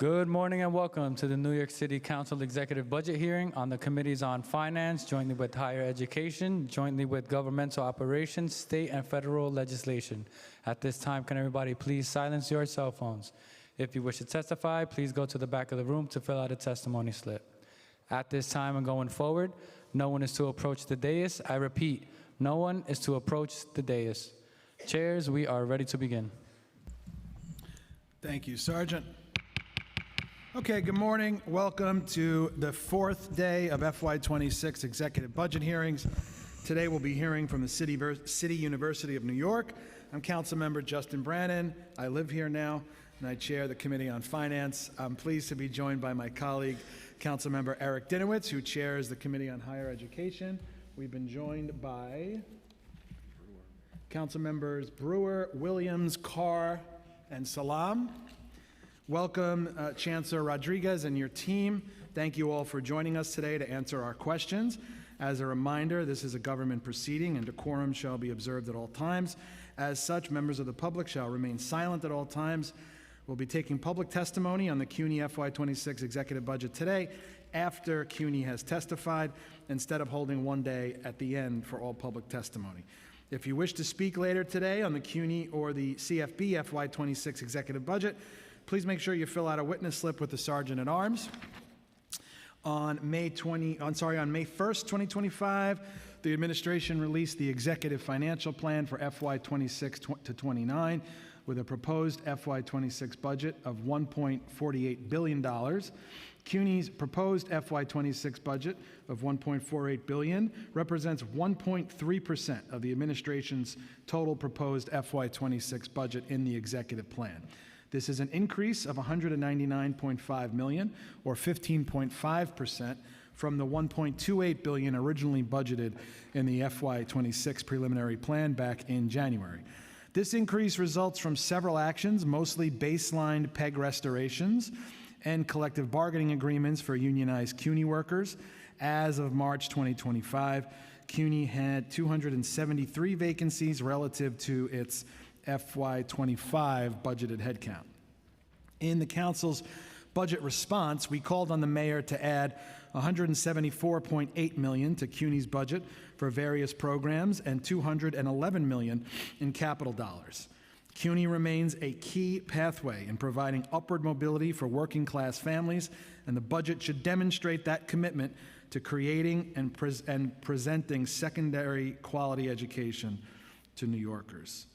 Good morning and welcome to the New York City Council Executive Budget Hearing on the Committees on Finance, jointly with Higher Education, jointly with Governmental Operations, State and Federal Legislation. At this time, can everybody please silence your cell phones? If you wish to testify, please go to the back of the room to fill out a testimony slip. At this time and going forward, no one is to approach the dais. I repeat, no one is to approach the dais. Chairs, we are ready to begin. Thank you, Sergeant. Okay, good morning. Welcome to the fourth day of FY26 executive budget hearings. Today we'll be hearing from the City University of New York. I'm Councilmember Justin Brannan. I live here now, and I chair the Committee on Finance. I'm pleased to be joined by my colleague, Councilmember Eric Dinowitz, who chairs the Committee on Higher Education. We've been joined by Councilmembers Brewer, Williams, Carr, and Salam. Welcome, Chancellor Rodriguez and your team. Thank you all for joining us today to answer our questions. As a reminder, this is a government proceeding and decorum shall be observed at all times. As such, members of the public shall remain silent at all times. We'll be taking public testimony on the CUNY FY26 executive budget today after CUNY has testified, instead of holding one day at the end for all public testimony. If you wish to speak later today on the CUNY or the CFB FY26 executive budget, please make sure you fill out a witness slip with the Sergeant at Arms. On May 1st, 2025, the administration released the executive financial plan for FY26 to 29 with a proposed FY26 budget of $1.48 billion. CUNY's proposed FY26 budget of $1.48 billion represents 1.3% of the administration's total proposed FY26 budget in the executive plan. This is an increase of $199.5 million, or 15.5%, from the $1.28 billion originally budgeted in the FY26 preliminary plan back in January. This increase results from several actions, mostly baseline PEG restorations and collective bargaining agreements for unionized CUNY workers. As of March 2025, CUNY had 273 vacancies relative to its FY25 budgeted headcount. In the Council's budget response, we called on the Mayor to add $174.8 million to CUNY's budget for various programs and $211 million in capital dollars. CUNY remains a key pathway in providing upward mobility for working class families, and the budget should demonstrate that commitment to creating and presenting secondary quality education to New Yorkers.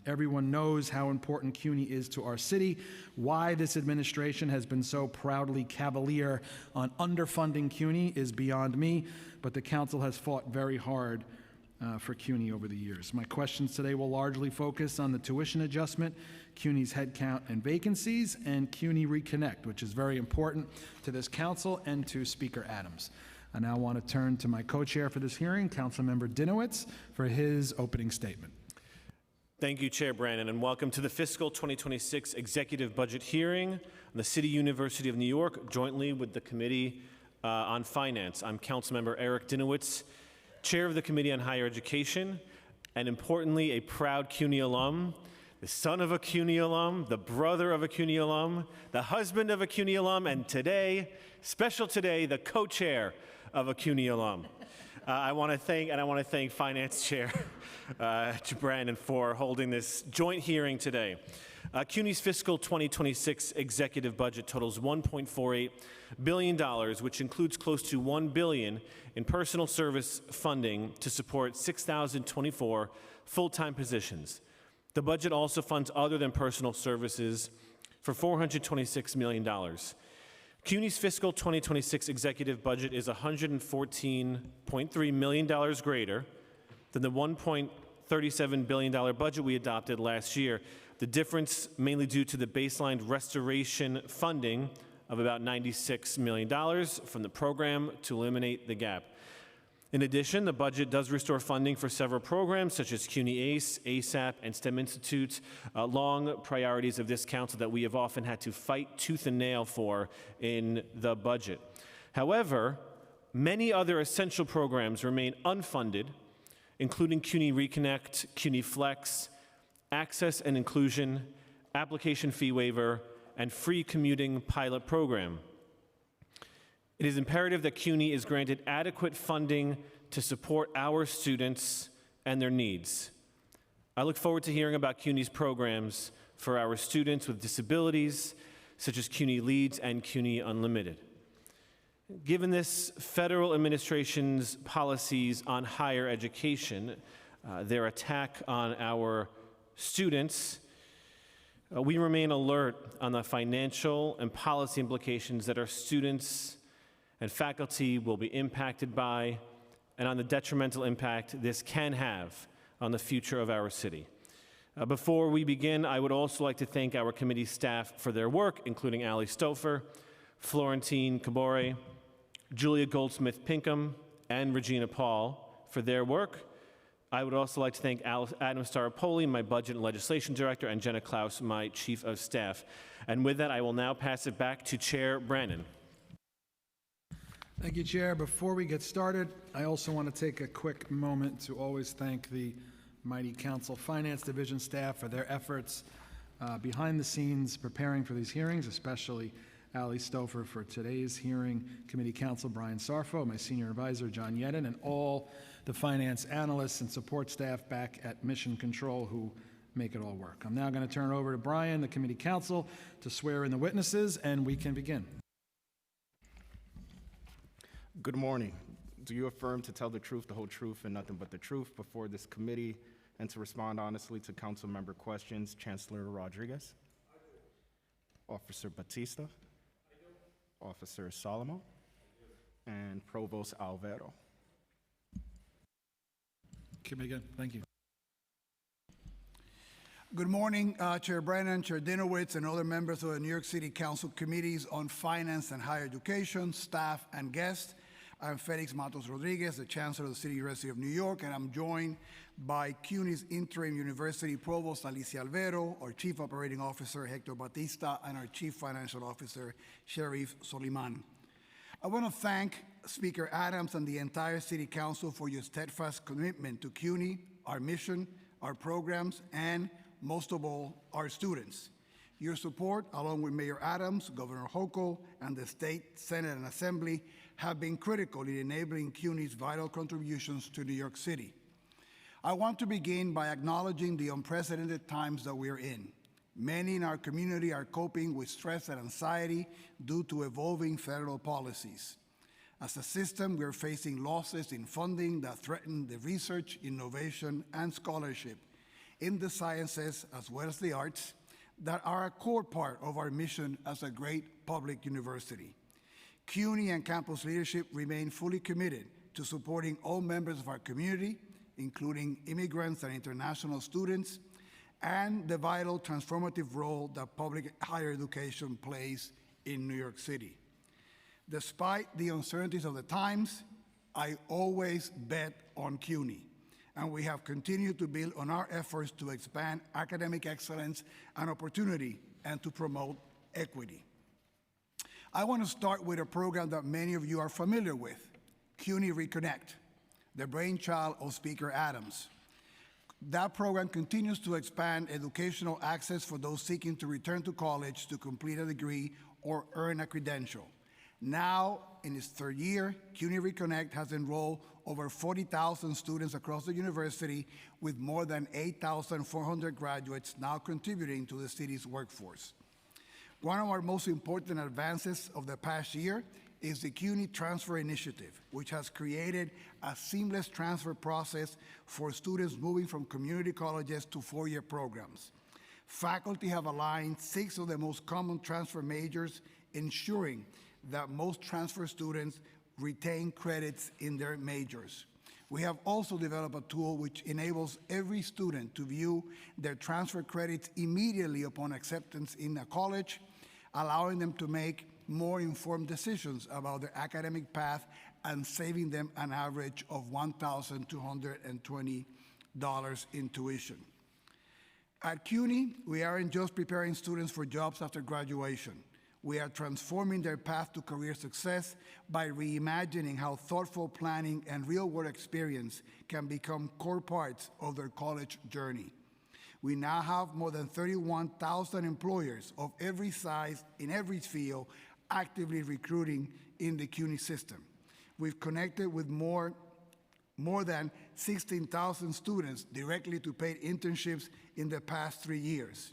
Everyone knows how important CUNY is to our city. Why this administration has been so proudly cavalier on underfunding CUNY is beyond me, but the Council has fought very hard for CUNY over the years. My questions today will largely focus on the tuition adjustment, CUNY's headcount and vacancies, and CUNY Reconnect, which is very important to this Council and to Speaker Adams. I now want to turn to my co-chair for this hearing, Councilmember Dinowitz, for his opening statement. Thank you, Chair Brannan, and welcome to the fiscal 2026 executive budget hearing on the City University of New York, jointly with the Committee on Finance. I'm Councilmember Eric Dinowitz, Chair of the Committee on Higher Education, and importantly, a proud CUNY alum, the son of a CUNY alum, the brother of a CUNY alum, the husband of a CUNY alum, and today, special today, the co-chair of a CUNY alum. I want to thank Finance Chair Brannan for holding this joint hearing today. CUNY's fiscal 2026 executive budget totals $1.48 billion, which includes close to $1 billion in personal service funding to support 6,024 full-time positions. The budget also funds other than personal services for $426 million. CUNY's fiscal 2026 executive budget is $114.3 million greater than the $1.37 billion budget we adopted last year. The difference mainly due to the baseline restoration funding of about $96 million from the program to eliminate the gap. In addition, the budget does restore funding for several programs such as CUNY ACE, ASAP, and STEM Institute, long priorities of this council that we have often had to fight tooth and nail for in the budget. However, many other essential programs remain unfunded, including CUNY Reconnect, CUNY Flex, Access and Inclusion, Application Fee Waiver, and free commuting pilot program. It is imperative that CUNY is granted adequate funding to support our students and their needs. I look forward to hearing about CUNY's programs for our students with disabilities, such as CUNY Leads and CUNY Unlimited. Given this federal administration's policies on higher education, their attack on our students, we remain alert on the financial and policy implications that our students and faculty will be impacted by, and on the detrimental impact this can have on the future of our city. Before we begin, I would also like to thank our committee staff for their work, including Ali Stouffer, Florentine Cabore, Julia Goldsmith-Pinkham, and Regina Paul for their work. I would also like to thank Adam Staropoli, my Budget and Legislation Director, and Jenna Klaus, my Chief of Staff. And with that, I will now pass it back to Chair Brannon. Thank you, Chair. Before we get started, I also want to take a quick moment to always thank the mighty Council Finance Division staff for their efforts behind the scenes preparing for these hearings, especially Ali Stouffer for today's hearing, Committee Counsel Brian Sarfo, my Senior Advisor John Yedden, and all the finance analysts and support staff back at Mission Control who make it all work. I'm now going to turn it over to Brian, the Committee Counsel, to swear in the witnesses, and we can begin. Good morning. Do you affirm to tell the truth, the whole truth, and nothing but the truth before this committee, and to respond honestly to council member questions? Chancellor Rodriguez? I do. Officer Batista? I do. Officer Solomon? I do. And Provost Alvero? Can we begin? Thank you. Good morning, Chair Brannon, Chair Dinowitz, and other members of the New York City Council Committees on Finance and Higher Education, staff, and guests. I'm Felix Matos Rodriguez, the Chancellor of the City University of New York, and I'm joined by CUNY's Interim University Provost Alicia Alvero, our Chief Operating Officer Hector Batista, and our Chief Financial Officer Sharif Soliman. I want to thank Speaker Adams and the entire City Council for your steadfast commitment to CUNY, our mission, our programs, and most of all, our students. Your support, along with Mayor Adams, Governor Hochul, and the State, Senate, and Assembly, have been critical in enabling CUNY's vital contributions to New York City. I want to begin by acknowledging the unprecedented times that we're in. Many in our community are coping with stress and anxiety due to evolving federal policies. As a system, we're facing losses in funding that threaten the research, innovation, and scholarship in the sciences as well as the arts that are a core part of our mission as a great public university. CUNY and campus leadership remain fully committed to supporting all members of our community, including immigrants and international students, and the vital transformative role that public higher education plays in New York City. Despite the uncertainties of the times, I always bet on CUNY, and we have continued to build on our efforts to expand academic excellence and opportunity and to promote equity. I want to start with a program that many of you are familiar with, CUNY Reconnect, the brainchild of Speaker Adams. That program continues to expand educational access for those seeking to return to college to complete a degree or earn a credential. Now, in its third year, CUNY Reconnect has enrolled over 40,000 students across the university, with more than 8,400 graduates now contributing to the city's workforce. One of our most important advances of the past year is the CUNY Transfer Initiative, which has created a seamless transfer process for students moving from community colleges to four-year programs. Faculty have aligned 6 of the most common transfer majors, ensuring that most transfer students retain credits in their majors. We have also developed a tool which enables every student to view their transfer credits immediately upon acceptance in a college, allowing them to make more informed decisions about their academic path and saving them an average of $1,220 in tuition. At CUNY, we aren't just preparing students for jobs after graduation. We are transforming their path to career success by reimagining how thoughtful planning and real-world experience can become core parts of their college journey. We now have more than 31,000 employers of every size in every field actively recruiting in the CUNY system. We've connected with more than 16,000 students directly to paid internships in the past 3 years.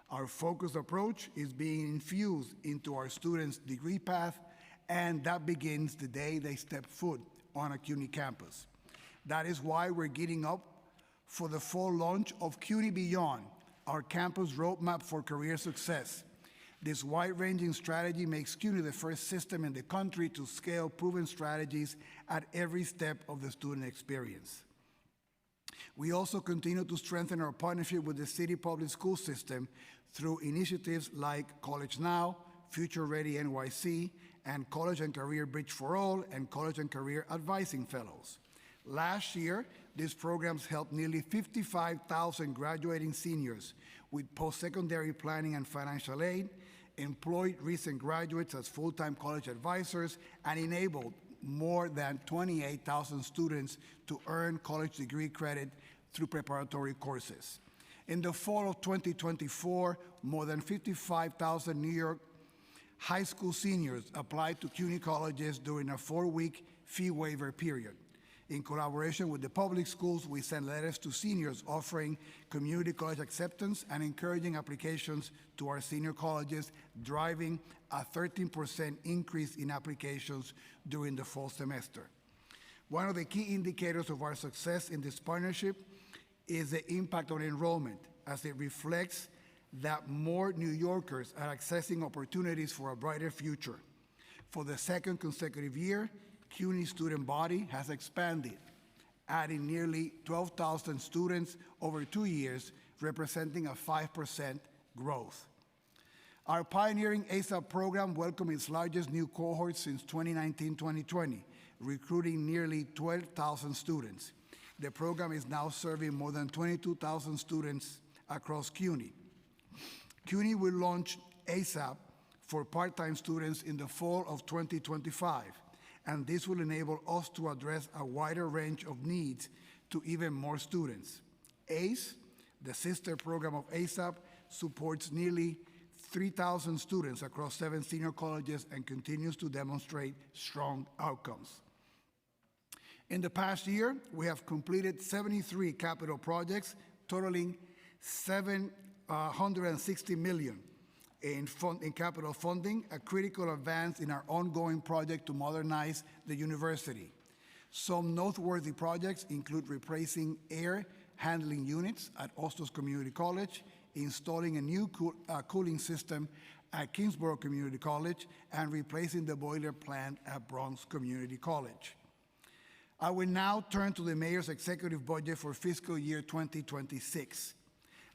Our focused approach is being infused into our students' degree path, and that begins the day they step foot on a CUNY campus. That is why we're gearing up for the fall launch of CUNY Beyond, our campus roadmap for career success. This wide-ranging strategy makes CUNY the first system in the country to scale proven strategies at every step of the student experience. We also continue to strengthen our partnership with the city public school system through initiatives like College Now, Future Ready NYC, and College and Career Bridge for All, and College and Career Advising Fellows. Last year, these programs helped nearly 55,000 graduating seniors with post-secondary planning and financial aid, employed recent graduates as full-time college advisors, and enabled more than 28,000 students to earn college degree credit through preparatory courses. In the fall of 2024, more than 55,000 New York high school seniors applied to CUNY colleges during a 4-week fee waiver period. In collaboration with the public schools, we sent letters to seniors offering community college acceptance and encouraging applications to our senior colleges, driving a 13% increase in applications during the fall semester. One of the key indicators of our success in this partnership is the impact on enrollment, as it reflects that more New Yorkers are accessing opportunities for a brighter future. For the second consecutive year, CUNY student body has expanded, adding nearly 12,000 students over 2 years, representing a 5% growth. Our pioneering ASAP program welcomed its largest new cohort since 2019-2020, recruiting nearly 12,000 students. The program is now serving more than 22,000 students across CUNY. CUNY will launch ASAP for part-time students in the fall of 2025, and this will enable us to address a wider range of needs to even more students. ACE, the sister program of ASAP, supports nearly 3,000 students across 7 senior colleges and continues to demonstrate strong outcomes. In the past year, we have completed 73 capital projects totaling $760 million in capital funding, a critical advance in our ongoing project to modernize the university. Some noteworthy projects include replacing air handling units at Ostos Community College, installing a new cooling system at Kingsborough Community College, and replacing the boiler plant at Bronx Community College. I will now turn to the mayor's executive budget for fiscal year 2026.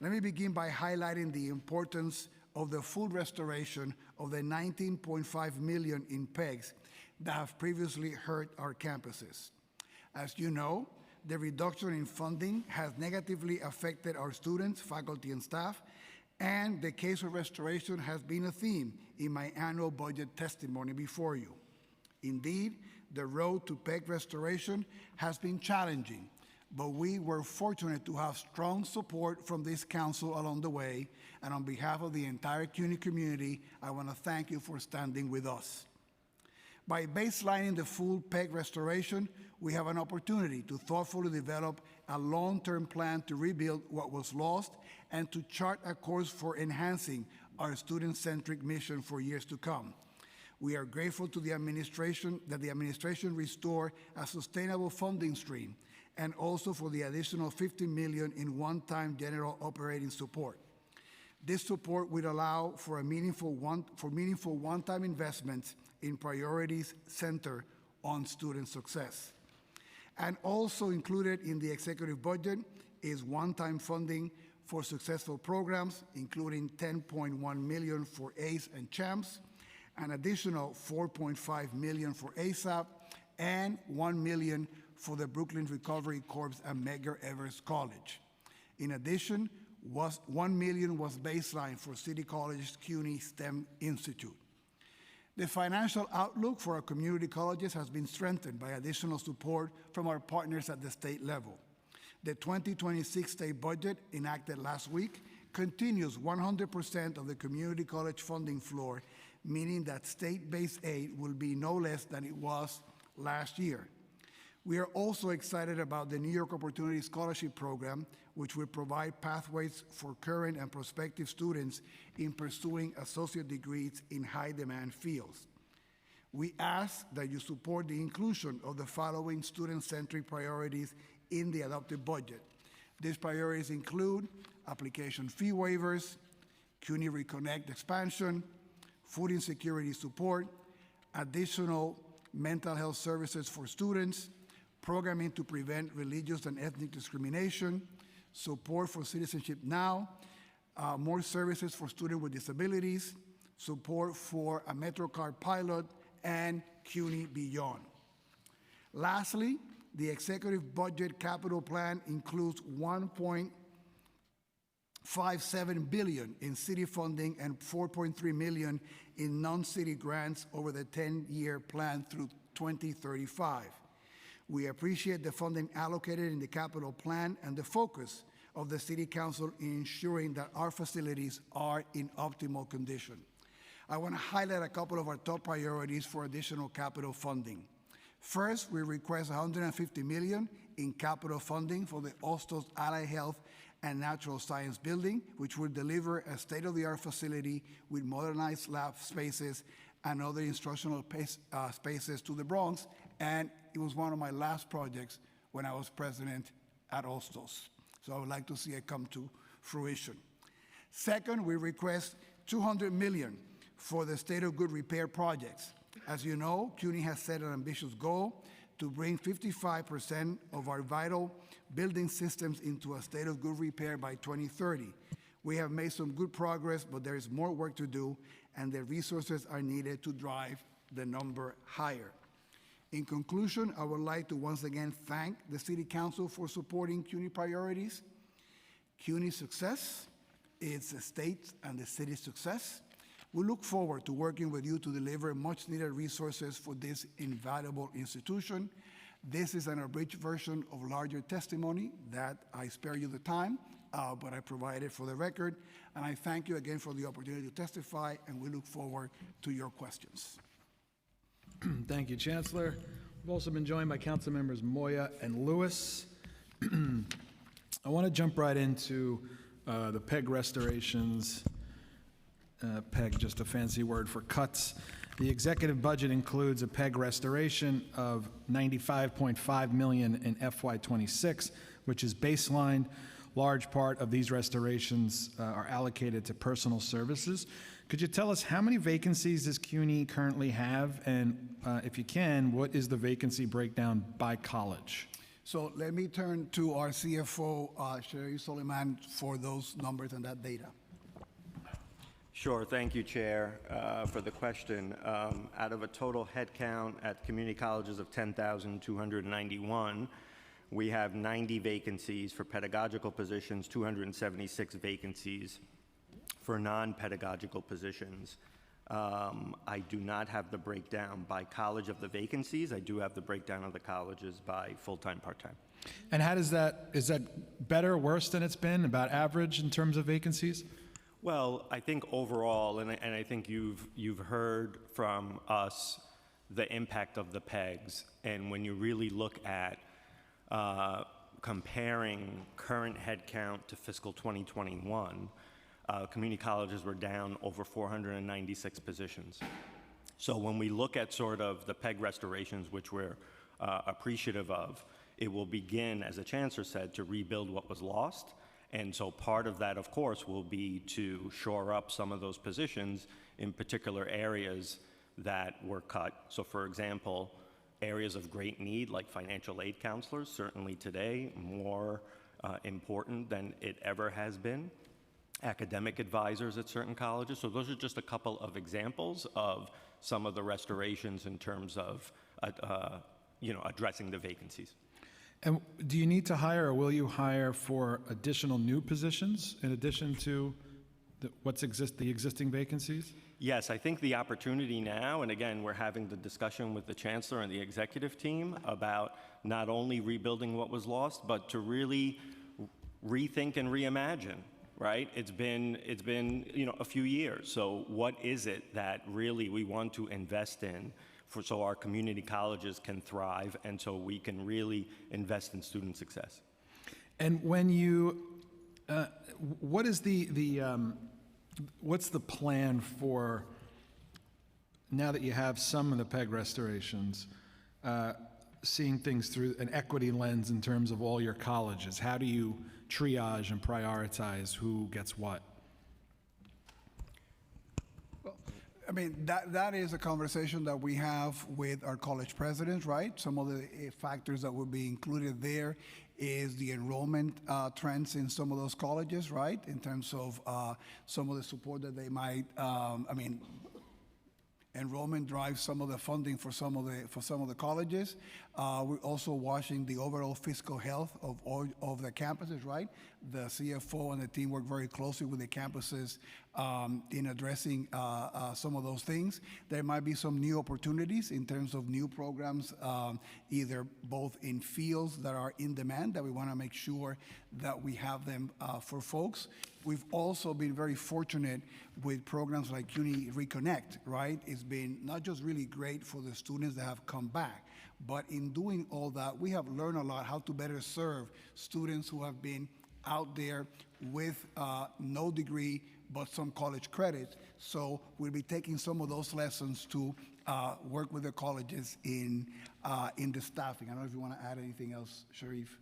Let me begin by highlighting the importance of the full restoration of the $19.5 million in PEGs that have previously hurt our campuses. As you know, the reduction in funding has negatively affected our students, faculty, and staff, and the case of restoration has been a theme in my annual budget testimony before you. Indeed, the road to PEG restoration has been challenging, but we were fortunate to have strong support from this council along the way, and on behalf of the entire CUNY community, I want to thank you for standing with us. By baselining the full PEG restoration, we have an opportunity to thoughtfully develop a long-term plan to rebuild what was lost and to chart a course for enhancing our student-centric mission for years to come. We are grateful to the administration that the administration restore a sustainable funding stream, and also for the additional $50 million in one-time general operating support. This support will allow for meaningful one-time investments in priorities centered on student success. And also included in the executive budget is one-time funding for successful programs, including $10.1 million for ACE and CHAMPS, an additional $4.5 million for ASAP, and $1 million for the Brooklyn Recovery Corps and Medgar Evers College. In addition, $1 million was baseline for City College CUNY STEM Institute. The financial outlook for our community colleges has been strengthened by additional support from our partners at the state level. The 2026 state budget, enacted last week, continues 100% of the community college funding floor, meaning that state-based aid will be no less than it was last year. We are also excited about the New York Opportunity Scholarship Program, which will provide pathways for current and prospective students in pursuing associate degrees in high-demand fields. We ask that you support the inclusion of the following student-centric priorities in the adopted budget. These priorities include application fee waivers, CUNY Reconnect expansion, food insecurity support, additional mental health services for students, programming to prevent religious and ethnic discrimination, support for Citizenship Now, more services for students with disabilities, support for a MetroCard pilot, and CUNY Beyond. Lastly, the executive budget capital plan includes $1.57 billion in city funding and $4.3 million in non-city grants over the 10-year plan through 2035. We appreciate the funding allocated in the capital plan and the focus of the City Council in ensuring that our facilities are in optimal condition. I want to highlight a couple of our top priorities for additional capital funding. First, we request $150 million in capital funding for the Ostos Allied Health and Natural Science Building, which will deliver a state-of-the-art facility with modernized lab spaces and other instructional spaces to the Bronx, and it was one of my last projects when I was president at Ostos. So I would like to see it come to fruition. Second, we request $200 million for the State of Good Repair projects. As you know, CUNY has set an ambitious goal to bring 55% of our vital building systems into a state of good repair by 2030. We have made some good progress, but there is more work to do, and the resources are needed to drive the number higher. In conclusion, I would like to once again thank the City Council for supporting CUNY priorities. CUNY's success is the state and the city's success. We look forward to working with you to deliver much-needed resources for this invaluable institution. This is an abridged version of larger testimony that I spare you the time, but I provide it for the record. And I thank you again for the opportunity to testify, and we look forward to your questions. Thank you, Chancellor. We've also been joined by Council Members Moya and Lewis. I want to jump right into the PEG restorations. PEG, just a fancy word for cuts. The executive budget includes a PEG restoration of $95.5 million in FY26, which is baseline. Large part of these restorations are allocated to personal services. Could you tell us how many vacancies does CUNY currently have? And if you can, what is the vacancy breakdown by college? So let me turn to our CFO, Sherry Suleiman, for those numbers and that data. Sure. Thank you, Chair, for the question. Out of a total headcount at community colleges of 10,291, we have 90 vacancies for pedagogical positions, 276 vacancies for non-pedagogical positions. I do not have the breakdown by college of the vacancies. I do have the breakdown of the colleges by full-time, part-time. And how does that, is that better or worse than it's been, about average in terms of vacancies? Well, I think overall, and I think you've heard from us the impact of the PEGs, and when you really look at comparing current headcount to fiscal 2021, community colleges were down over 496 positions. So when we look at sort of the PEG restorations, which we're appreciative of, it will begin, as the Chancellor said, to rebuild what was lost. And so part of that, of course, will be to shore up some of those positions in particular areas that were cut. So for example, areas of great need like financial aid counselors, certainly today more important than it ever has been. Academic advisors at certain colleges. So those are just a couple of examples of some of the restorations in terms of addressing the vacancies. And do you need to hire, or will you hire for additional new positions in addition to the existing vacancies? Yes, I think the opportunity now, and again, we're having the discussion with the Chancellor and the executive team about not only rebuilding what was lost, but to really rethink and reimagine, right? It's been a few years. So what is it that really we want to invest in so our community colleges can thrive and so we can really invest in student success? And when you, what is what's the plan for, now that you have some of the PEG restorations, seeing things through an equity lens in terms of all your colleges? How do you triage and prioritize who gets what? I mean, that is a conversation that we have with our college presidents, right? Some of the factors that would be included there is the enrollment trends in some of those colleges, right? In terms of some of the support that they might, enrollment drives some of the funding for some of the colleges. We're also watching the overall fiscal health of all of the campuses, right? The CFO and the team work very closely with the campuses in addressing some of those things. There might be some new opportunities in terms of new programs, either both in fields that are in demand that we want to make sure that we have them for folks. We've also been very fortunate with programs like CUNY Reconnect, right? It's been not just really great for the students that have come back, but in doing all that, we have learned a lot how to better serve students who have been out there with no degree but some college credit. So we'll be taking some of those lessons to work with the colleges in the staffing. I don't know if you want to add anything else, Sharif.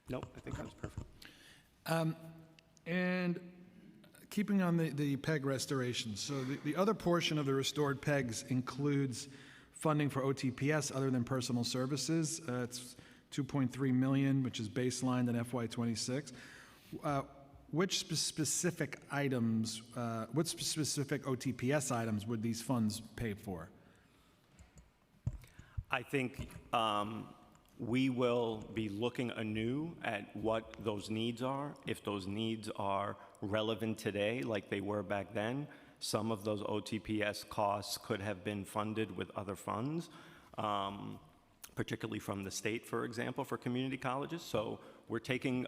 Nope, I think that was perfect. And keeping on the PEG restoration, so the other portion of the restored PEGs includes funding for OTPS other than personal services. It's $2.3 million, which is baselined in FY26. Which specific items, what specific OTPS items would these funds pay for? I think we will be looking anew at what those needs are. If those needs are relevant today like they were back then, some of those OTPS costs could have been funded with other funds, particularly from the state, for example, for community colleges. So we're taking,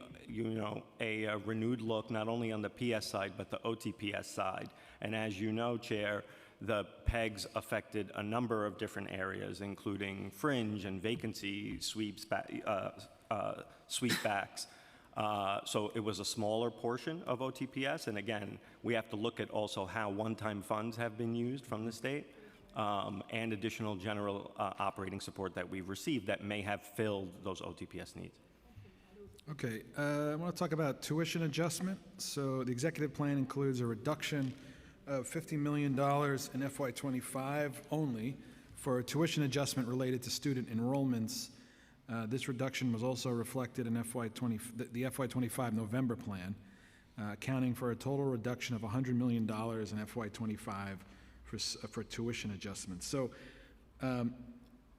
a renewed look not only on the PS side, but the OTPS side. And as you know, Chair, the PEGs affected a number of different areas, including fringe and vacancy sweepbacks. So it was a smaller portion of OTPS. And again, we have to look at also how one-time funds have been used from the state and additional general operating support that we've received that may have filled those OTPS needs. Okay, I want to talk about tuition adjustment. So the executive plan includes a reduction of $50 million in FY25 only for tuition adjustment related to student enrollments. This reduction was also reflected in the FY25 November plan, accounting for a total reduction of $100 million in FY25 for tuition adjustments. So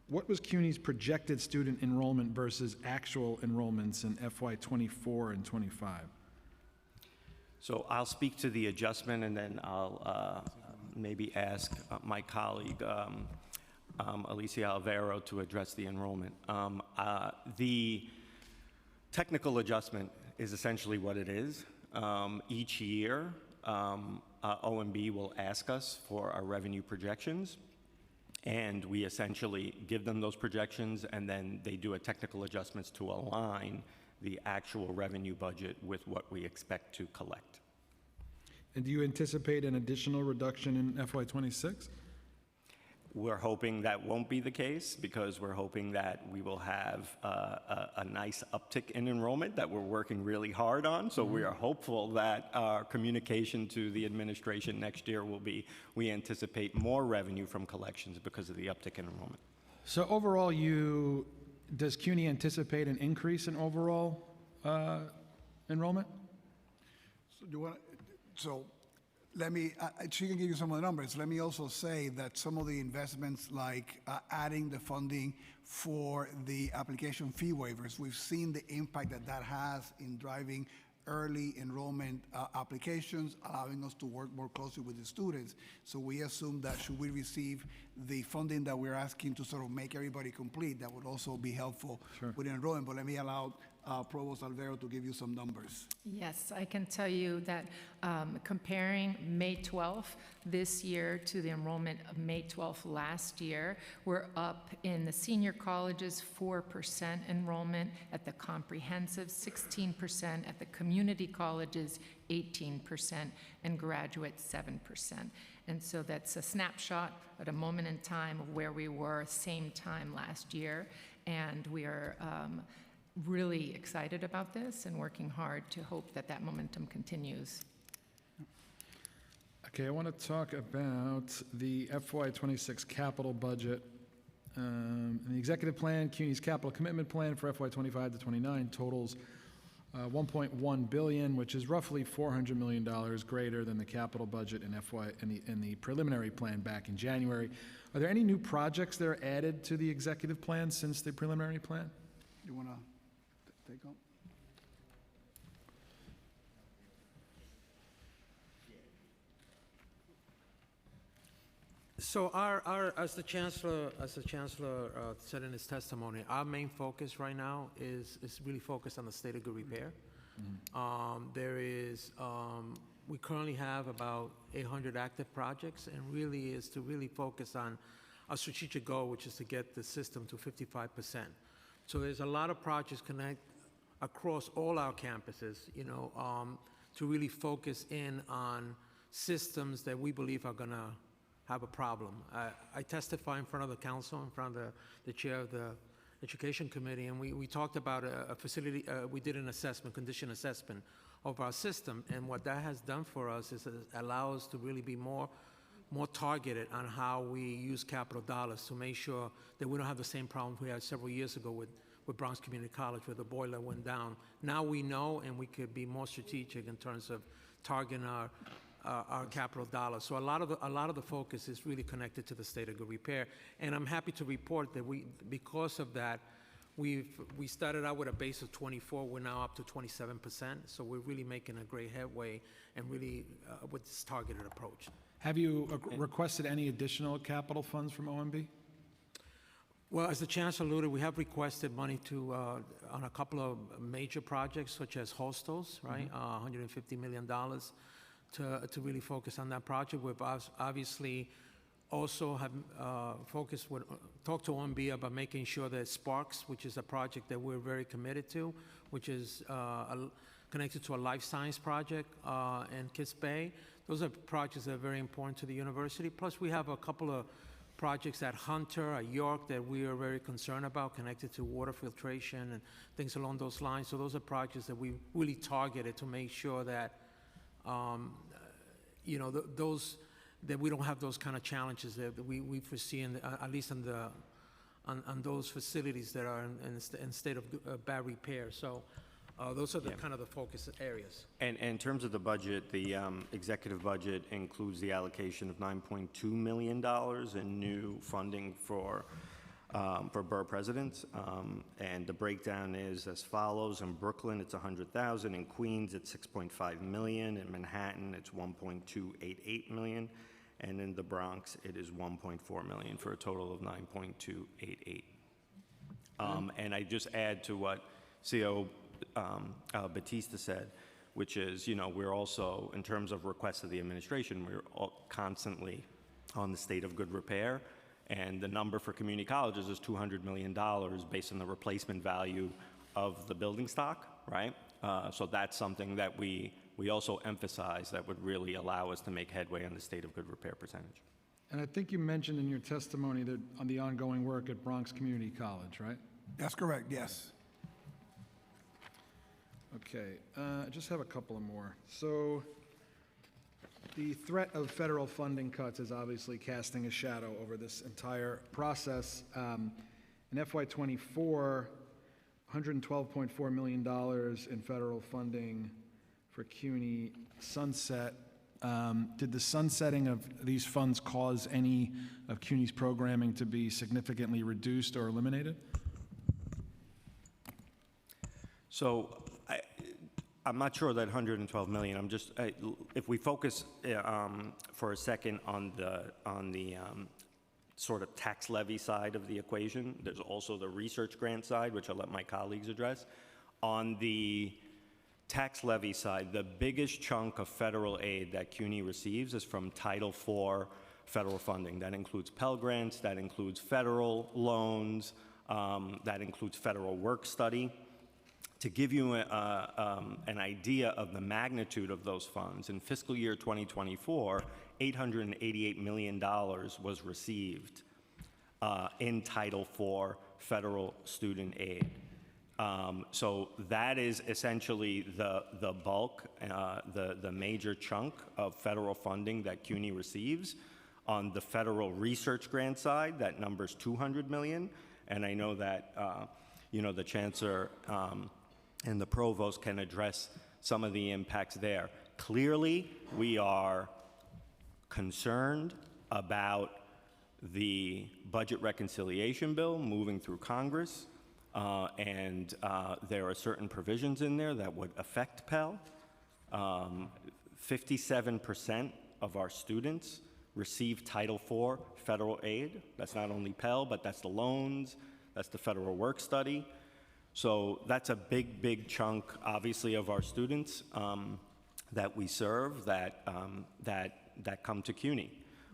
what was CUNY's projected student enrollment versus actual enrollments in FY24 and 25? So I'll speak to the adjustment, and then I'll maybe ask my colleague, Alicia Alvaro, to address the enrollment. The technical adjustment is essentially what it is. Each year, OMB will ask us for our revenue projections, and we essentially give them those projections, and then they do a technical adjustments to align the actual revenue budget with what we expect to collect. And do you anticipate an additional reduction in FY26? We're hoping that won't be the case, because we're hoping that we will have a nice uptick in enrollment that we're working really hard on. So we are hopeful that our communication to the administration next year will be, we anticipate more revenue from collections because of the uptick in enrollment. So overall, does CUNY anticipate an increase in overall enrollment? Let me, she can give you some of the numbers. Let me also say that some of the investments, like adding the funding for the application fee waivers, we've seen the impact that has in driving early enrollment applications, allowing us to work more closely with the students. So we assume that should we receive the funding that we're asking to sort of make everybody complete, that would also be helpful with enrollment. But let me allow Provost Alvaro to give you some numbers. Yes, I can tell you that comparing May 12th this year to the enrollment of May 12th last year, we're up in the senior colleges 4% enrollment, at the comprehensive 16%, at the community colleges 18%, and graduate 7%. And so that's a snapshot at a moment in time of where we were same time last year, and we are really excited about this and working hard to hope that that momentum continues. Okay, I want to talk about the FY26 capital budget. And the executive plan, CUNY's capital commitment plan for FY25 to 29 totals $1.1 billion, which is roughly $400 million greater than the capital budget in the preliminary plan back in January. Are there any new projects that are added to the executive plan since the preliminary plan? You want to take on? So as the chancellor said in his testimony, our main focus right now is really focused on the state of good repair. We currently have about 800 active projects, and really is to really focus on our strategic goal, which is to get the system to 55%. So there's a lot of projects connect across all our campuses, to really focus in on systems that we believe are going to have a problem. I testify in front of the council, in front of the chair of the Education Committee, and we talked about a facility, we did an assessment, condition assessment of our system, and what that has done for us is it allows us to really be more targeted on how we use capital dollars to make sure that we don't have the same problems we had several years ago with Bronx Community College, where the boiler went down. Now we know, and we could be more strategic in terms of targeting our capital dollars. So a lot of the focus is really connected to the state of good repair. And I'm happy to report that because of that, we started out with a base of 24. We're now up to 27%. So we're really making a great headway, and really with this targeted approach. Have you requested any additional capital funds from OMB? Well, as the chancellor alluded, we have requested money on a couple of major projects, such as hostels, right? $150 million to really focus on that project. We've obviously also have talked to OMB about making sure that Sparks, which is a project that we're very committed to, which is connected to a life science project in Kiss Bay. Those are projects that are very important to the university. Plus, we have a couple of projects at Hunter, at York, that we are very concerned about, connected to water filtration and things along those lines. So those are projects that we really targeted to make sure that that we don't have those kind of challenges that we foresee, at least on those facilities that are in state of bad repair. So those are the kind of the focus areas. And in terms of the budget, the executive budget includes the allocation of $9.2 million in new funding for borough presidents, and the breakdown is as follows. In Brooklyn, it's $100,000. In Queens, it's $6.5 million. In Manhattan, it's $1.288 million. And in the Bronx, it is $1.4 million, for a total of $9.288. And I just add to what CO Batista said, which is, we're also, in terms of requests of the administration, we're constantly on the state of good repair. And the number for community colleges is $200 million based on the replacement value of the building stock, right? So that's something that we also emphasize that would really allow us to make headway on the state of good repair percentage. And I think you mentioned in your testimony that on the ongoing work at Bronx Community College, right? That's correct, yes. Okay, I just have a couple of more. So the threat of federal funding cuts is obviously casting a shadow over this entire process. In FY24, $112.4 million in federal funding for CUNY sunset. Did the sunsetting of these funds cause any of CUNY's programming to be significantly reduced or eliminated? So I'm not sure that 112 million, I'm just, if we focus for a second on the sort of tax levy side of the equation, there's also the research grant side, which I'll let my colleagues address. On the tax levy side, the biggest chunk of federal aid that CUNY receives is from Title IV federal funding. That includes Pell Grants, that includes federal loans, that includes federal work study. To give you an idea of the magnitude of those funds, in fiscal year 2024, $888 million was received in Title IV federal student aid. So that is essentially the bulk, the major chunk of federal funding that CUNY receives. On the federal research grant side, that number's $200 million, and I know that the chancellor and the provost can address some of the impacts there. Clearly, we are concerned about the budget reconciliation bill moving through Congress, and there are certain provisions in there that would affect Pell. 57% of our students receive Title IV federal aid. That's not only Pell, but that's the loans, that's the federal work study. So that's a big, big chunk, obviously, of our students that we serve that come to CUNY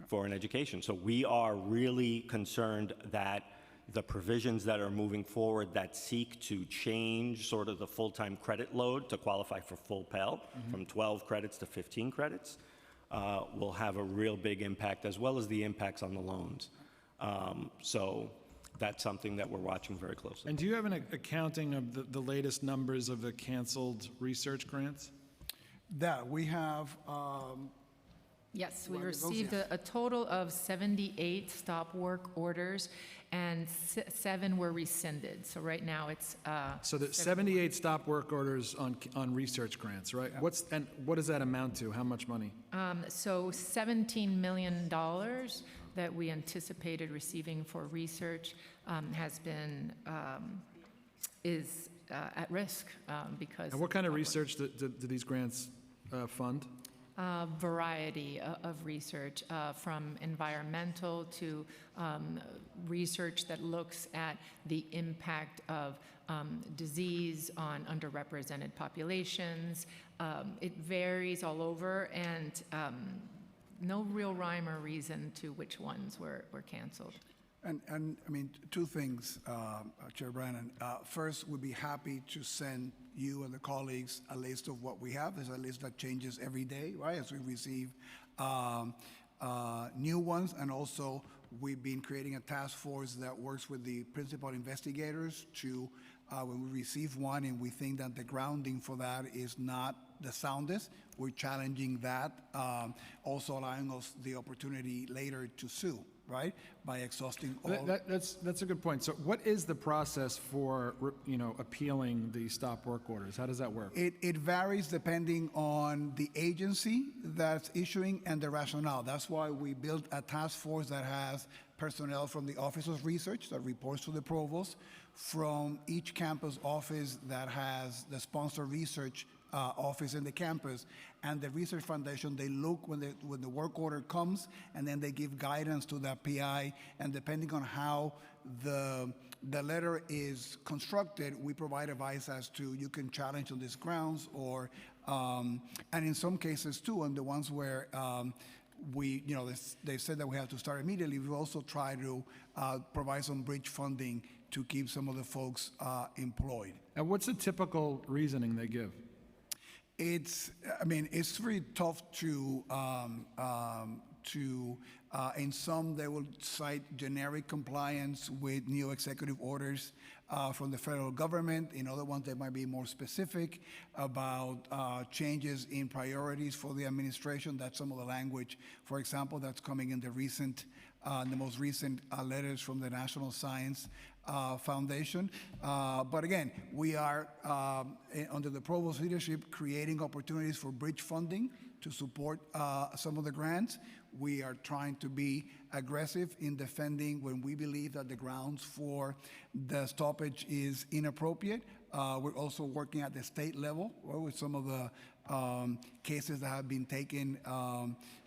for an education. So we are really concerned that the provisions that are moving forward that seek to change sort of the full-time credit load to qualify for full Pell from 12 credits to 15 credits will have a real big impact, as well as the impacts on the loans. So that's something that we're watching very closely. And do you have an accounting of the latest numbers of the canceled research grants? That we have, Yes, we Well, it goes- received a total of 78 stop work orders, and 7 were rescinded. So right now, it's... So the 78 stop work orders on research grants, right? What does that amount to? How much money? So $17 million that we anticipated receiving for research is at risk because... And what kind of research do these grants fund? Variety of research, from environmental to research that looks at the impact of disease on underrepresented populations. It varies all over, and no real rhyme or reason to which ones were canceled. and I mean, two things, Chair Brannan. First, we'd be happy to send you and the colleagues a list of what we have. There's a list that changes every day, right, as we receive new ones. And also, we've been creating a task force that works with the principal investigators to, when we receive one and we think that the grounding for that is not the soundest, we're challenging that, also allowing us the opportunity later to sue, right, by exhausting all. That's a good point. So what is the process for, appealing the stop work orders? How does that work? It varies depending on the agency that's issuing and the rationale. That's why we built a task force that has personnel from the Office of Research that reports to the provost, from each campus office that has the sponsor research office in the campus, and the Research Foundation. They look when the work order comes, and then they give guidance to the PI, and depending on how the letter is constructed, we provide advice as to you can challenge on these grounds, or and in some cases too, on the ones where they said that we have to start immediately, we also try to provide some bridge funding to keep some of the folks employed. And what's the typical reasoning they give? It's very tough to, in some, they will cite generic compliance with new executive orders from the federal government. In other ones, they might be more specific about changes in priorities for the administration. That's some of the language, for example, that's coming in the most recent letters from the National Science Foundation. But again, we are, under the Provost leadership, creating opportunities for bridge funding to support some of the grants. We are trying to be aggressive in defending when we believe that the grounds for the stoppage is inappropriate. We're also working at the state level with some of the cases that have been taken,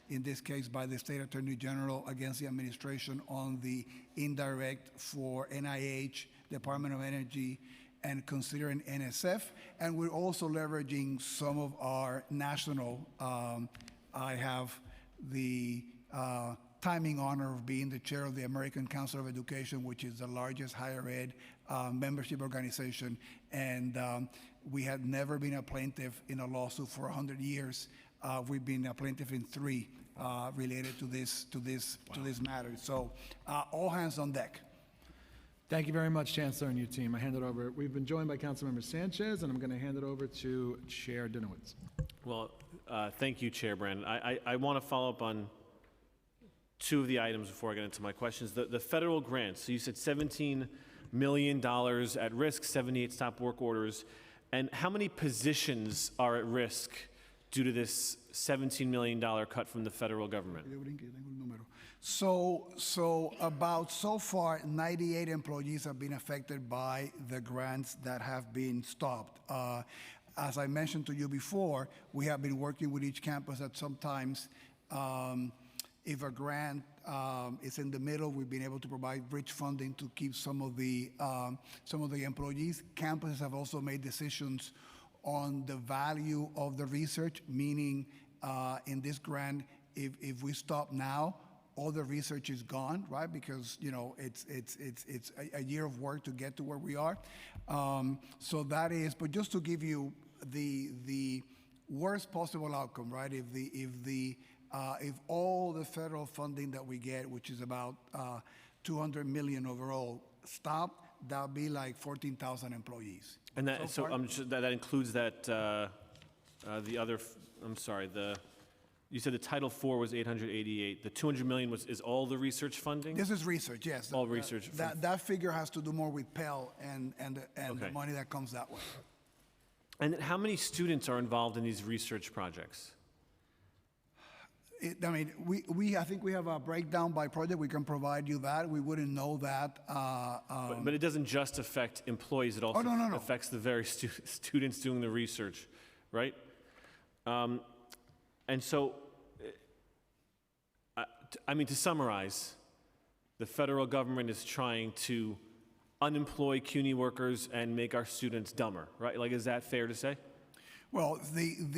in this case by the State Attorney General against the administration on the indirect for NIH, Department of Energy, and considering NSF. And we're also leveraging some of our national, I have the timing honor of being the chair of the American Council of Education, which is the largest higher ed membership organization. And we had never been a plaintiff in a lawsuit for 100 years. We've been a plaintiff in 3 related to this matter. So all hands on deck. Thank you very much, Chancellor, and your team. I hand it over. We've been joined by Councilmember Sanchez, and I'm going to hand it over to Chair Dinowitz. Well, thank you, Chair Brandon. I want to follow up on 2 of the items before I get into my questions. The federal grants, so you said $17 million at risk, 78 stop work orders. And how many positions are at risk due to this $17 million cut from the federal government? So about so far, 98 employees have been affected by the grants that have been stopped. As I mentioned to you before, we have been working with each campus at sometimes. If a grant is in the middle, we've been able to provide bridge funding to keep some of the employees. Campuses have also made decisions on the value of the research, meaning in this grant, if we stop now, all the research is gone, right? Because it's a year of work to get to where we are. So that is, but just to give you the worst possible outcome, right? If all the federal funding that we get, which is about $200 million overall, stop, that'll be like 14,000 employees. And that, so that includes that, the other, I'm sorry, you said the Title IV was 888. The 200 million is all the research funding? This is research, yes. All research. That figure has to do more with Pell and Okay. the money that comes that way. And how many students are involved in these research projects? I think we have a breakdown by project. We can provide you that. We wouldn't know that. But it doesn't just affect employees, it also no. affects the very students doing the research, right? And so, to summarize, the federal government is trying to unemploy CUNY workers and make our students dumber, right? Like, is that fair to say? Well, the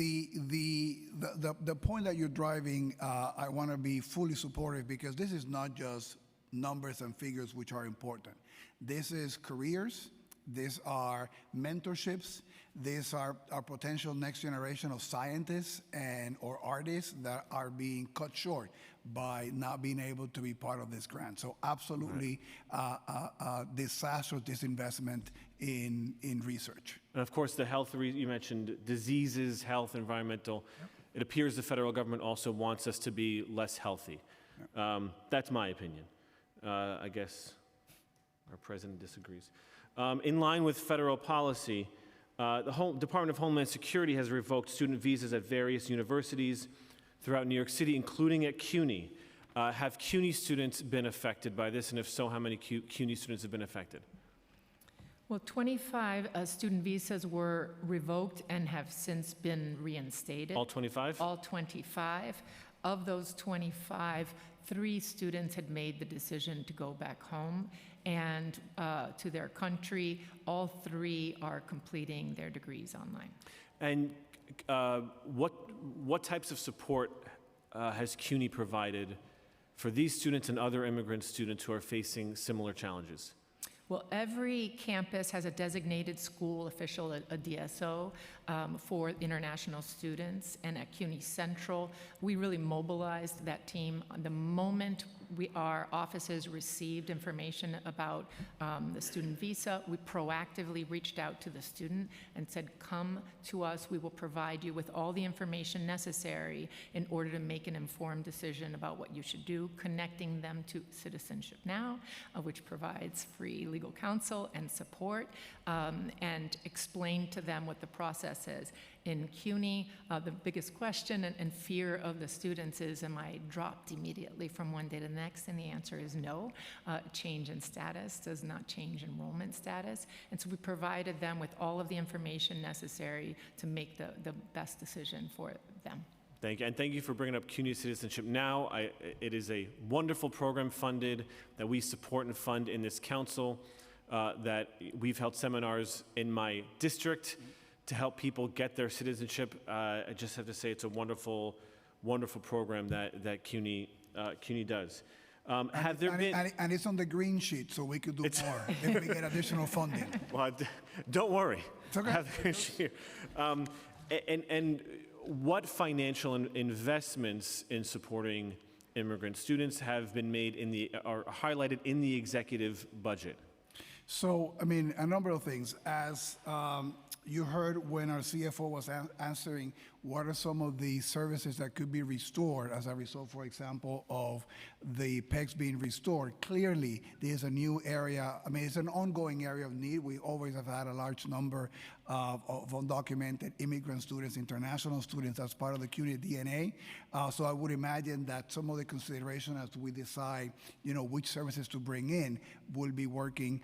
point that you're driving, I want to be fully supportive because this is not just numbers and figures which are important. This is careers, these are mentorships, these are our potential next generation of scientists or artists that are being cut short by not being able to be part of this grant. So absolutely disastrous disinvestment in research. And of course, the health, you mentioned diseases, health, environmental. Yep. It appears the federal government also wants us to be less healthy. Yep. That's my opinion. I guess our president disagrees. In line with federal policy, the Department of Homeland Security has revoked student visas at various universities throughout New York City, including at CUNY. Have CUNY students been affected by this? And if so, how many CUNY students have been affected? Well, 25 student visas were revoked and have since been reinstated. All 25? All 25. Of those 25, 3 students had made the decision to go back home and to their country. All 3 are completing their degrees online. And what types of support has CUNY provided for these students and other immigrant students who are facing similar challenges? Well, every campus has a designated school official, a DSO, for international students. And at CUNY Central, we really mobilized that team. The moment our offices received information about the student visa, we proactively reached out to the student and said, come to us, we will provide you with all the information necessary in order to make an informed decision about what you should do, connecting them to Citizenship Now, which provides free legal counsel and support, and explain to them what the process is. In CUNY, the biggest question and fear of the students is, am I dropped immediately from one day to the annex? And the answer is no. Change in status does not change enrollment status. And so we provided them with all of the information necessary to make the best decision for them. Thank you, and thank you for bringing up CUNY Citizenship Now. It is a wonderful program funded that we support and fund in this council, that we've held seminars in my district to help people get their citizenship. I just have to say it's a wonderful, wonderful program that CUNY does. Have there been... And it's on the green sheet, so we could do more if we get additional funding. Well, don't worry. It's okay. And what financial investments in supporting immigrant students have been made are highlighted in the executive budget? So, I mean, a number of things. As you heard when our CFO was answering, what are some of the services that could be restored as a result, for example, of the PEGs being restored? Clearly, there's a new area. I mean, it's an ongoing area of need. We always have had a large number of undocumented immigrant students, international students, as part of the CUNY DNA. So I would imagine that some of the consideration as we decide, which services to bring in, will be working.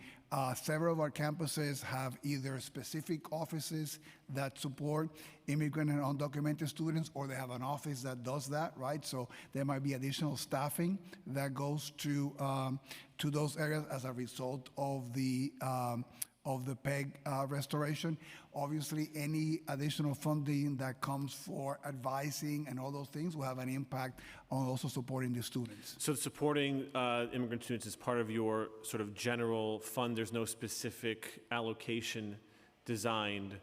Several of our campuses have either specific offices that support immigrant and undocumented students, or they have an office that does that, right? So there might be additional staffing that goes to those areas as a result of the PEG restoration. Obviously, any additional funding that comes for advising and all those things will have an impact on also supporting the students. So supporting immigrant students is part of your sort of general fund. There's no specific allocation designed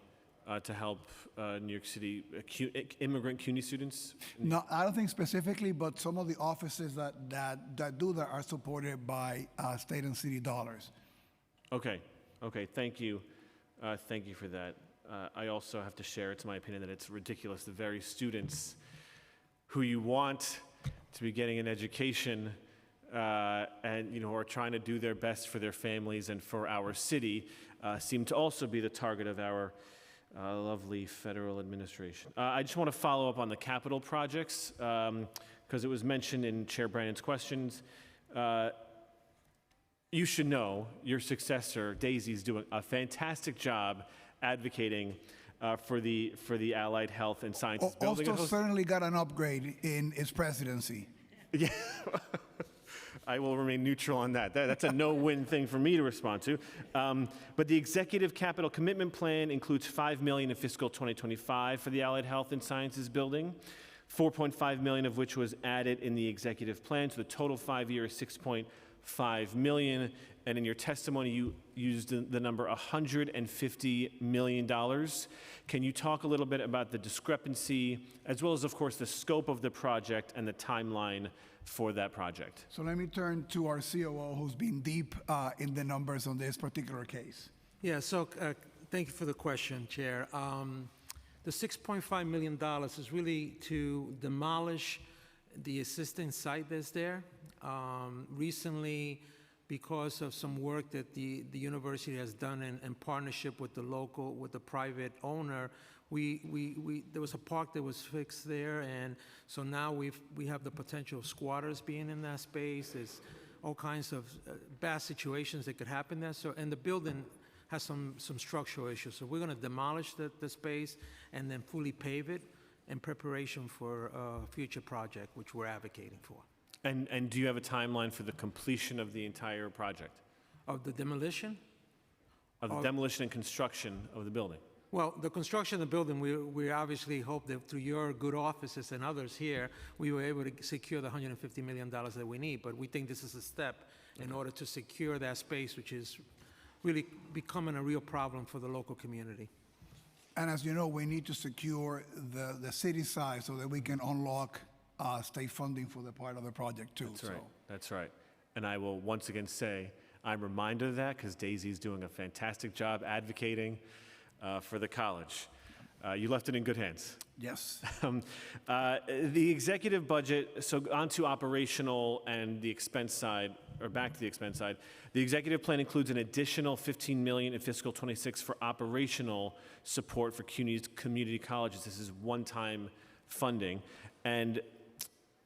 to help New York City immigrant CUNY students? No, I don't think specifically, but some of the offices that do that are supported by state and city dollars. Okay, thank you. Thank you for that. I also have to share, it's my opinion, that it's ridiculous. The very students who you want to be getting an education and who are trying to do their best for their families and for our city seem to also be the target of our lovely federal administration. I just want to follow up on the capital projects because it was mentioned in Chair Brandon's questions. You should know your successor, Daisy, is doing a fantastic job advocating for the Allied Health and Sciences building. Also certainly got an upgrade in its presidency. Yeah, I will remain neutral on that. That's a no-win thing for me to respond to. But the Executive Capital Commitment Plan includes $5 million in fiscal 2025 for the Allied Health and Sciences building, $4.5 million of which was added in the executive plan. So the total 5-year is $6.5 million. And in your testimony, you used the number $150 million. Can you talk a little bit about the discrepancy, as well as, of course, the scope of the project and the timeline for that project? So let me turn to our COO, who's been deep in the numbers on this particular case. Yeah, so thank you for the question, Chair. The $6.5 million is really to demolish the existing site that's there. Recently, because of some work that the university has done in partnership with the private owner, there was a park that was fixed there, and so now we have the potential of squatters being in that space. There's all kinds of bad situations that could happen there. So, and the building has some structural issues. So we're going to demolish the space and then fully pave it in preparation for a future project, which we're advocating for. And do you have a timeline for the completion of the entire project? Of the demolition? Of the demolition and construction of the building? Well, the construction of the building, we obviously hope that through your good offices and others here, we were able to secure the $150 million that we need. But we think this is a step in order to secure that space, which is really becoming a real problem for the local community. And as you know, we need to secure the city side so that we can unlock state funding for the part of the project too. That's right. That's right. And I will once again say I'm reminded of that because Daisy's doing a fantastic job advocating for the college. You left it in good hands. Yes. The executive budget, so onto operational and the expense side, or back to the expense side. The executive plan includes an additional $15 million in fiscal 26 for operational support for CUNY's community colleges. This is one-time funding. And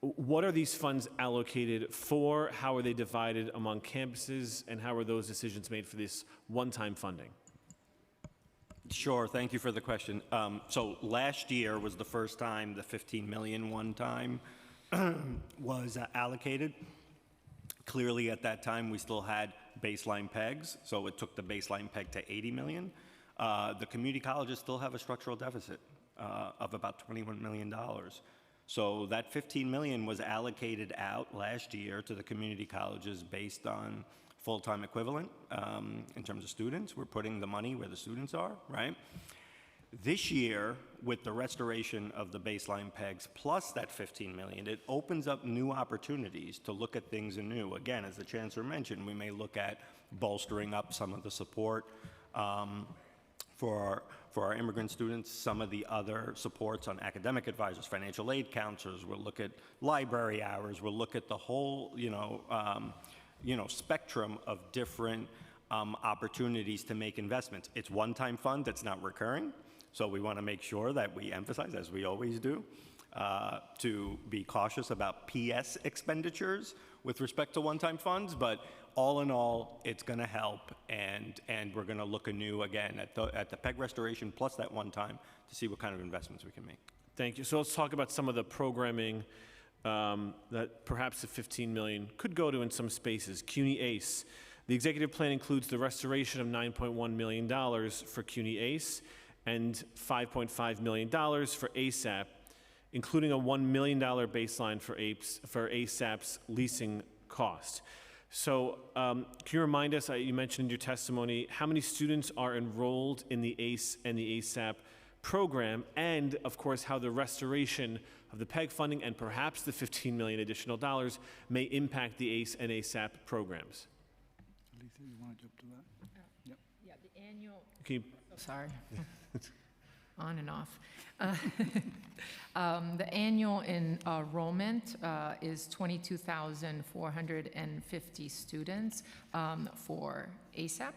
What are these funds allocated for? How are they divided among campuses? And how are those decisions made for this one-time funding? Sure, thank you for the question. So last year was the first time the 15 million one time was allocated. Clearly at that time, we still had baseline pegs, so it took the baseline peg to 80 million. The community colleges still have a structural deficit of about $21 million. So that 15 million was allocated out last year to the community colleges based on full-time equivalent in terms of students. We're putting the money where the students are, right? This year, with the restoration of the baseline pegs plus that 15 million, it opens up new opportunities to look at things anew. Again, as the Chancellor mentioned, we may look at bolstering up some of the support for our immigrant students, some of the other supports on academic advisors, financial aid counselors. We'll look at library hours. We'll look at the whole, spectrum of different opportunities to make investments. It's one-time fund that's not recurring, so we want to make sure that we emphasize, as we always do, to be cautious about PS expenditures with respect to one-time funds, but all in all, it's going to help, and we're going to look anew again at the PEG restoration plus that one time to see what kind of investments we can make. Thank you. So let's talk about some of the programming that perhaps the 15 million could go to in some spaces. CUNY ACE. The executive plan includes the restoration of $9.1 million for CUNY ACE and $5.5 million for ASAP, including a $1 million baseline for ASAP's leasing cost. So can you remind us, you mentioned in your testimony, how many students are enrolled in the ACE and the ASAP program, and of course how the restoration of the PEG funding and perhaps the 15 million additional dollars may impact the ACE and ASAP programs? Lisa, you want to jump to that? Yep. Yeah, the annual, Can you, sorry, on and off. The annual enrollment is 22,450 students for ASAP,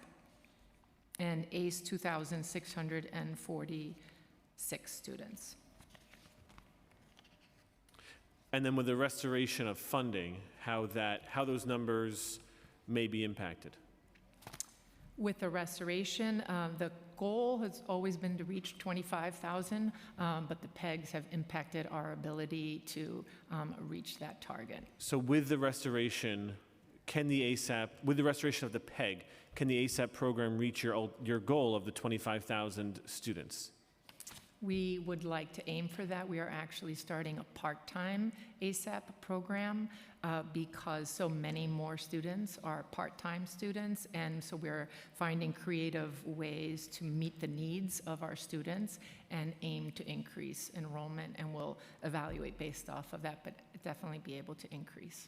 and ACE 2,646 students. and then with the restoration of funding, how those numbers may be impacted? With the restoration, the goal has always been to reach 25,000, but the PEGs have impacted our ability to reach that target. So with the restoration, with the restoration of the PEG, can the ASAP program reach your goal of the 25,000 students? We would like to aim for that. We are actually starting a part-time ASAP program because so many more students are part-time students, and so we're finding creative ways to meet the needs of our students and aim to increase enrollment, and we'll evaluate based off of that, but definitely be able to increase.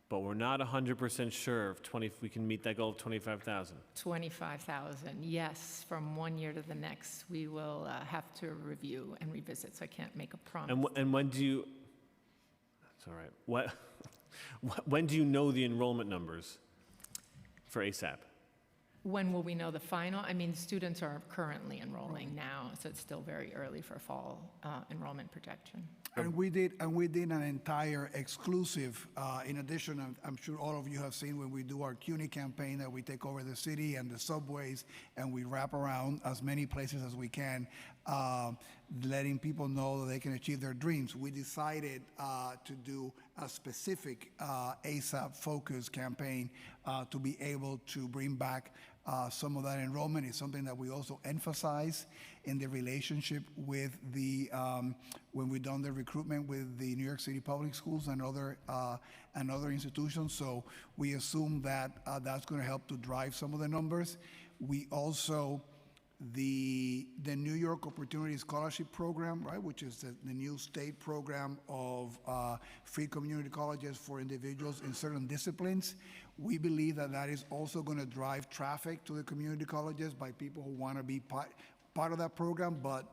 But we're not 100% sure if we can meet that goal of 25,000. 25,000, yes, from one year to the next. We will have to review and revisit, so I can't make a promise. And when do you, that's all right. When do you know the enrollment numbers for ASAP? When will we know the final? I mean, students are currently enrolling now, so it's still very early for fall enrollment projection. And we did an entire exclusive, in addition, I'm sure all of you have seen when we do our CUNY campaign that we take over the city and the subways and we wrap around as many places as we can, letting people know that they can achieve their dreams. We decided to do a specific ASAP focus campaign to be able to bring back some of that enrollment. Is something that we also emphasize in the relationship with the, when we've done the recruitment with the New York City Public Schools and other institutions. So we assume that that's going to help to drive some of the numbers. We also, the New York Opportunity Scholarship Program, right, which is the new state program of free community colleges for individuals in certain disciplines. We believe that that is also going to drive traffic to the community colleges by people who want to be part of that program, but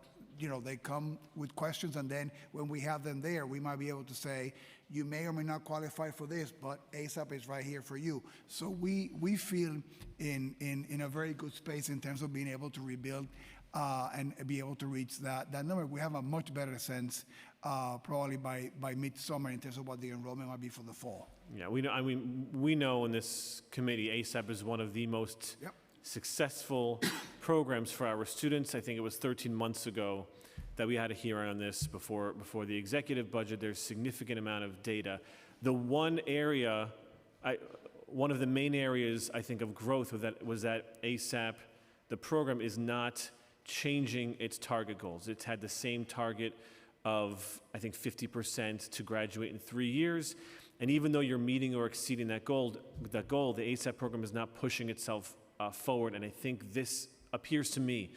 they come with questions, and then when we have them there, we might be able to say, you may or may not qualify for this, but ASAP is right here for you. So we feel in a very good space in terms of being able to rebuild and be able to reach that number. We have a much better sense probably by midsummer in terms of what the enrollment might be for the fall. Yeah, we know. I mean, we know in this committee, ASAP is one of the most Yep. successful programs for our students. I think it was 13 months ago that we had a hearing on this before the executive budget. There's significant amount of data. The one area, one of the main areas I think of growth was that ASAP, the program is not changing its target goals. It's had the same target of, I think, 50% to graduate in 3 years. And even though you're meeting or exceeding that goal, the ASAP program is not pushing itself forward. And I think this appears to me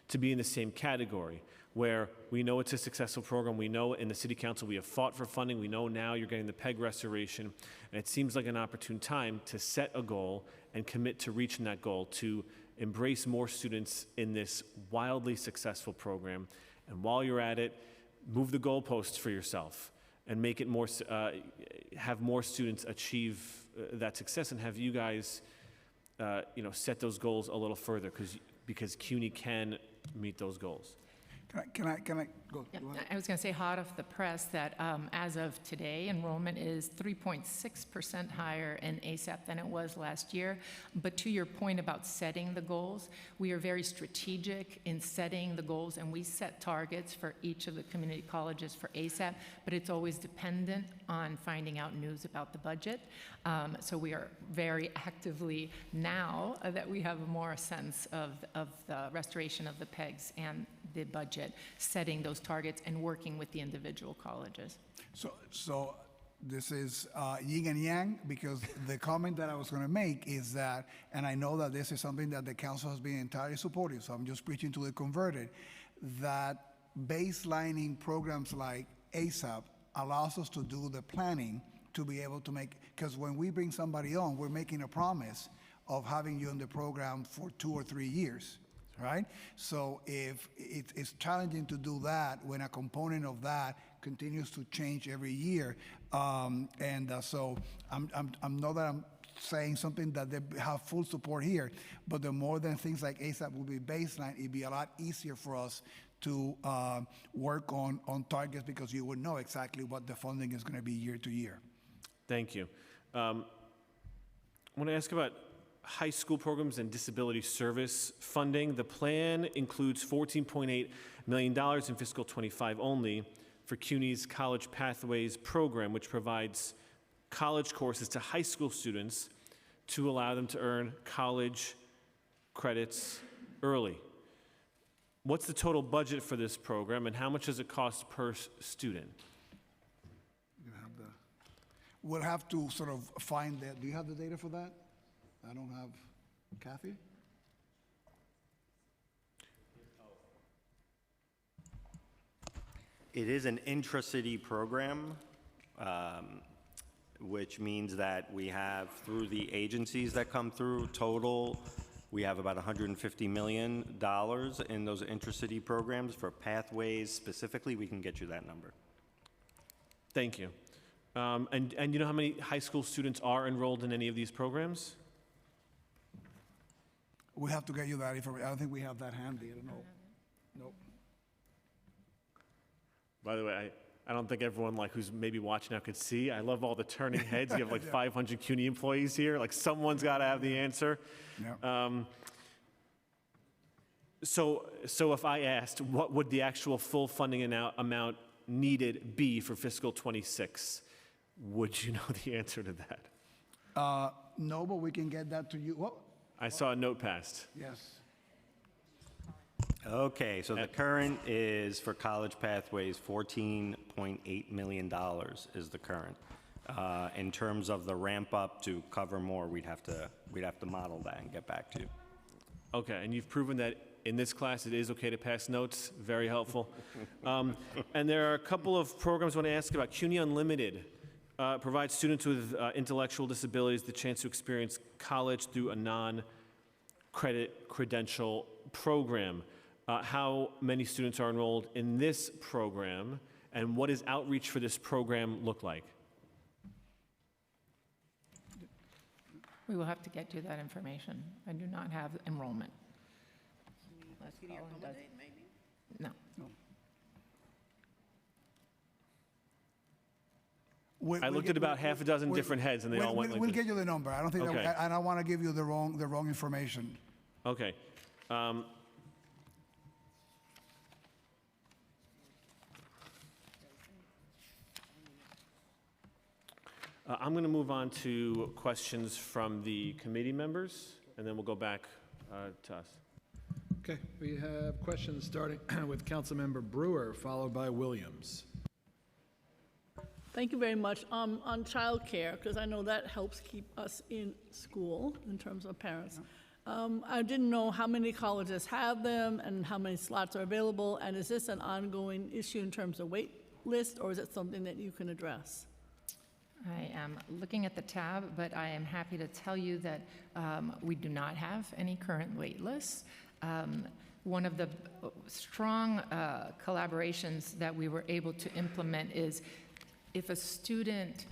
to be in the same category, where we know it's a successful program. We know in the City Council we have fought for funding. We know now you're getting the PEG restoration. And it seems like an opportune time to set a goal and commit to reaching that goal, to embrace more students in this wildly successful program. And while you're at it, move the goalposts for yourself and make it more, have more students achieve that success, and have you guys, set those goals a little further, because CUNY can meet those goals. Can I go? Yep. Go ahead. I was going to say hot off the press that as of today, enrollment is 3.6% higher in ASAP than it was last year. But to your point about setting the goals, we are very strategic in setting the goals, and we set targets for each of the community colleges for ASAP, but it's always dependent on finding out news about the budget. So we are very actively, now that we have more sense of the restoration of the PEGs and the budget, setting those targets and working with the individual colleges. So this is yin and yang, because the comment that I was going to make is that, and I know that this is something that the council has been entirely supportive, so I'm just preaching to the converted, that baselining programs like ASAP allows us to do the planning to be able to make, because when we bring somebody on, we're making a promise of having you in the program for 2 or 3 years. Right? So if it's challenging to do that when a component of that continues to change every year, so I'm not that I'm saying something that they have full support here, but the more than things like ASAP will be baseline, it'd be a lot easier for us to work on targets, because you would know exactly what the funding is going to be year to year. Thank you. I want to ask about high school programs and disability service funding. The plan includes $14.8 million in fiscal '25 only for CUNY's College Pathways program, which provides college courses to high school students to allow them to earn college credits early. What's the total budget for this program, and how much does it cost per student? We'll have to sort of find that. Do you have the data for that? I don't have. Kathy? It is an intra-city program, which means that we have, through the agencies that come through, total, we have about $150 million in those intra-city programs. For Pathways specifically, we can get you that number. Thank you. And you know how many high school students are enrolled in any of these programs? We have to get you that information. I don't think we have that handy. I don't know. Nope. By the way, I don't think everyone who's maybe watching now could see. I love all the turning heads. You have 500 CUNY employees here. Someone's got to have the answer. Yeah. So if I asked, what would the actual full funding amount needed be for fiscal '26, would you know the answer to that? No, but we can get that to you. Well, I saw a note passed. yes. Okay, so the current is for College Pathways, $14.8 million is the current. In terms of the ramp up to cover more, we'd have to model that and get back to you. Okay, and you've proven that in this class it is okay to pass notes. Very helpful. And there are a couple of programs I want to ask about. CUNY Unlimited provides students with intellectual disabilities the chance to experience college through a non-credit credential program. How many students are enrolled in this program, and what does outreach for this program look like? We will have to get you that information. I do not have enrollment. Let's No. I looked at about half a dozen different heads, and they all went like We'll this. get you the number. I don't think Okay. that, I don't want to give you the wrong information. Okay. I'm going to move on to questions from the committee members, and then we'll go back to us. Okay, we have questions starting with Councilmember Brewer, followed by Williams. Thank you very much. On childcare, because I know that helps keep us in school in terms of parents. I didn't know how many colleges have them and how many slots are available, and is this an ongoing issue in terms of wait list, or is it something that you can address? I am looking at the tab, but I am happy to tell you that we do not have any current wait lists. One of the strong collaborations that we were able to implement is if a student,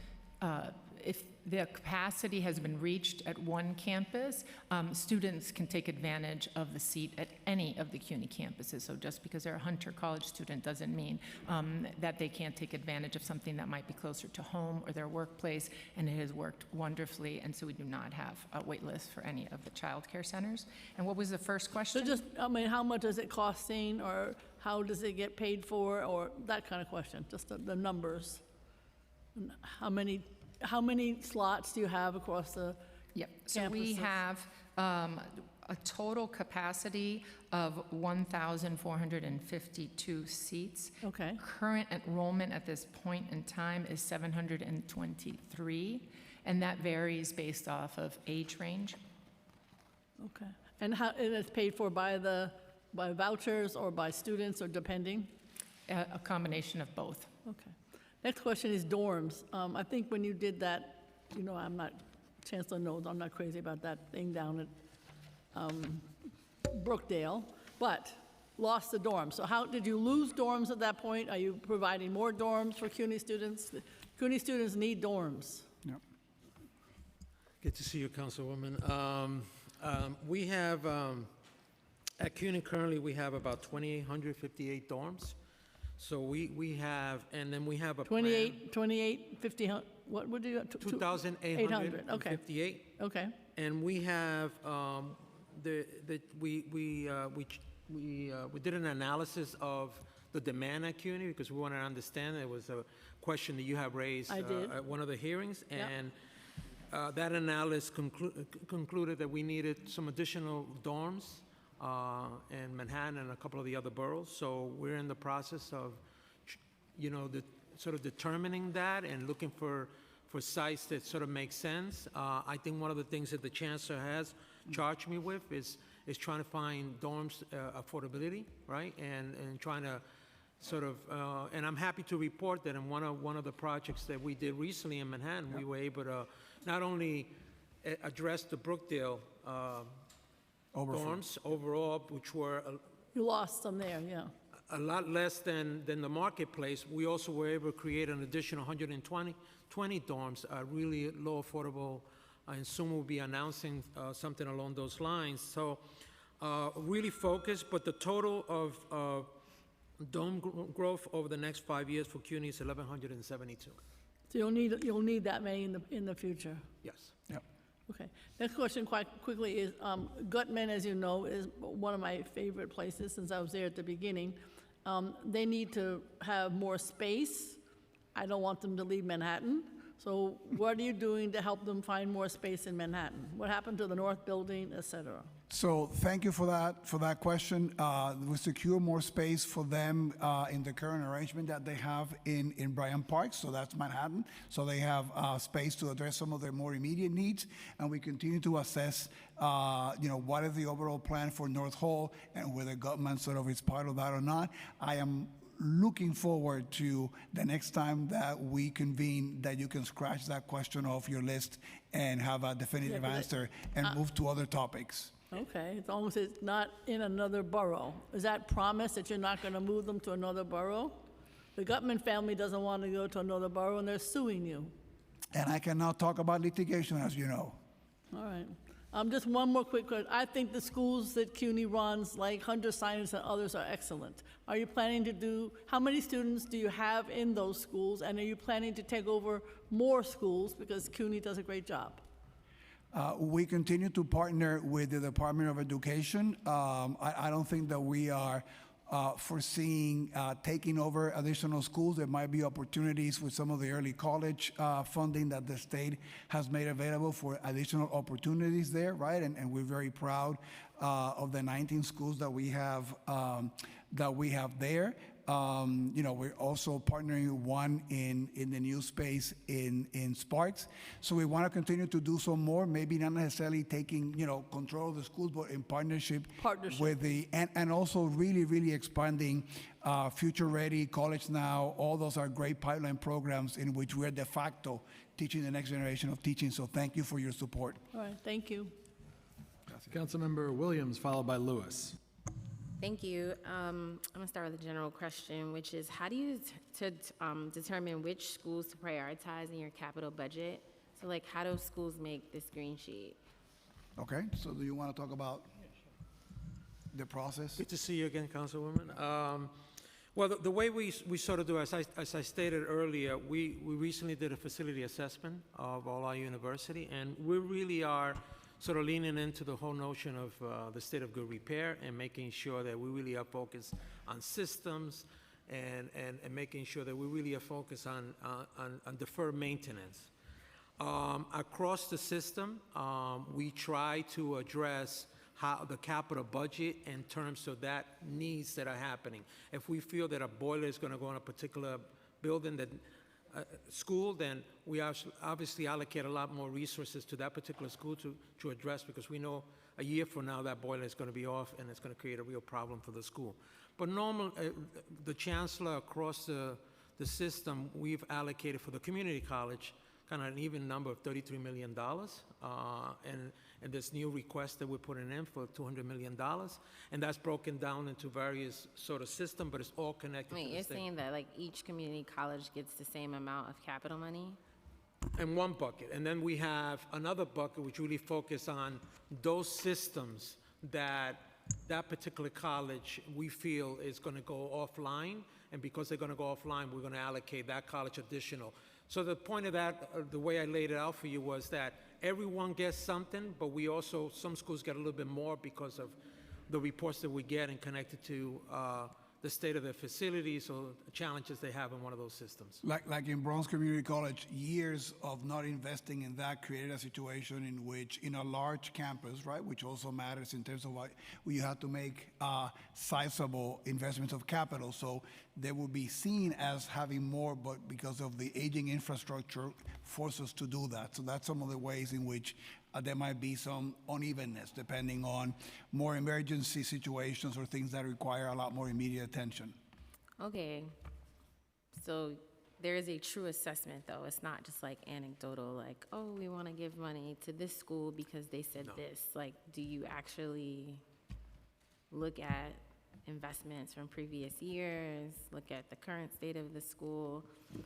if the capacity has been reached at one campus, students can take advantage of the seat at any of the CUNY campuses. So just because they're a Hunter College student doesn't mean that they can't take advantage of something that might be closer to home or their workplace, and it has worked wonderfully, and so we do not have a wait list for any of the child care centers. And what was the first So question? just, I mean, how much is it costing, or how does it get paid for, or that kind of question, just the numbers? And how many slots do you have across the Yep, so we campuses? have a total capacity of 1,452 seats. Okay. Current enrollment at this point in time is 723, and that varies based off of age range. Okay. And it's paid for by vouchers or by students, or depending? A combination of both. Okay. Next question is dorms. I think when you did that, you know, Chancellor knows, I'm not crazy about that thing down at Brookdale, but lost the dorms. So how, did you lose dorms at that point? Are you providing more dorms for CUNY students? CUNY students need dorms. Good to see you, Councilwoman. We have, at CUNY currently, we have about 2,858 dorms. So we have, and then we have a plan. 28, 50, what would you? 2,858. Okay. And we have, we did an analysis of the demand at CUNY because we wanted to understand. It was a question that you have raised I did. at one of the hearings. Yep. And that analysis concluded that we needed some additional dorms in Manhattan and a couple of the other boroughs. So we're in the process of, sort of determining that and looking for sites that sort of make sense. I think one of the things that the chancellor has charged me with is trying to find dorms affordability, right? And trying to sort of, and I'm happy to report that in one of the projects that we did recently in Manhattan, we were able to not only address the Brookdale dorms overall, which were You lost some there, yeah. a lot less than the marketplace. We also were able to create an additional 120 dorms, really low affordable, and soon we'll be announcing something along those lines. So really focused, but the total of dorm growth over the next 5 years for CUNY is 1,172. So you'll need that many in the future. Yes. Okay. Next question, quite quickly, is Gutman, as you know, is one of my favorite places since I was there at the beginning. They need to have more space. I don't want them to leave Manhattan. So what are you doing to help them find more space in Manhattan? What happened to the North Building, et cetera? So thank you for that question. We secure more space for them in the current arrangement that they have in Bryant Park, so that's Manhattan. So they have space to address some of their more immediate needs, and we continue to assess, what is the overall plan for North Hall and whether government sort of is part of that or not. I am looking forward to the next time that we convene, that you can scratch that question off your list and have a definitive Yeah, 'cause answer and move to other topics. Okay, as long as it's not in another borough. Is that promise that you're not going to move them to another borough? The Gutman family doesn't want to go to another borough, and they're suing you. And I cannot talk about litigation, as you know. All right. Just one more quick question. I think the schools that CUNY runs, like Hunter Science and others, are excellent. Are you planning to do, how many students do you have in those schools? And are you planning to take over more schools because CUNY does a great job? We continue to partner with the Department of Education. I don't think that we are foreseeing taking over additional schools. There might be opportunities with some of the early college funding that the state has made available for additional opportunities there, right? And we're very proud of the 19 schools that we have there. We're also partnering with one in the new space in Sparks. So we want to continue to do some more, maybe not necessarily taking, control of the schools, but in partnership with and also really expanding Future Ready, College Now. All those are great pipeline programs in which we're de facto teaching the next generation of teaching. So thank you for your support. All right, thank you. Councilmember Williams, followed by Lewis. Thank you. I'm going to start with a general question, which is how do you determine which schools to prioritize in your capital budget? So like how do schools make this green sheet? Okay, so do you want to talk about the process? Good to see you again, Councilwoman. Well, the way we sort of do, as I stated earlier, we recently did a facility assessment of all our university, and we really are sort of leaning into the whole notion of the state of good repair and making sure that we really are focused on systems and making sure that we really are focused on deferred maintenance. Across the system, we try to address how the capital budget in terms of that needs that are happening. If we feel that a boiler is going to go in a particular building, that school, then we obviously allocate a lot more resources to that particular school to address, because we know a year from now that boiler is going to be off and it's going to create a real problem for the school. But the chancellor across the system, we've allocated for the community college kind of an even number of $33 million. And this new request that we're putting in for $200 million. And that's broken down into various sort of systems, but it's all connected to the You're state. saying that like each community college gets the same amount of capital money? In one bucket. And then we have another bucket which really focus on those systems that particular college we feel is going to go offline. And because they're going to go offline, we're going to allocate that college additional. So the point of that, the way I laid it out for you, was that everyone gets something, but we also, some schools get a little bit more because of the reports that we get and connected to the state of their facilities or challenges they have in one of those systems. Like in Bronx Community College, years of not investing in that created a situation in which, in a large campus, right, which also matters in terms of what you have to make sizable investments of capital. So they will be seen as having more, but because of the aging infrastructure, force us to do that. So that's some of the ways in which there might be some unevenness depending on more emergency situations or things that require a lot more immediate attention. Okay. So there is a true assessment, though. It's not just like anecdotal, like, oh, we want to give money to this school because they said this. Like, do you actually look at investments from previous years, look at the current state of the school?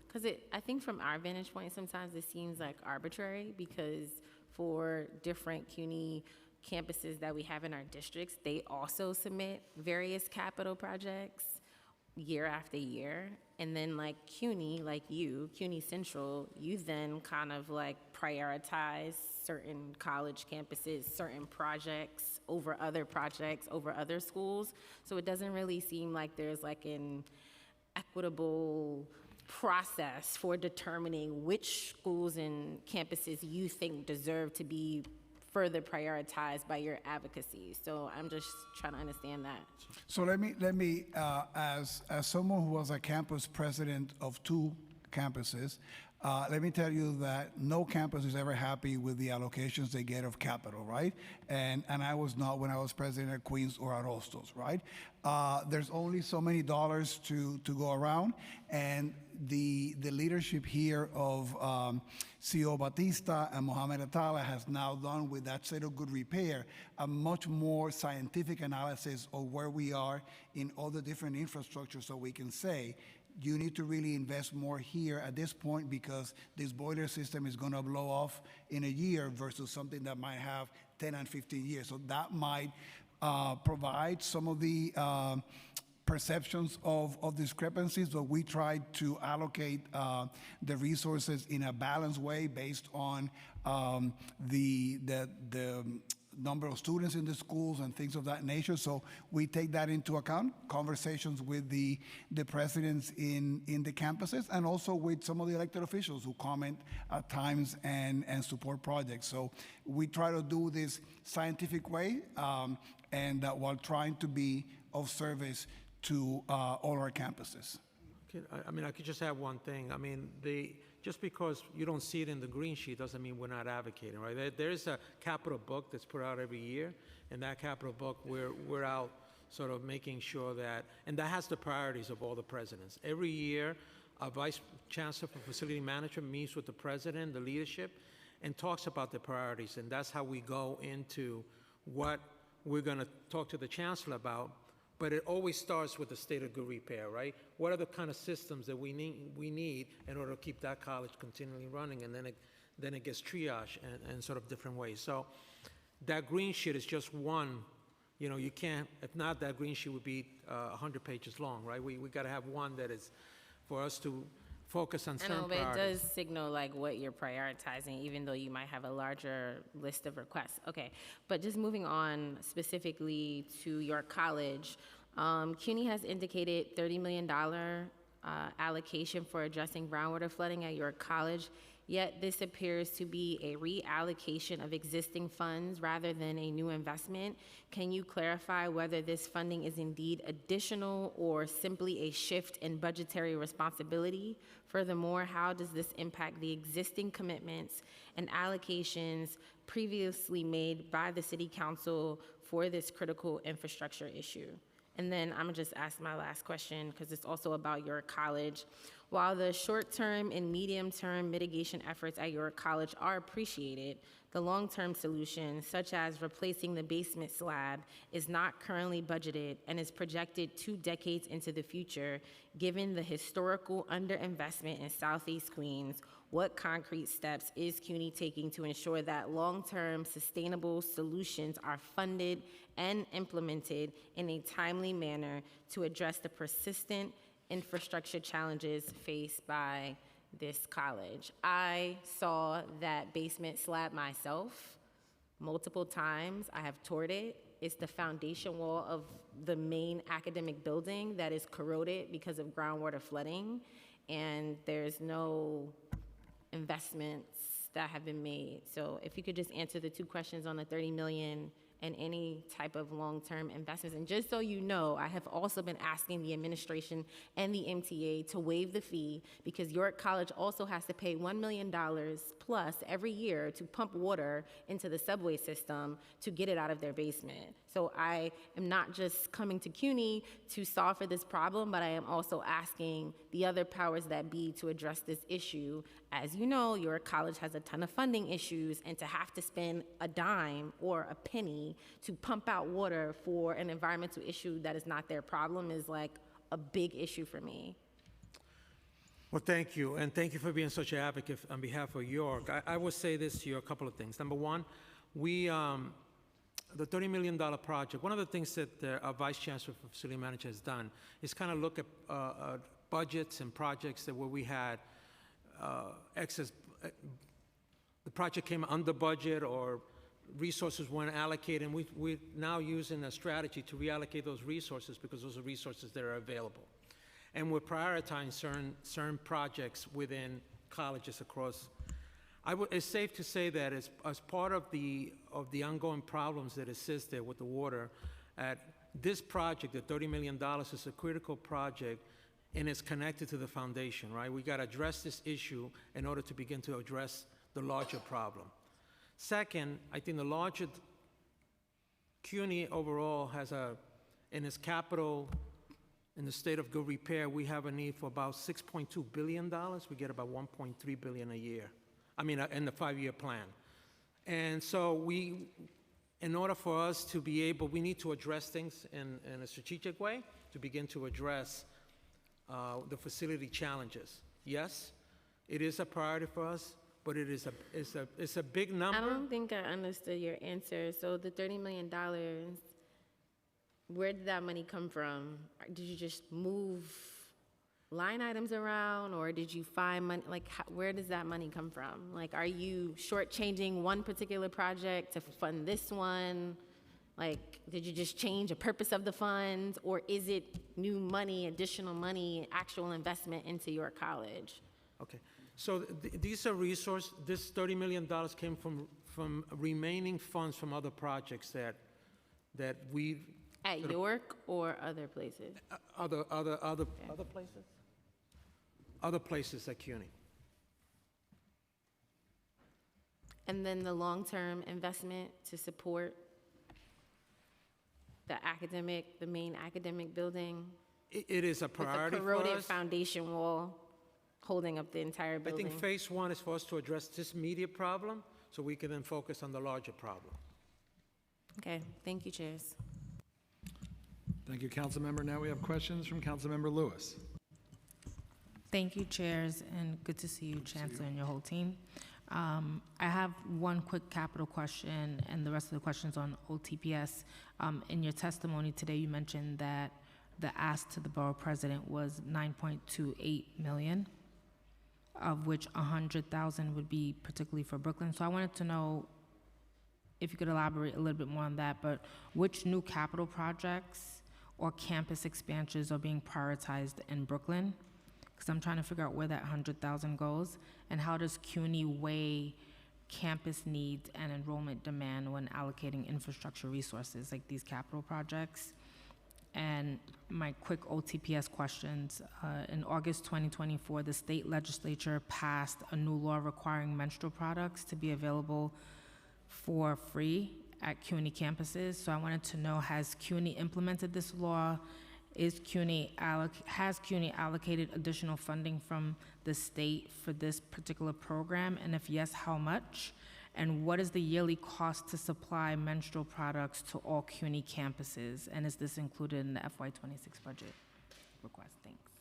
Because I think from our vantage point, sometimes it seems like arbitrary, because for different CUNY campuses that we have in our districts, they also submit various capital projects year after year. And then like CUNY, like you, CUNY Central, you then kind of like prioritize certain college campuses, certain projects over other schools. So it doesn't really seem like there's like an equitable process for determining which schools and campuses you think deserve to be further prioritized by your advocacy. So I'm just trying to understand that. So let me as someone who was a campus president of 2 campuses, let me tell you that no campus is ever happy with the allocations they get of capital, right? And I was not when I was president at Queens or at Hostos, right? There's only so many dollars to go around, and the leadership here of CEO Batista and Mohamed Atala has now done with that state of good repair a much more scientific analysis of where we are in all the different infrastructures, so we can say, you need to really invest more here at this point because this boiler system is going to blow off in a year versus something that might have 10 and 15 years. So that might provide some of the perceptions of discrepancies, but we try to allocate the resources in a balanced way based on the number of students in the schools and things of that nature. So we take that into account, conversations with the presidents in the campuses, and also with some of the elected officials who comment at times and support projects. So we try to do this scientific way, and while trying to be of service to all our campuses. I mean, I could just add one thing. I mean, just because you don't see it in the green sheet doesn't mean we're not advocating, right? There's a capital book that's put out every year, and that capital book, we're out sort of making sure that, and that has the priorities of all the presidents. Every year, a vice chancellor for facility management meets with the president, the leadership, and talks about the priorities, and that's how we go into what we're going to talk to the chancellor about. But it always starts with the state of good repair, right? What are the kind of systems that we need in order to keep that college continually running? And then it gets triaged in sort of different ways. So that green sheet is just one. You know, you can't, if not, that green sheet would be 100 pages long, right? We got to have one that is for us to focus on I certain know, but priorities. it does signal like what you're prioritizing, even though you might have a larger list of requests. Okay, but just moving on specifically to your college, CUNY has indicated $30 million allocation for addressing groundwater flooding at your college, yet this appears to be a reallocation of existing funds rather than a new investment. Can you clarify whether this funding is indeed additional or simply a shift in budgetary responsibility? Furthermore, how does this impact the existing commitments and allocations previously made by the City Council for this critical infrastructure issue? And then I'm gonna just ask my last question because it's also about your college. While the short-term and medium-term mitigation efforts at your college are appreciated, the long-term solution, such as replacing the basement slab, is not currently budgeted and is projected 2 decades into the future. Given the historical underinvestment in Southeast Queens, what concrete steps is CUNY taking to ensure that long-term sustainable solutions are funded and implemented in a timely manner to address the persistent infrastructure challenges faced by this college? I saw that basement slab myself multiple times. I have toured it. It's the foundation wall of the main academic building that is corroded because of groundwater flooding, and there's no investments that have been made. So if you could just answer the 2 questions on the $30 million and any type of long-term investments. And just so you know, I have also been asking the administration and the MTA to waive the fee because York College also has to pay $1 million plus every year to pump water into the subway system to get it out of their basement. So I am not just coming to CUNY to solve for this problem, but I am also asking the other powers that be to address this issue. As you know, your college has a ton of funding issues, and to have to spend a dime or a penny to pump out water for an environmental issue that is not their problem is like a big issue for me. Well, thank you, and thank you for being such an advocate on behalf of York. I will say this to you, a couple of things. Number one, the $30 million project, one of the things that our Vice Chancellor for Facility Manager has done is kind of look at budgets and projects that where we had excess, the project came under budget or resources weren't allocated, and we're now using a strategy to reallocate those resources because those are resources that are available. And we're prioritizing certain projects within colleges across. It's safe to say that as part of the ongoing problems that exist there with the water, this project, the $30 million, is a critical project, and it's connected to the foundation, right? We got to address this issue in order to begin to address the larger problem. Second, I think the larger CUNY overall has in its capital, in the state of good repair, we have a need for about $6.2 billion. We get about $1.3 billion a year. I mean, in the 5-year plan. And so in order for us to be able, we need to address things in a strategic way to begin to address the facility challenges. Yes, it is a priority for us, but it's a big I number. don't think I understood your answer. So the $30 million, where did that money come from? Did you just move line items around, or did you find money? Like, where does that money come from? Like, are you shortchanging one particular project to fund this one? Like, did you just change the purpose of the funds, or is it new money, additional money, actual investment into your college? Okay, so these are resources, this $30 million came from remaining funds from other projects that we, At York or other places? other places? Other places at CUNY. And then the long-term investment to support the main academic building? It is a priority With a for corroded us. foundation wall holding up the entire I building? think phase one is for us to address this immediate problem, so we can then focus on the larger problem. Okay, thank you, chairs. Thank you, Councilmember. Now we have questions from Councilmember Lewis. Thank you, chairs, and good to see you, Chancellor, and your whole team. I have one quick capital question, and the rest of the questions on OTPS. In your testimony today, you mentioned that the ask to the borough president was $9.28 million, of which $100,000 would be particularly for Brooklyn. So I wanted to know if you could elaborate a little bit more on that, but which new capital projects or campus expansions are being prioritized in Brooklyn? Because I'm trying to figure out where that $100,000 goes, and how does CUNY weigh campus needs and enrollment demand when allocating infrastructure resources like these capital projects? And my quick OTPS questions. In August 2024, the state legislature passed a new law requiring menstrual products to be available for free at CUNY campuses. So I wanted to know, has CUNY implemented this law? Has CUNY allocated additional funding from the state for this particular program? And if yes, how much? And what is the yearly cost to supply menstrual products to all CUNY campuses? And is this included in the FY26 budget request? Thanks.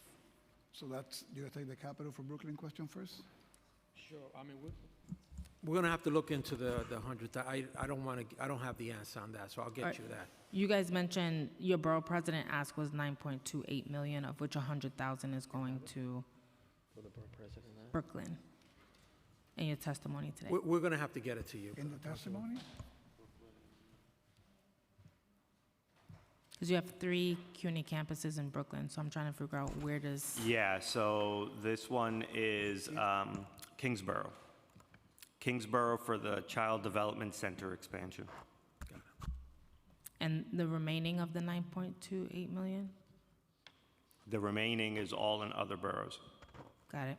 So that's, you gonna take the capital for Brooklyn question first? Sure, I mean, we're gonna have to look into the 100, I don't have the answer on that, so I'll get you that. You guys mentioned your borough president ask was $9.28 million, of which $100,000 is going to Brooklyn in your testimony today. We're gonna have to get it to you. In the testimony? Because you have 3 CUNY campuses in Brooklyn, so I'm trying to figure out where does, Yeah, so this one is Kingsborough. Kingsborough for the Child Development Center expansion. and the remaining of the $9.28 million? The remaining is all in other boroughs. Got it.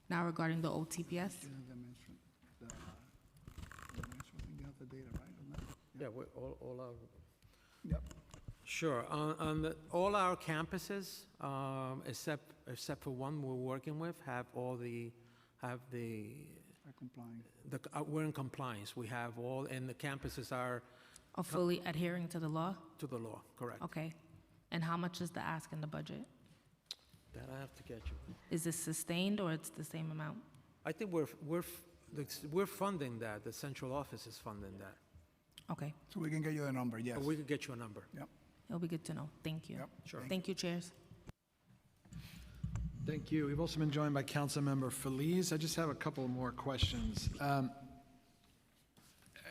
Now regarding the OTPS? You have the menstrual, I think you have the data, right, on that? Yeah, we're all our. Yep. Sure, on all our campuses, except for one we're working with, have Are complying. we're in compliance. We have all, and the campuses are Are fully adhering to the law? to the law, correct. Okay. And how much is the ask in the budget? That I have to get you. Is this sustained or it's the same amount? I think we're funding that, the central office is funding that. Okay, So we can get you the number, yes. But we could get you a number. Yep. it'll be good to know. Thank you. Yep. Sure. Thank you, chairs. Thank you. We've also been joined by Councilmember Feliz. I just have a couple more questions.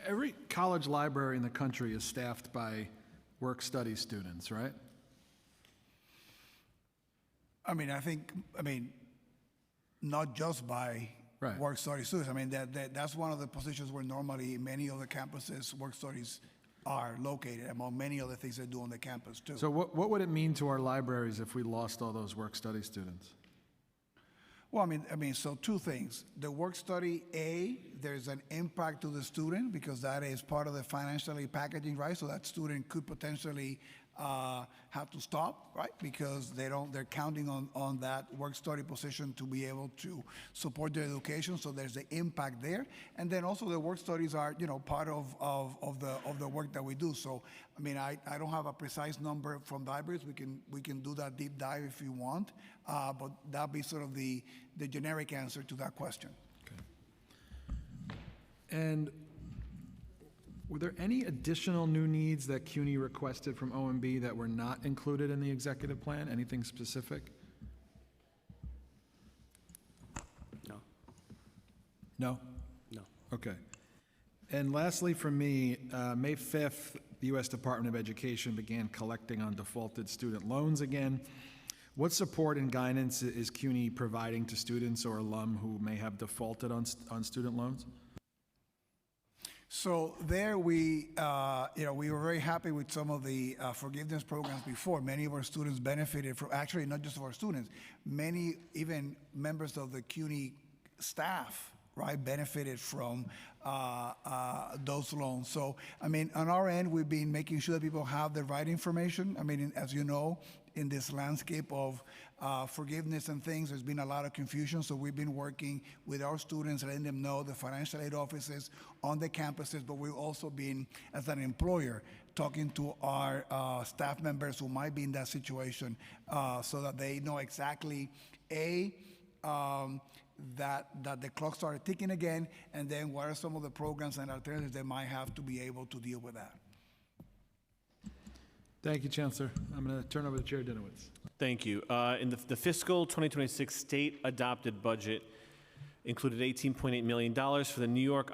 Every college library in the country is staffed by work-study students, right? I mean, not just by Right. work-study students. I mean, that's one of the positions where normally many of the campuses, work studies are located, among many other things they do on the campus, too. So what would it mean to our libraries if we lost all those work-study students? Well, I mean, so 2 things. The work study, there's an impact to the student because that is part of the financially packaging, right? So that student could potentially have to stop, right? Because they're counting on that work-study position to be able to support their education, so there's the impact there. And then also the work studies are, part of the work that we do. So, I mean, I don't have a precise number from the libraries. We can do that deep dive if you want, but that'll be sort of the generic answer to that question. And were there any additional new needs that CUNY requested from OMB that were not included in the executive plan? Anything specific? No. No? No. Okay. And lastly, for me, May 5th, the U.S. Department of Education began collecting on defaulted student loans again. What support and guidance is CUNY providing to students or alum who may have defaulted on student loans? So there we were very happy with some of the forgiveness programs before. Many of our students benefited from, actually not just of our students, many even members of the CUNY staff, right, benefited from those loans. So, I mean, on our end, we've been making sure that people have the right information. I mean, as you know, in this landscape of forgiveness and things, there's been a lot of confusion. So we've been working with our students, letting them know the financial aid offices on the campuses, but we've also been, as an employer, talking to our staff members who might be in that situation so that they know exactly, that the clock started ticking again, and then what are some of the programs and alternatives they might have to be able to deal with that. Thank you, Chancellor. I'm going to turn over to Chair Dinowitz. Thank you. In the fiscal 2026 state-adopted budget included $18.8 million for the New York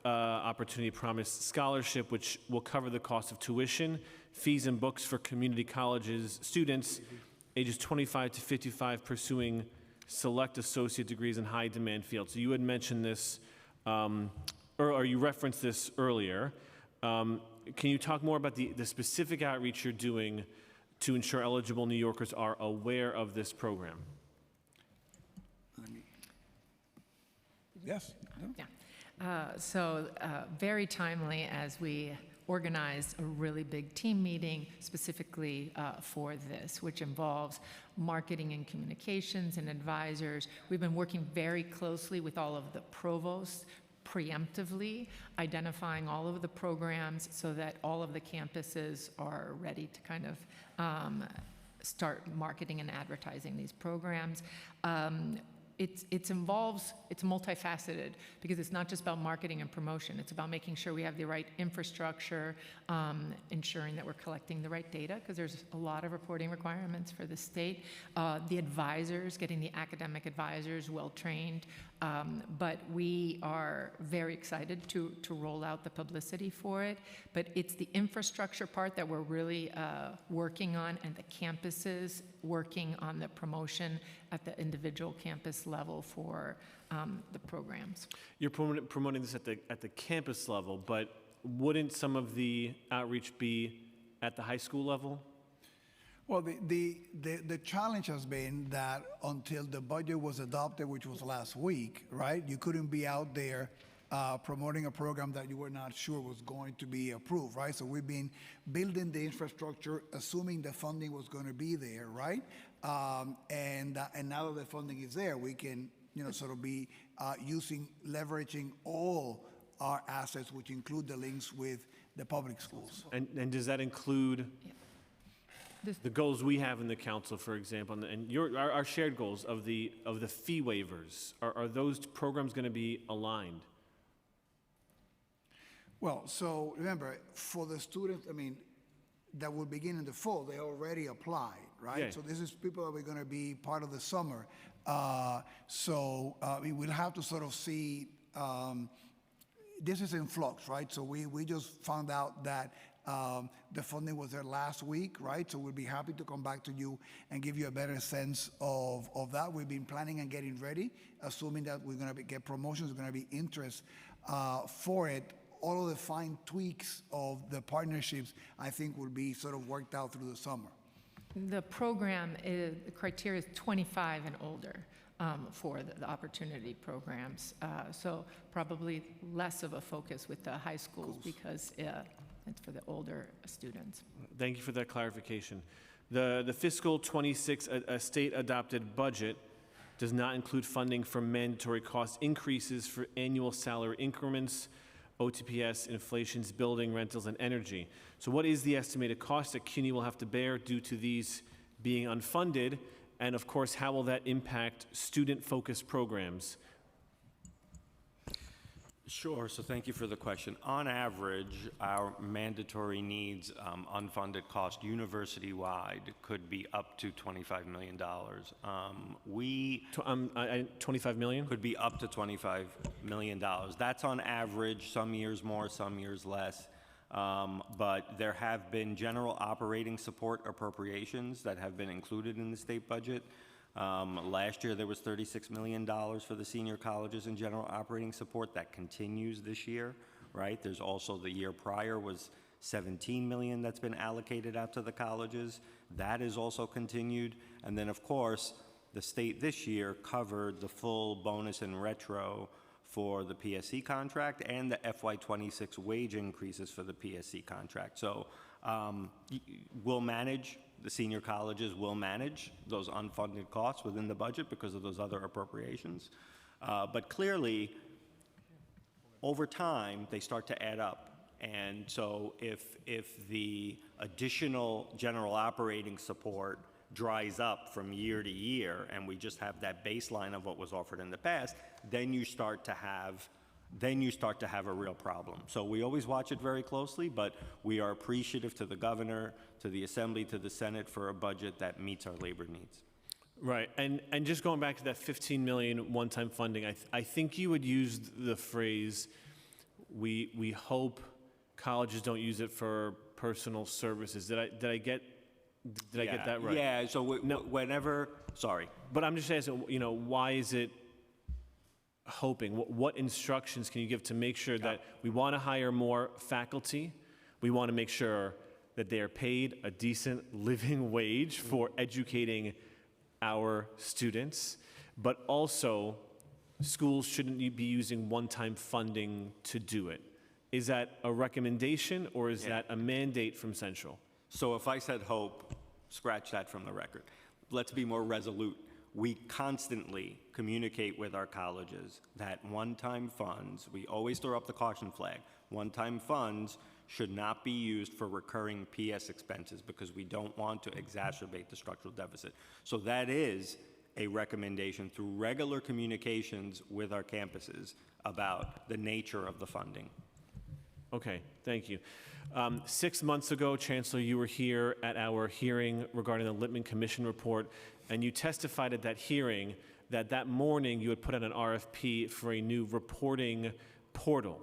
Opportunity Promise Scholarship, which will cover the cost of tuition, fees, and books for community colleges students ages 25 to 55 pursuing select associate degrees in high-demand fields. So you had mentioned this, or you referenced this earlier. Can you talk more about the specific outreach you're doing to ensure eligible New Yorkers are aware of this program? Yes? Yeah. Very timely as we organized a really big team meeting specifically for this, which involves marketing and communications and advisors. We've been working very closely with all of the provosts, preemptively identifying all of the programs so that all of the campuses are ready to kind of start marketing and advertising these programs. It's multifaceted because it's not just about marketing and promotion. It's about making sure we have the right infrastructure, ensuring that we're collecting the right data because there's a lot of reporting requirements for the state. The advisors, getting the academic advisors well-trained. But we are very excited to roll out the publicity for it. But it's the infrastructure part that we're really working on, and the campuses working on the promotion at the individual campus level for the programs. You're promoting this at the campus level, but wouldn't some of the outreach be at the high school level? Well, the challenge has been that until the budget was adopted, which was last week, right, you couldn't be out there promoting a program that you were not sure was going to be approved, right? So we've been building the infrastructure, assuming the funding was going to be there, right? And now that the funding is there, we can, sort of be leveraging all our assets, which include the links with the public schools. And does that include the goals we have in the council, for example, and our shared goals of the fee waivers? Are those programs going to be aligned? Well, so remember, for the students, that will begin in the fall, they already applied, right? Yeah. So this is people that are going to be part of the summer. We will have to sort of see, this is in flux, right? So we just found out that the funding was there last week, right? So we'll be happy to come back to you and give you a better sense of that. We've been planning and getting ready, assuming that we're going to get promotions, there's going to be interest for it. All of the fine tweaks of the partnerships, I think, will be sort of worked out through the summer. The program, the criteria is 25 and older for the opportunity programs. So probably less of a focus with the high schools because it's for the older students. Thank you for that clarification. The fiscal 26 state-adopted budget does not include funding for mandatory cost increases for annual salary increments, OTPS, inflations, building, rentals, and energy. So what is the estimated cost that CUNY will have to bear due to these being unfunded? And of course, how will that impact student-focused programs? Sure, so thank you for the question. On average, our mandatory needs unfunded cost university-wide could be up to $25 million. $25 million? Could be up to $25 million. That's on average, some years more, some years less. But there have been general operating support appropriations that have been included in the state budget. Last year, there was $36 million for the senior colleges in general operating support. That continues this year, right? There's also the year prior was $17 million that's been allocated out to the colleges. That is also continued. And then, of course, the state this year covered the full bonus and retro for the PSC contract and the FY26 wage increases for the PSC contract. So we'll manage, the senior colleges will manage those unfunded costs within the budget because of those other appropriations. But clearly, over time, they start to add up. And so if the additional general operating support dries up from year to year and we just have that baseline of what was offered in the past, then you start to have a real problem. So we always watch it very closely, but we are appreciative to the governor, to the Assembly, to the Senate for a budget that meets our labor needs. Right, and just going back to that $15 million one-time funding, I think you would use the phrase, we hope colleges don't use it for personal services. Did I get that right? Yeah, so whenever, sorry. But I'm just asking, why is it hoping? What instructions can you give to make sure that we want to hire more faculty? We want to make sure that they are paid a decent living wage for educating our students, but also schools shouldn't be using one-time funding to do it. Is that a recommendation or is that a mandate from Central? So if I said hope, scratch that from the record. Let's be more resolute. We constantly communicate with our colleges that one-time funds, we always throw up the caution flag, one-time funds should not be used for recurring PS expenses because we don't want to exacerbate the structural deficit. So that is a recommendation through regular communications with our campuses about the nature of the funding. Okay, thank you. 6 months ago, Chancellor, you were here at our hearing regarding the Lippman Commission report, and you testified at that hearing that morning you had put out an RFP for a new reporting portal.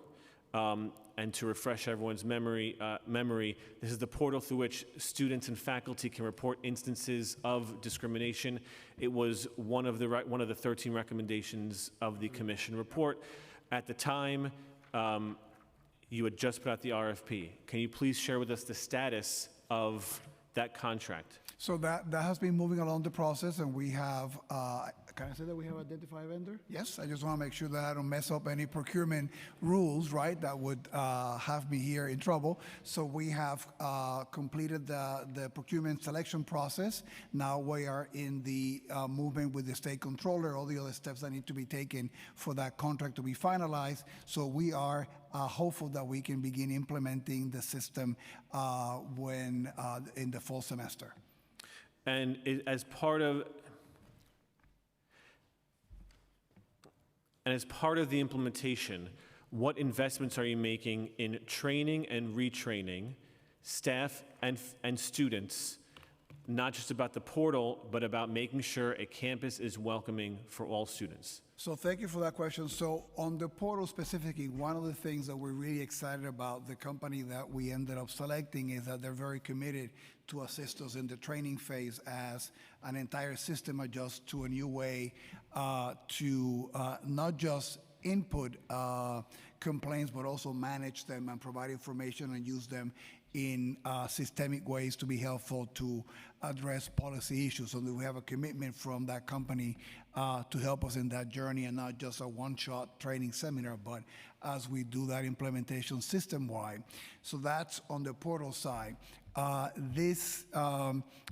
And to refresh everyone's memory, this is the portal through which students and faculty can report instances of discrimination. It was one of the 13 recommendations of the commission report. At the time, you had just put out the RFP. Can you please share with us the status of that contract? So that has been moving along the process, and we have, can I say that we have identified a vendor? Yes, I just want to make sure that I don't mess up any procurement rules, right, that would have me here in trouble. So we have completed the procurement selection process. Now we are in the movement with the state controller, all the other steps that need to be taken for that contract to be finalized. So we are hopeful that we can begin implementing the system when in the fall semester. And as part of the implementation, what investments are you making in training and retraining staff and students, not just about the portal, but about making sure a campus is welcoming for all students? So thank you for that question. So on the portal specifically, one of the things that we're really excited about, the company that we ended up selecting, is that they're very committed to assist us in the training phase as an entire system adjusts to a new way to not just input complaints, but also manage them and provide information and use them in systemic ways to be helpful to address policy issues. So that we have a commitment from that company to help us in that journey, and not just a one-shot training seminar, but as we do that implementation system-wide. So that's on the portal side. This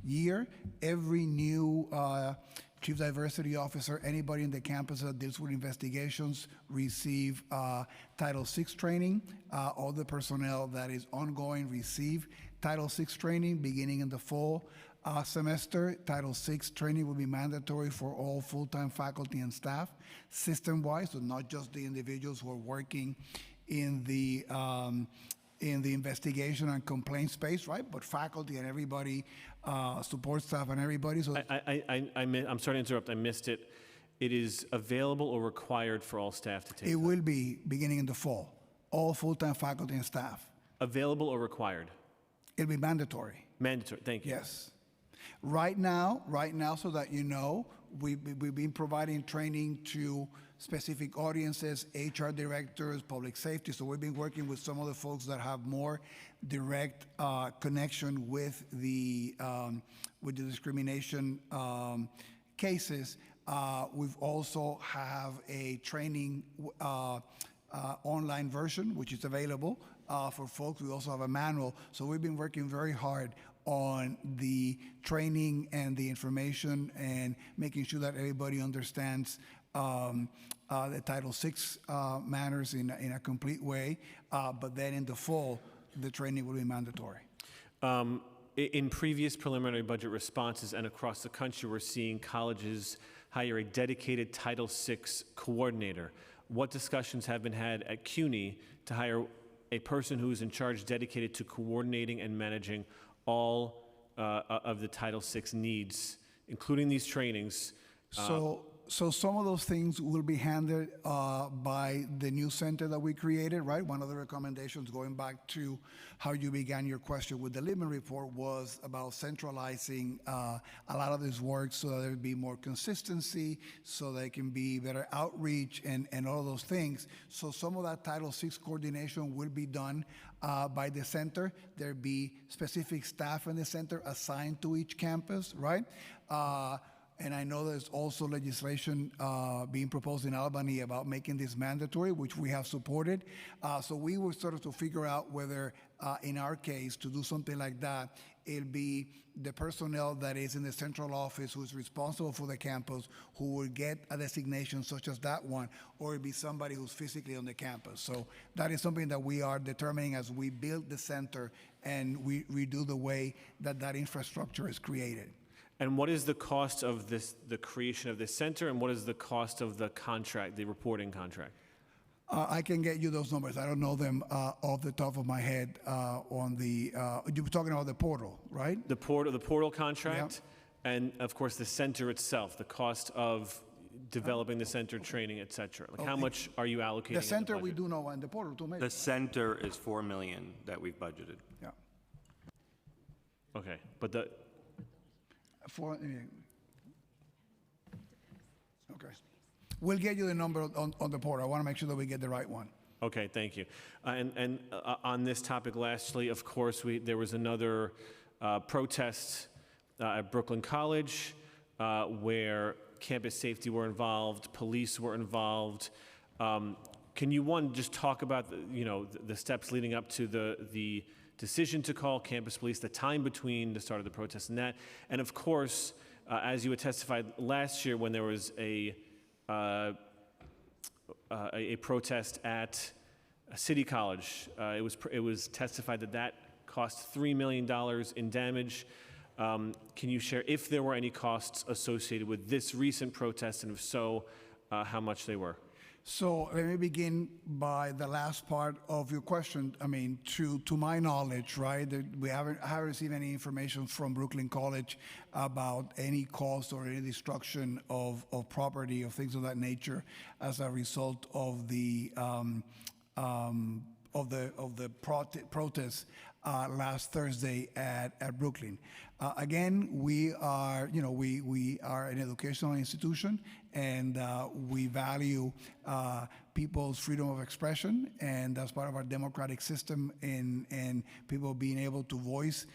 year, every new Chief Diversity Officer, anybody in the campus that deals with investigations, receive Title VI training. All the personnel that is ongoing receive Title VI training beginning in the fall semester. Title VI training will be mandatory for all full-time faculty and staff, system-wide, so not just the individuals who are working in the investigation and complaint space, right? But faculty and everybody, support staff and everybody. So I'm sorry to interrupt. I missed it. It is available or required for all staff to take it that? will be beginning in the fall, all full-time faculty and staff. Available or required? It'll be mandatory. Mandatory. Thank you. Yes. Right now, so that you know, we've been providing training to specific audiences, HR directors, public safety. So we've been working with some of the folks that have more direct connection with the discrimination cases. We've also have a training online version, which is available for folks. We also have a manual. So we've been working very hard on the training and the information and making sure that everybody understands the Title VI manners in a complete way. But then in the fall, the training will be mandatory. In previous preliminary budget responses and across the country, we're seeing colleges hire a dedicated Title VI coordinator. What discussions have been had at CUNY to hire a person who is in charge dedicated to coordinating and managing all of the Title VI needs, including these trainings? So some of those things will be handled by the new center that we created, right? One of the recommendations, going back to how you began your question with the Lippman report, was about centralizing a lot of this work so that there would be more consistency, so there can be better outreach and all of those things. So some of that Title VI coordination will be done by the center. There'll be specific staff in the center assigned to each campus, right? And I know there's also legislation being proposed in Albany about making this mandatory, which we have supported. So we were sort of to figure out whether, in our case, to do something like that, it'll be the personnel that is in the central office who's responsible for the campus who will get a designation such as that one, or it'll be somebody who's physically on the campus. So that is something that we are determining as we build the center and we redo the way that that infrastructure is created. And what is the cost of the creation of this center, and what is the cost of the contract, the reporting contract? I can get you those numbers. I don't know them off the top of my head on the, you were talking about the portal, right? The portal contract, and of course the center itself, the cost of developing the center, training, et cetera. Like how much are you allocating? The center in the we budget? do know, and the portal too, maybe. The center is $4 million that we've budgeted. Yeah. Okay, but the, Okay. We'll get you the number on the portal. I want to make sure that we get the right one. okay, thank you. And on this topic, lastly, of course, there was another protest at Brooklyn College where campus safety were involved, police were involved. Can you, one, just talk about the steps leading up to the decision to call campus police, the time between the start of the protest and that, and of course, as you had testified last year when there was a protest at City College, it was testified that cost $3 million in damage. Can you share if there were any costs associated with this recent protest, and if so, how much they were? So let me begin by the last part of your question. I mean, to my knowledge, right, I haven't received any information from Brooklyn College about any cost or any destruction of property or things of that nature as a result of the protests. last Thursday at Brooklyn. Again, we are, we are an educational institution, and we value people's freedom of expression, and that's part of our democratic system, and people being able to voice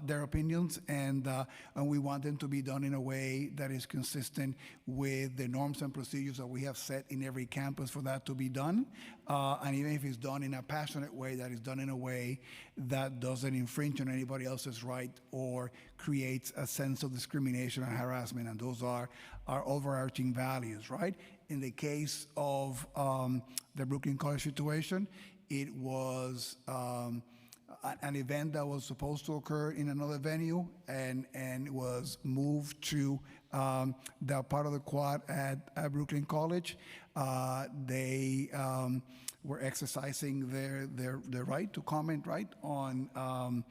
their opinions, and we want them to be done in a way that is consistent with the norms and procedures that we have set in every campus for that to be done. And even if it's done in a passionate way, that is done in a way that doesn't infringe on anybody else's right or creates a sense of discrimination and harassment. And those are our overarching values, right? In the case of the Brooklyn College situation, it was an event that was supposed to occur in another venue and was moved to the part of the quad at Brooklyn College. They were exercising their right to comment, right, on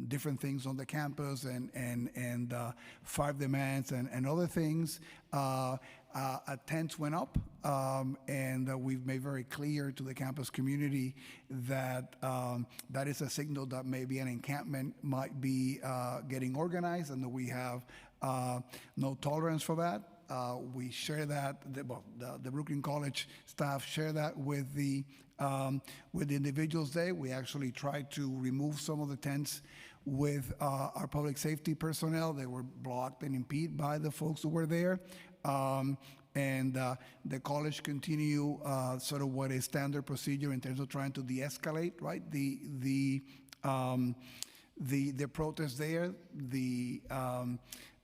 different things on the campus and 5 demands and other things. Tents went up, and we've made very clear to the campus community that that is a signal that maybe an encampment might be getting organized, and that we have no tolerance for that. We share that, the Brooklyn College staff share that with the individuals there. We actually tried to remove some of the tents with our public safety personnel. They were blocked and impeded by the folks who were there. And the college continue sort of what is standard procedure in terms of trying to de-escalate, right? The protest there.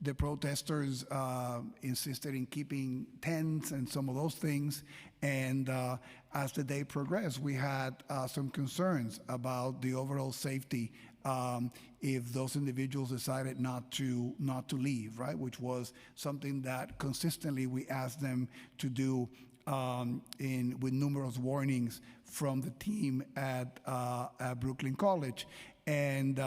The protesters insisted in keeping tents and some of those things. And as the day progressed, we had some concerns about the overall safety if those individuals decided not to leave, right? Which was something that consistently we asked them to do with numerous warnings from the team at Brooklyn College. And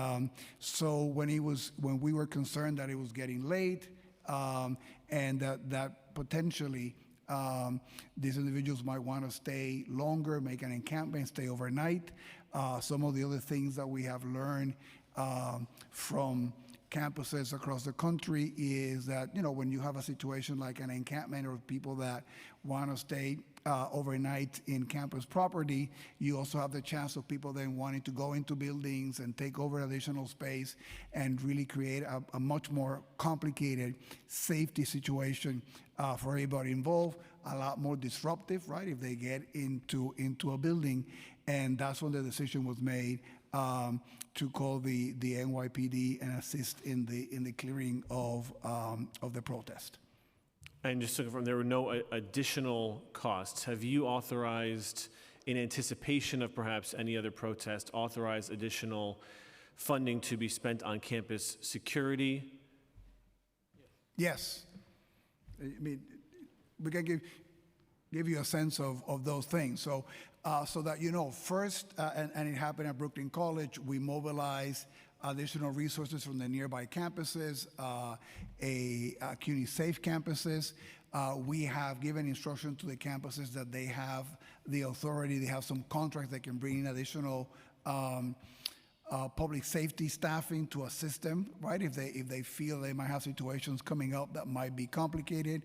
so when we were concerned that it was getting late and that potentially these individuals might want to stay longer, make an encampment, stay overnight. Some of the other things that we have learned from campuses across the country is that, when you have a situation like an encampment or people that want to stay overnight in campus property, you also have the chance of people then wanting to go into buildings and take over additional space and really create a much more complicated safety situation for everybody involved, a lot more disruptive, right, if they get into a building. And that's when the decision was made to call the NYPD and assist in the clearing of the protest. And just to confirm, there were no additional costs. Have you authorized, in anticipation of perhaps any other protest, authorized additional funding to be spent on campus security? Yes. I mean, we can give you a sense of those things. So that first, and it happened at Brooklyn College, we mobilized additional resources from the nearby campuses, CUNY safe campuses. We have given instruction to the campuses that they have the authority, they have some contracts that can bring in additional public safety staffing to assist them, right? If they feel they might have situations coming up that might be complicated.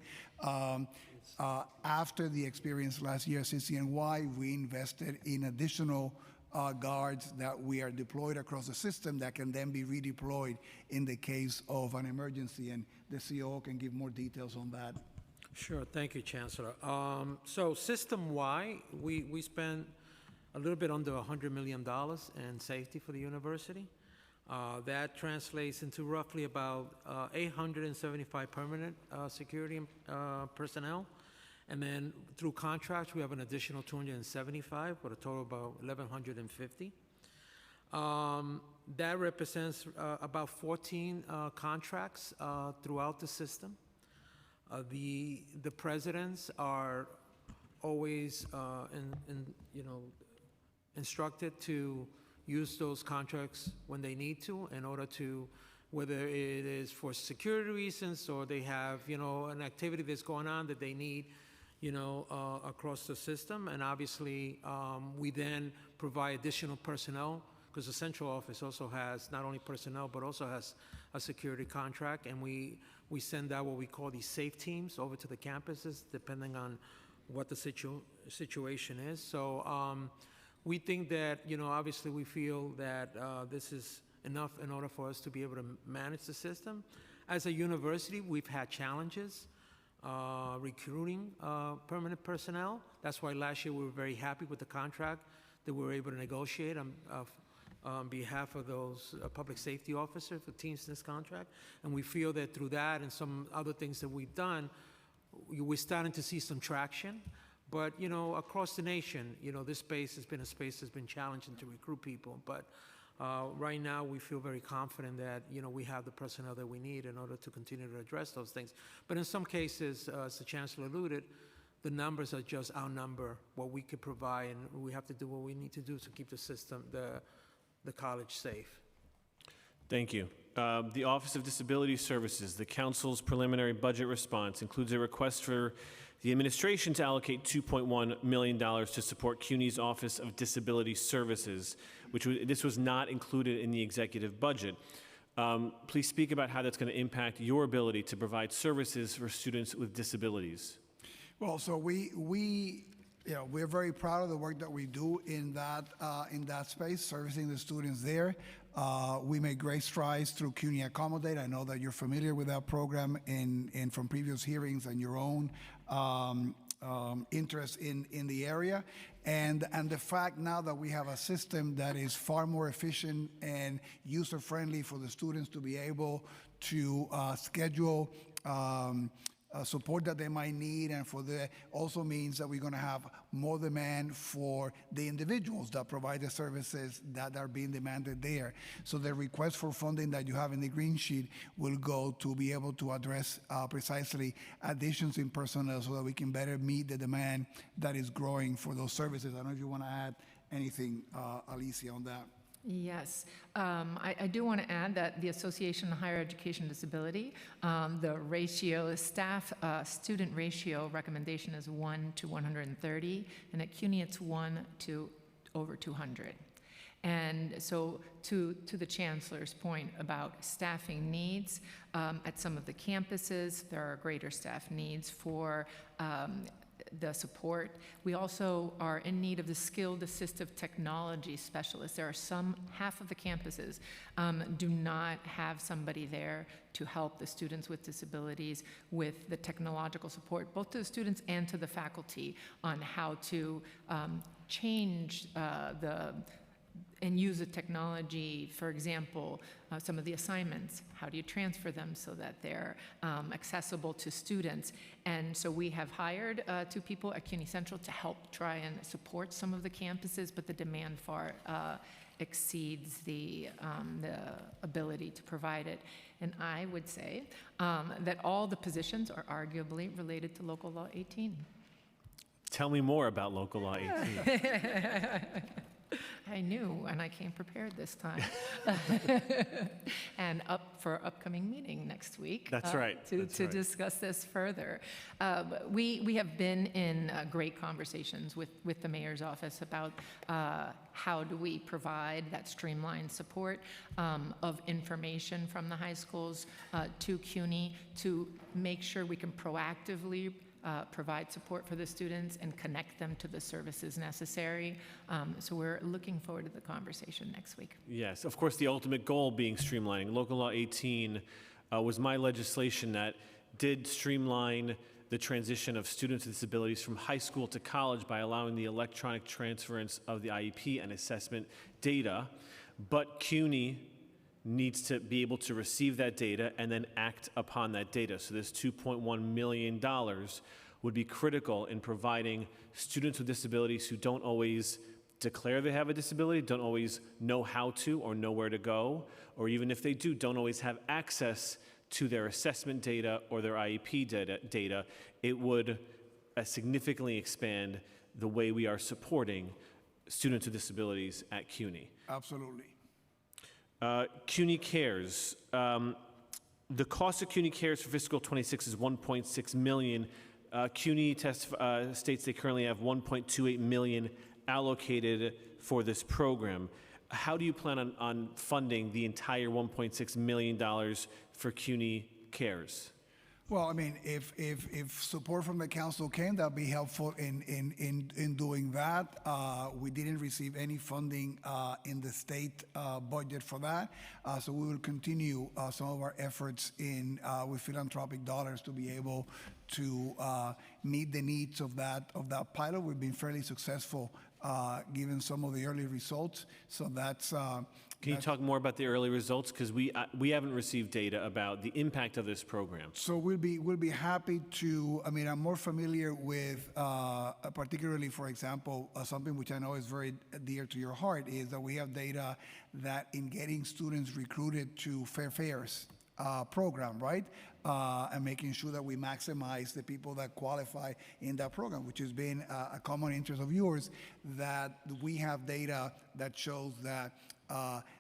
After the experience last year at CCNY, we invested in additional guards that we are deployed across the system that can then be redeployed in the case of an emergency. And the COO can give more details on that. Sure, thank you, Chancellor. So system-wide, we spent a little bit under $100 million in safety for the university. That translates into roughly about 875 permanent security personnel. And then through contracts, we have an additional 275, for a total of about 1,150. That represents about 14 contracts throughout the system. The presidents are always instructed to use those contracts when they need to, in order to, whether it is for security reasons or they have an activity that's going on that they need across the system. And obviously we then provide additional personnel because the central office also has not only personnel, but also has a security contract, and we send out what we call these safe teams over to the campuses, depending on what the situation is. So we think that, obviously we feel that this is enough in order for us to be able to manage the system. As a university, we've had challenges recruiting permanent personnel. That's why last year we were very happy with the contract that we were able to negotiate on behalf of those public safety officers, the teams in this contract. And we feel that through that and some other things that we've done, we're starting to see some traction. But, across the nation, this space has been a space that's been challenging to recruit people. But right now, we feel very confident that, we have the personnel that we need in order to continue to address those things. But in some cases, as the Chancellor alluded, the numbers are just outnumber what we could provide, and we have to do what we need to do to keep the system, the college safe. Thank you. The Office of Disability Services, the Council's preliminary budget response includes a request for the administration to allocate $2.1 million to support CUNY's Office of Disability Services, this was not included in the executive budget. Please speak about how that's going to impact your ability to provide services for students with disabilities. Well, so we're very proud of the work that we do in that space, servicing the students there. We made great strides through CUNY Accommodate. I know that you're familiar with that program from previous hearings and your own interest in the area. And the fact now that we have a system that is far more efficient and user-friendly for the students to be able to schedule support that they might need, and also means that we're going to have more demand for the individuals that provide the services that are being demanded there. So the request for funding that you have in the green sheet will go to be able to address precisely additions in personnel so that we can better meet the demand that is growing for those services. I don't know if you want to add anything, Alicia, on that. Yes. I do want to add that the Association of Higher Education Disability, the ratio, staff-student ratio recommendation is 1 to 130, and at CUNY it's 1 to over 200. And so to the Chancellor's point about staffing needs, at some of the campuses, there are greater staff needs for the support. We also are in need of the skilled assistive technology specialists. There are half of the campuses do not have somebody there to help the students with disabilities with the technological support, both to the students and to the faculty, on how to change and use the technology. For example, some of the assignments, how do you transfer them so that they're accessible to students? And so we have hired 2 people at CUNY Central to help try and support some of the campuses, but the demand far exceeds the ability to provide it. And I would say that all the positions are arguably related to Local Law 18. Tell me more about Local Law 18. I knew, and I came prepared this time. And up for upcoming meeting next week. That's right. To discuss this further. We have been in great conversations with the mayor's office about how do we provide that streamlined support of information from the high schools to CUNY to make sure we can proactively provide support for the students and connect them to the services necessary. So we're looking forward to the conversation next week. Yes, of course, the ultimate goal being streamlining. Local Law 18 was my legislation that did streamline the transition of students with disabilities from high school to college by allowing the electronic transference of the IEP and assessment data. But CUNY needs to be able to receive that data and then act upon that data. So this $2.1 million would be critical in providing students with disabilities who don't always declare they have a disability, don't always know how to or know where to go, or even if they do, don't always have access to their assessment data or their IEP data. It would significantly expand the way we are supporting students with disabilities at CUNY. Absolutely. CUNY Cares. The cost of CUNY Cares for fiscal 26 is $1.6 million. CUNY states they currently have $1.28 million allocated for this program. how do you plan on funding the entire $1.6 million for CUNY Cares? Well, I mean, if support from the council came, that'd be helpful in doing that. We didn't receive any funding in the state budget for that, so we will continue some of our efforts with philanthropic dollars to be able to meet the needs of that pilot. We've been fairly successful given some of the early results. So that's. Can you talk more about the early results? Because we haven't received data about the impact of this program. So we'll be happy to. I mean, I'm more familiar with, particularly, for example, something which I know is very dear to your heart is that we have data that in getting students recruited to Fair Fares program, right? And making sure that we maximize the people that qualify in that program, which has been a common interest of yours, that we have data that shows that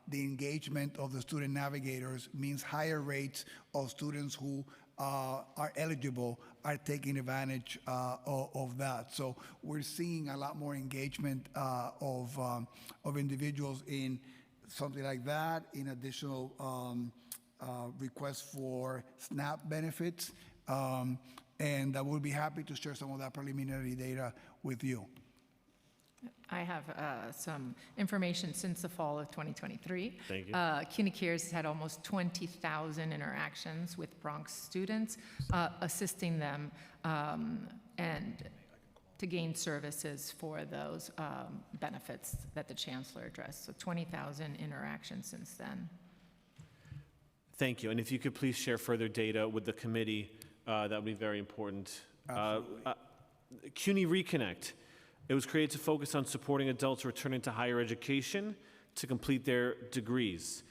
the engagement of the student navigators means higher rates of students who are eligible are taking advantage of that. So we're seeing a lot more engagement of individuals in something like that, in additional requests for SNAP benefits, and I will be happy to share some of that preliminary data with you. I have some information since the fall of 2023. Thank you. CUNY Cares has had almost 20,000 interactions with Bronx students, assisting them and to gain services for those benefits that the chancellor addressed. So 20,000 interactions since then. Thank you. And if you could please share further data with the committee, that would be very important. CUNY Reconnect. It was created to focus on supporting adults returning to higher education to complete their degrees.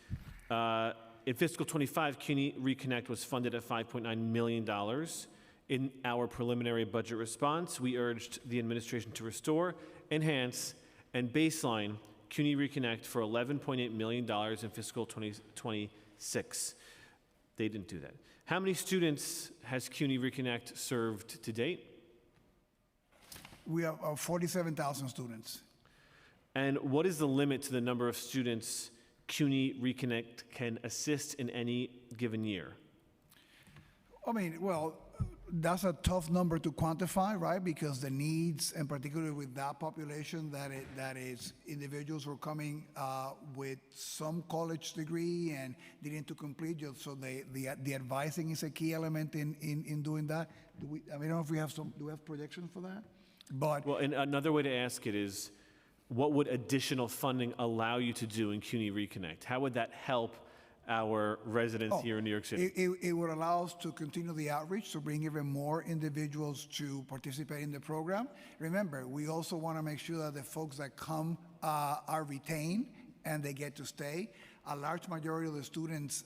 In fiscal 25, CUNY Reconnect was funded at $5.9 million. In our preliminary budget response, we urged the administration to restore, enhance, and baseline CUNY Reconnect for $11.8 million in fiscal 2026. They didn't do that. How many students has CUNY Reconnect served to date? We have 47,000 students. And what is the limit to the number of students CUNY Reconnect can assist in any given year? I mean, well, that's a tough number to quantify, right? Because the needs, and particularly with that population, that is individuals who are coming with some college degree and needing to complete. So the advising is a key element in doing that. I don't know if we have do we have projections for that? But well, and another way to ask it is, what would additional funding allow you to do in CUNY Reconnect? How would that help our residents here in New York City? It would allow us to continue the outreach, to bring even more individuals to participate in the program. Remember, we also want to make sure that the folks that come are retained and they get to stay. A large majority of the students,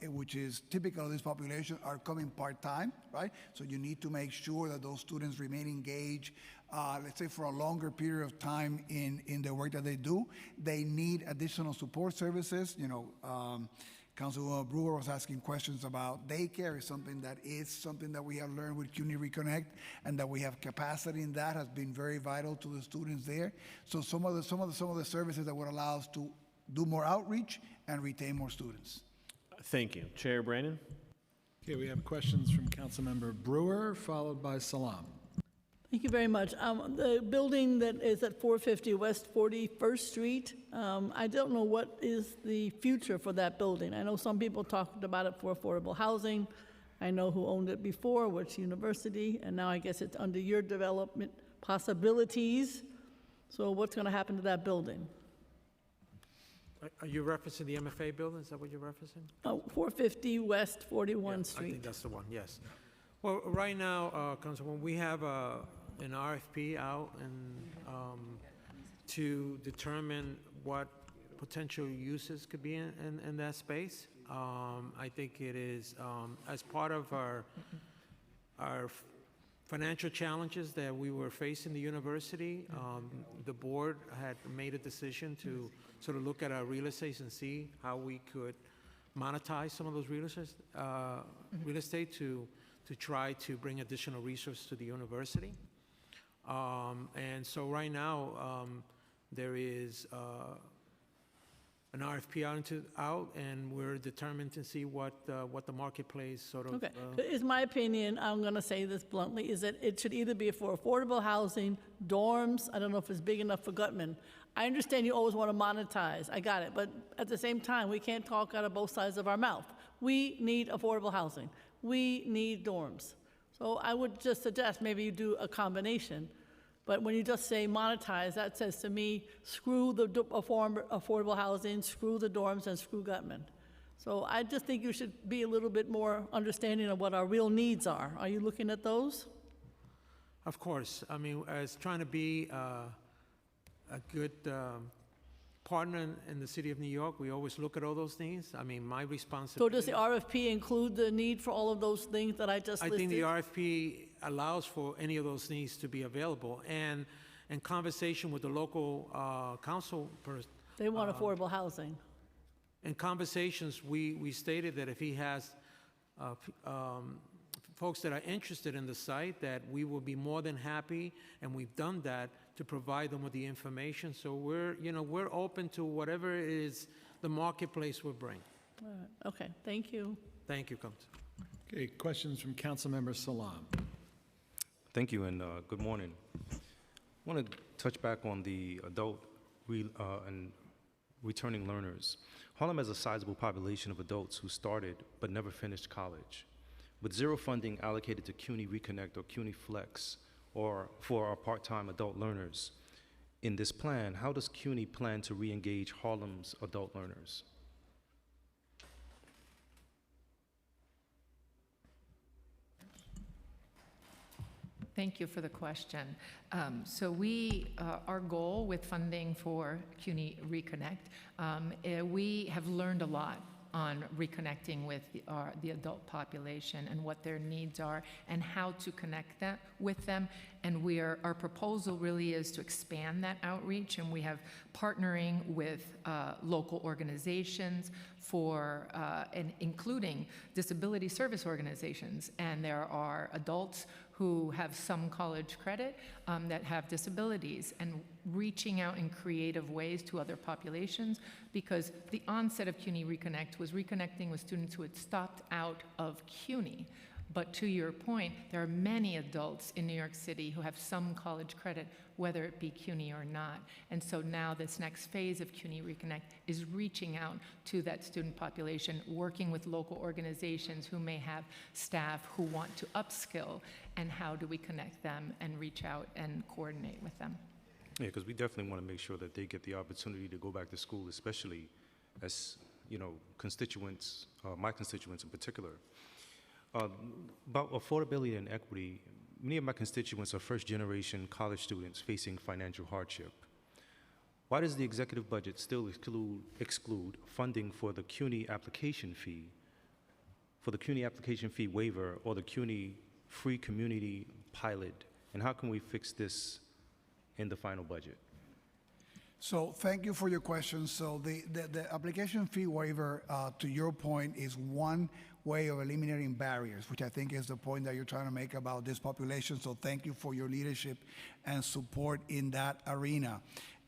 which is typical of this population, are coming part-time, right? So you need to make sure that those students remain engaged, let's say for a longer period of time in the work that they do. They need additional support services. You know, Councilwoman Brewer was asking questions about daycare. Is something that we have learned with CUNY Reconnect, and that we have capacity in that has been very vital to the students there. So some of the services that would allow us to do more outreach and retain more students. Thank you. Chair Brandon? Okay, we have questions from Councilmember Brewer, followed by Salam. Thank you very much. The building that is at 450 West 41st Street, I don't know what is the future for that building. I know some people talked about it for affordable housing. I know who owned it before, which university, and now I guess it's under your development possibilities. So what's going to happen to that building? Are you referencing the MFA building? Is that what you're referencing? 450 West 41 I Street. think that's the one, yes. Well, right now, Councilwoman, we have an RFP out and to determine what potential uses could be in that space. I think it is, as part of our financial challenges that we were facing the university, the board had made a decision to sort of look at our real estate and see how we could monetize some of those real estate to try to bring additional resources to the university. And so right now, there is an RFP out, and we're determined to see what the marketplace sort of. Okay, is my opinion, I'm gonna say this bluntly, is that it should either be for affordable housing, dorms, I don't know if it's big enough for Gutman. I understand you always wanna monetize, I got it, but at the same time, we can't talk out of both sides of our mouth. We need affordable housing, we need dorms. So I would just suggest maybe you do a combination. But when you just say monetize, that says to me, screw the affordable housing, screw the dorms, and screw Gutman. So I just think you should be a little bit more understanding of what our real needs are. Are you looking at those? Of course. I mean, as trying to be a good partner in the city of New York, we always look at all those things. I mean, my So responsibility. does the RFP include the need for all of those things that I just I listed? think the RFP allows for any of those needs to be available. And in conversation with the local council person, They want affordable housing. in conversations, we stated that if he has folks that are interested in the site, that we will be more than happy, and we've done that, to provide them with the information. So we're open to whatever it is the marketplace will bring. All right, okay, thank you. Thank you, Council. Okay, questions from Councilmember Salam. Thank you, and good morning. I want to touch back on the adult and returning learners. Harlem has a sizable population of adults who started but never finished college. With zero funding allocated to CUNY Reconnect or CUNY Flex or for our part-time adult learners, in this plan, how does CUNY plan to re-engage Harlem's adult learners? Thank you for the question. So our goal with funding for CUNY Reconnect, we have learned a lot on reconnecting with the adult population and what their needs are and how to connect that with them. And our proposal really is to expand that outreach, and we have partnering with local organizations and including disability service organizations. And there are adults who have some college credit that have disabilities, and reaching out in creative ways to other populations, because the onset of CUNY Reconnect was reconnecting with students who had stopped out of CUNY. But to your point, there are many adults in New York City who have some college credit, whether it be CUNY or not. And so now this next phase of CUNY Reconnect is reaching out to that student population, working with local organizations who may have staff who want to upskill, and how do we connect them and reach out and coordinate with them. Yeah, because we definitely want to make sure that they get the opportunity to go back to school, especially as, constituents, my constituents in particular. About affordability and equity, many of my constituents are first-generation college students facing financial hardship. Why does the executive budget still exclude funding for the CUNY application fee, waiver, or the CUNY free community pilot? And how can we fix this in the final budget? So thank you for your question. So the application fee waiver, to your point, is one way of eliminating barriers, which I think is the point that you're trying to make about this population. So thank you for your leadership and support in that arena.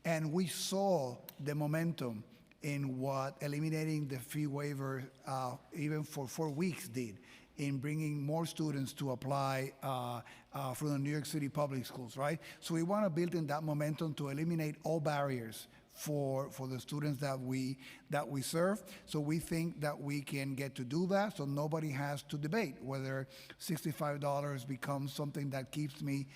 And we saw the momentum in what eliminating the fee waiver, even for 4 weeks, did in bringing more students to apply from the New York City public schools, right? So we want to build in that momentum to eliminate all barriers for the students that we serve. So we think that we can get to do that, so nobody has to debate whether $65 becomes something that keeps me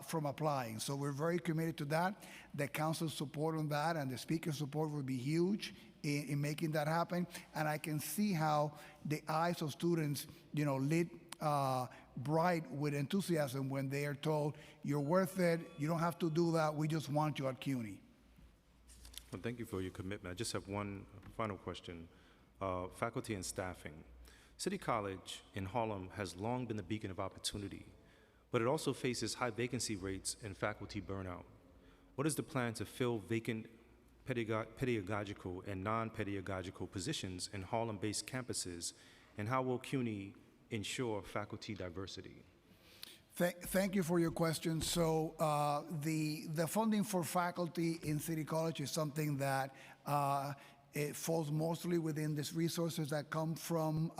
from applying. So we're very committed to that. The council's support on that and the speaker's support will be huge in making that happen. And I can see how the eyes of students, lit bright with enthusiasm when they are told, you're worth it, you don't have to do that, we just want you at CUNY. Well, thank you for your commitment. I just have one final question. Faculty and staffing. City College in Harlem has long been the beacon of opportunity, but it also faces high vacancy rates and faculty burnout. What is the plan to fill vacant pedagogical and non-pedagogical positions in Harlem-based campuses, and how will CUNY ensure faculty diversity? Thank you for your question. So the funding for faculty in City College is something that It falls mostly within these resources that come from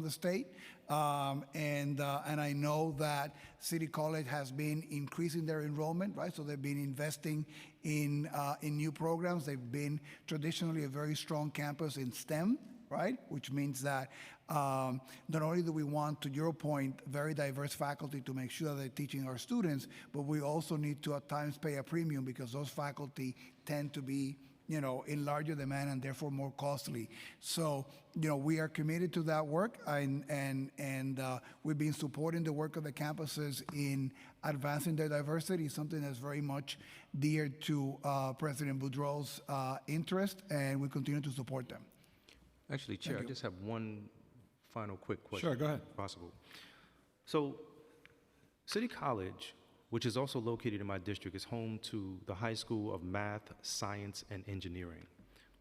the state. And I know that City College has been increasing their enrollment, right? So they've been investing in new programs. They've been traditionally a very strong campus in STEM, right? Which means that not only do we want, to your point, very diverse faculty to make sure that they're teaching our students, but we also need to at times pay a premium because those faculty tend to be, you know, in larger demand and therefore more costly. So, you know, we are committed to that work, and we've been supporting the work of the campuses in advancing their diversity, something that's very much dear to President Boudreau's interest, and we continue to support them. Actually, Chair, I just have one final quick question. Sure, go ahead. If possible. So, City College, which is also located in my district, is home to the High School of Math, Science, and Engineering,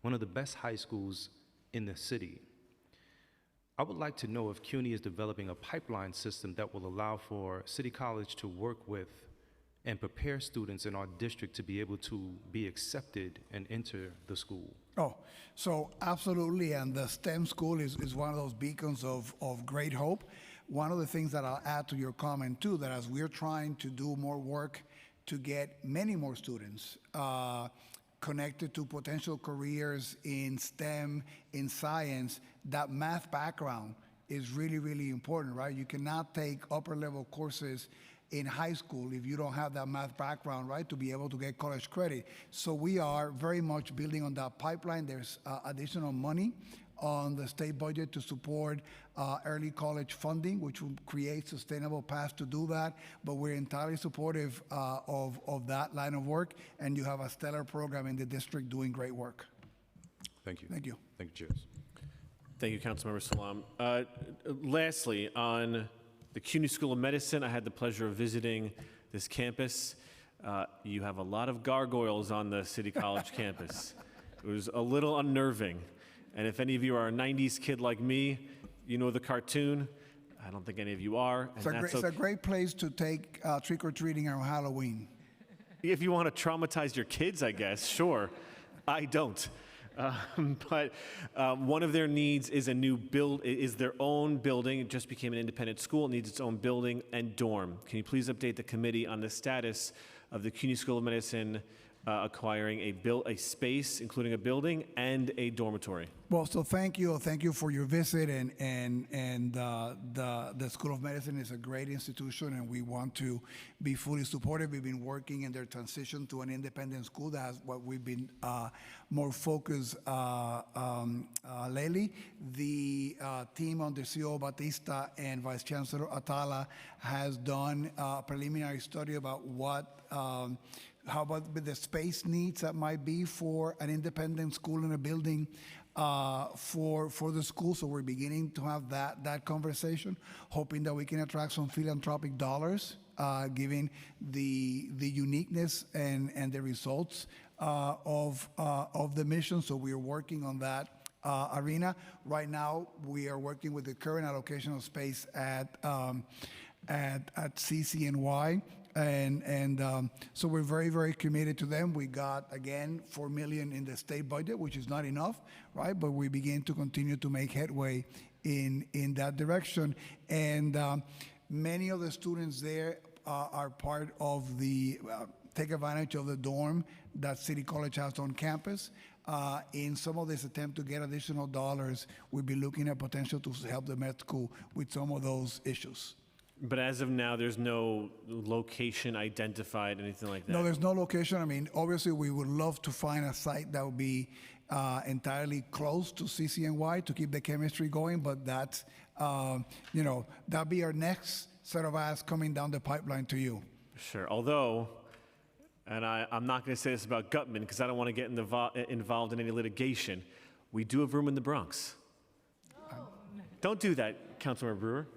one of the best high schools in the city. I would like to know if CUNY is developing a pipeline system that will allow for City College to work with and prepare students in our district to be able to be accepted and enter the school. Oh, so absolutely, and the STEM school is one of those beacons of great hope. One of the things that I'll add to your comment too, that as we're trying to do more work to get many more students connected to potential careers in STEM, in science, that math background is really, really important, right? You cannot take upper level courses in high school if you don't have that math background, right, to be able to get college credit. So we are very much building on that pipeline. There's additional money on the state budget to support early college funding, which will create sustainable paths to do that. But we're entirely supportive of that line of work, and you have a stellar program in the district doing great work. Thank you. Thank you. Thank you, Chairs. Thank you, Councilmember Salam. Lastly, on the CUNY School of Medicine, I had the pleasure of visiting this campus. You have a lot of gargoyles on the City College campus. It was a little unnerving. And if any of you are a 90s kid like me, you know the cartoon. I don't think any of you are. It's a great place to take trick-or-treating on Halloween. If you want to traumatize your kids, I guess, sure. I don't. But one of their needs is their own building. It just became an independent school. It needs its own building and dorm. Can you please update the committee on the status of the CUNY School of Medicine acquiring a space, including a building and a dormitory? Well, so thank you for your visit, and the School of Medicine is a great institution, and we want to be fully supportive. We've been working in their transition to an independent school. That's what we've been more focused lately. The team under CEO Batista and Vice Chancellor Atala has done a preliminary study about how about the space needs that might be for an independent school in a building for the school. So we're beginning to have that conversation, hoping that we can attract some philanthropic dollars, given the uniqueness and the results of the mission. So we are working on that arena. Right now, we are working with the current allocation of space at CCNY. And so we're very, very committed to them. We got, again, $4 million in the state budget, which is not enough, right? But we begin to continue to make headway in that direction. And many of the students there are part of take advantage of the dorm that City College has on campus. In some of this attempt to get additional dollars, we'll be looking at potential to help the med school with some of those issues. But as of now, there's no location identified, anything like that? No, there's no location. I mean, obviously, we would love to find a site that would be entirely close to CCNY to keep the chemistry going, but that's, that'll be our next set of asks coming down the pipeline to you. Sure, although, and I'm not going to say this about Gutman because I don't want to get involved in any litigation, we do have room in the Bronx. Don't do that, Councilmember Brewer.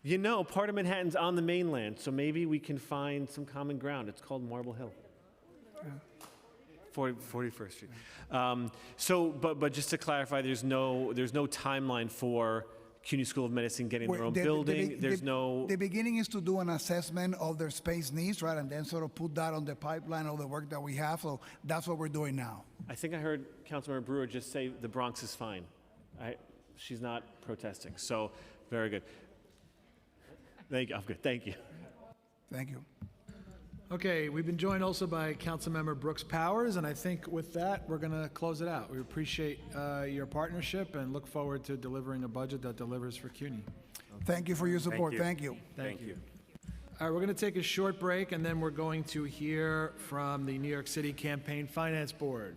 You know, part of Manhattan's on the mainland, so maybe we can find some common ground. It's called Marble Hill. 41st Street. But just to clarify, there's no timeline for CUNY School of Medicine getting their Well, own the- the building? big- There's the- no, The beginning is to do an assessment of their space needs, right, and then sort of put that on the pipeline of the work that we have. So that's what we're doing now. I think I heard Councilmember Brewer just say the Bronx is fine. She's not protesting, so very good. Thank you, I'm good, thank you. Thank you. Okay, we've been joined also by Councilmember Brooks Powers, and I think with that, we're going to close it out. We appreciate your partnership and look forward to delivering a budget that delivers for CUNY. Thank you for your support. you. Thank you. Thank you. All right, we're going to take a short break, and then we're going to hear from the New York City Campaign Finance Board.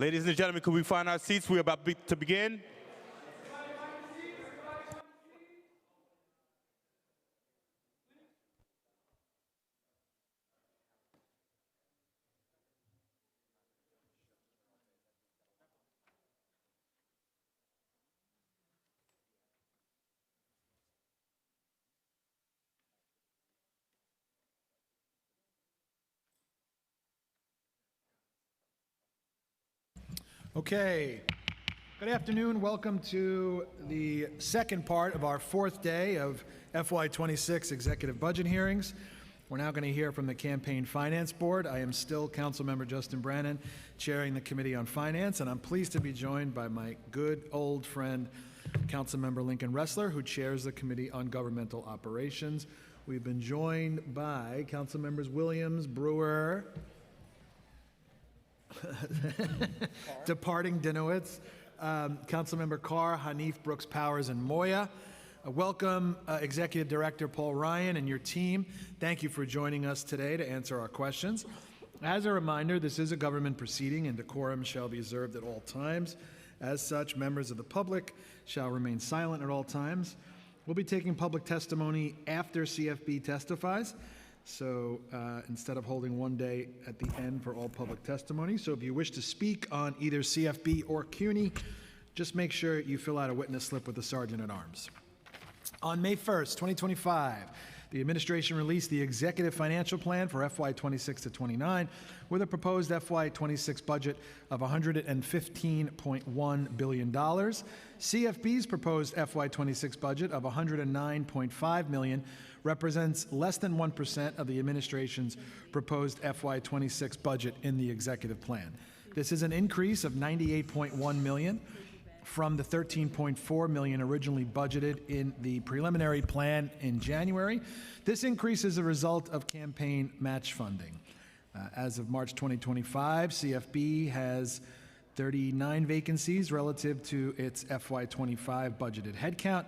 Ladies and gentlemen, could we find our seats? We're about to begin. Okay. Good afternoon. Welcome to the second part of our fourth day of FY26 executive budget hearings. We're now going to hear from the Campaign Finance Board. I am still Councilmember Justin Brannan, chairing the Committee on Finance, and I'm pleased to be joined by my good old friend, Councilmember Lincoln Ressler, who chairs the Committee on Governmental Operations. We've been joined by Councilmembers Williams, Brewer, departing Dinowitz, Councilmember Carr, Hanif, Brooks, Powers, and Moya. Welcome, Executive Director Paul Ryan and your team. Thank you for joining us today to answer our questions. As a reminder, this is a government proceeding and decorum shall be observed at all times. As such, members of the public shall remain silent at all times. We'll be taking public testimony after CFB testifies. So instead of holding one day at the end for all public testimony. So if you wish to speak on either CFB or CUNY, just make sure you fill out a witness slip with the Sergeant at Arms. On May 1st, 2025, the administration released the Executive Financial Plan for FY26 to 29 with a proposed FY26 budget of $115.1 billion. CFB's proposed FY26 budget of $109.5 million represents less than 1% of the administration's proposed FY26 budget in the executive plan. This is an increase of $98.1 million from the $13.4 million originally budgeted in the preliminary plan in January. This increase is a result of campaign match funding. As of March 2025, CFB has 39 vacancies relative to its FY25 budgeted headcount.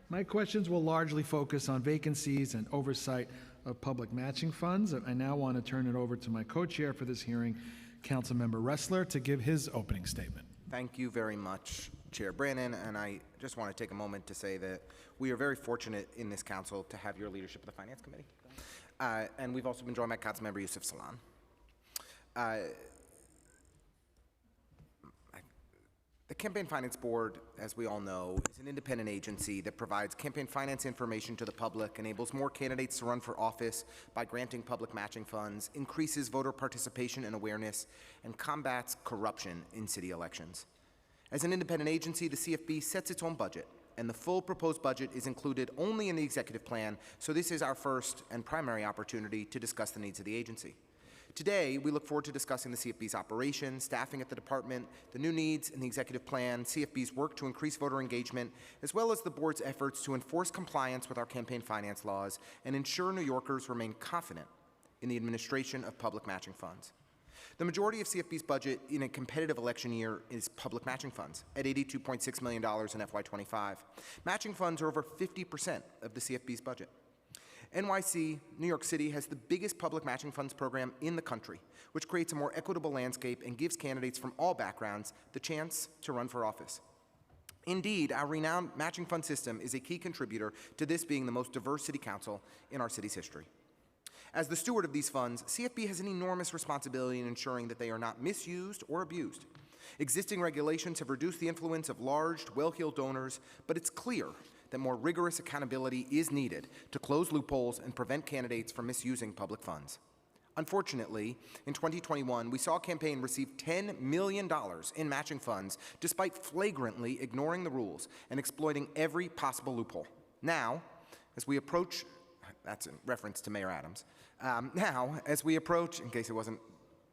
My questions will largely focus on vacancies and oversight of public matching funds. I now want to turn it over to my co-chair for this hearing, Councilmember Ressler, to give his opening statement. Thank you very much, Chair Brannan, and I just want to take a moment to say that we are very fortunate in this council to have your leadership of the Finance Committee. And we've also been joined by Councilmember Yusuf Salaam. The Campaign Finance Board, as we all know, is an independent agency that provides campaign finance information to the public, enables more candidates to run for office by granting public matching funds, increases voter participation and awareness, and combats corruption in city elections. As an independent agency, the CFB sets its own budget, and the full proposed budget is included only in the executive plan, so this is our first and primary opportunity to discuss the needs of the agency. Today, we look forward to discussing the CFB's operations, staffing at the department, the new needs in the executive plan, CFB's work to increase voter engagement, as well as the board's efforts to enforce compliance with our campaign finance laws and ensure New Yorkers remain confident in the administration of public matching funds. The majority of CFB's budget in a competitive election year is public matching funds at $82.6 million in FY25. Matching funds are over 50% of the CFB's budget. NYC, New York City, has the biggest public matching funds program in the country, which creates a more equitable landscape and gives candidates from all backgrounds the chance to run for office. Indeed, our renowned matching fund system is a key contributor to this being the most diverse city council in our city's history. As the steward of these funds, CFB has an enormous responsibility in ensuring that they are not misused or abused. Existing regulations have reduced the influence of large, well-heeled donors, but it's clear that more rigorous accountability is needed to close loopholes and prevent candidates from misusing public funds. Unfortunately, in 2021, we saw a campaign receive $10 million in matching funds despite flagrantly ignoring the rules and exploiting every possible loophole. Now, as we approach, that's in reference to Mayor Adams, now, as we approach, in case it wasn't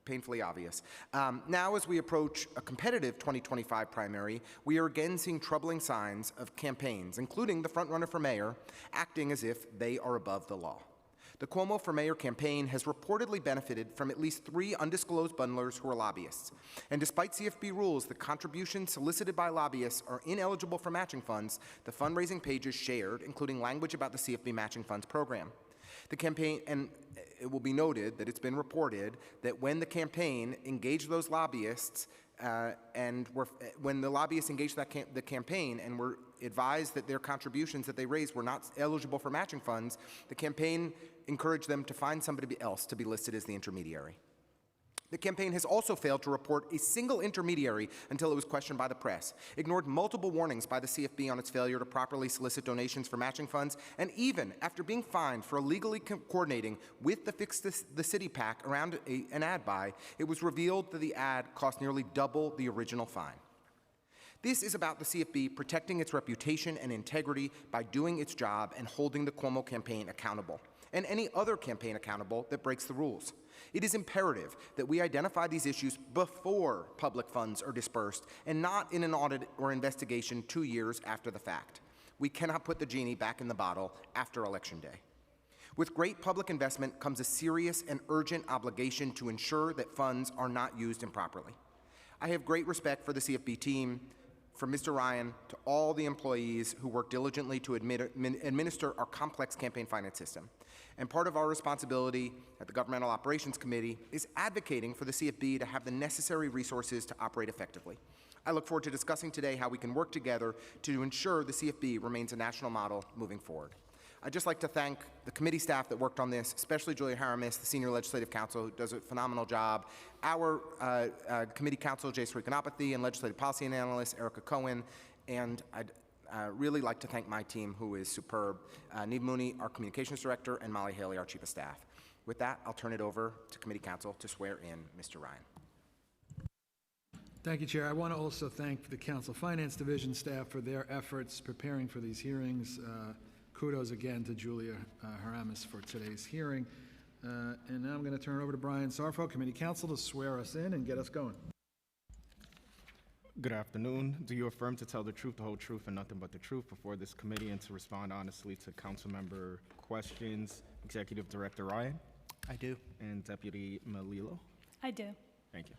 painfully obvious. Now, as we approach a competitive 2025 primary, we are again seeing troubling signs of campaigns, including the frontrunner for mayor, acting as if they are above the law. The Cuomo for Mayor campaign has reportedly benefited from at least 3 undisclosed bundlers who are lobbyists. And despite CFB rules that contributions solicited by lobbyists are ineligible for matching funds, the fundraising pages shared, including language about the CFB matching funds program. The campaign, and it will be noted that it's been reported that when the campaign engaged those lobbyists, when the lobbyists engaged the campaign and were advised that their contributions that they raised were not eligible for matching funds, the campaign encouraged them to find somebody else to be listed as the intermediary. The campaign has also failed to report a single intermediary until it was questioned by the press, ignored multiple warnings by the CFB on its failure to properly solicit donations for matching funds, and even after being fined for illegally coordinating with the Fix the City PAC around an ad buy, it was revealed that the ad cost nearly double the original fine. This is about the CFB protecting its reputation and integrity by doing its job and holding the Cuomo campaign accountable, and any other campaign accountable that breaks the rules. It is imperative that we identify these issues before public funds are dispersed and not in an audit or investigation 2 years after the fact. We cannot put the genie back in the bottle after Election Day. With great public investment comes a serious and urgent obligation to ensure that funds are not used improperly. I have great respect for the CFB team, from Mr. Ryan to all the employees who work diligently to administer our complex campaign finance system. And part of our responsibility at the Governmental Operations Committee is advocating for the CFB to have the necessary resources to operate effectively. I look forward to discussing today how we can work together to ensure the CFB remains a national model moving forward. I'd just like to thank the committee staff that worked on this, especially Julia Haramis, the Senior Legislative Counsel, who does a phenomenal job, our committee counsel, Jay Srikanapathy, and Legislative Policy Analyst, Erica Cohen, and I'd really like to thank my team, who is superb, Neve Mooney, our Communications Director, and Molly Haley, our Chief of Staff. With that, I'll turn it over to Committee Counsel to swear in Mr. Ryan. Thank you, Chair. I want to also thank the Council Finance Division staff for their efforts preparing for these hearings. Kudos again to Julia Haramis for today's hearing. And now I'm going to turn it over to Brian Sarfo, Committee Counsel, to swear us in and get us going. Good afternoon. Do you affirm to tell the truth, the whole truth, and nothing but the truth before this committee and to respond honestly to council member questions? Executive Director Ryan? I do. And Deputy Melillo? I do. Thank you.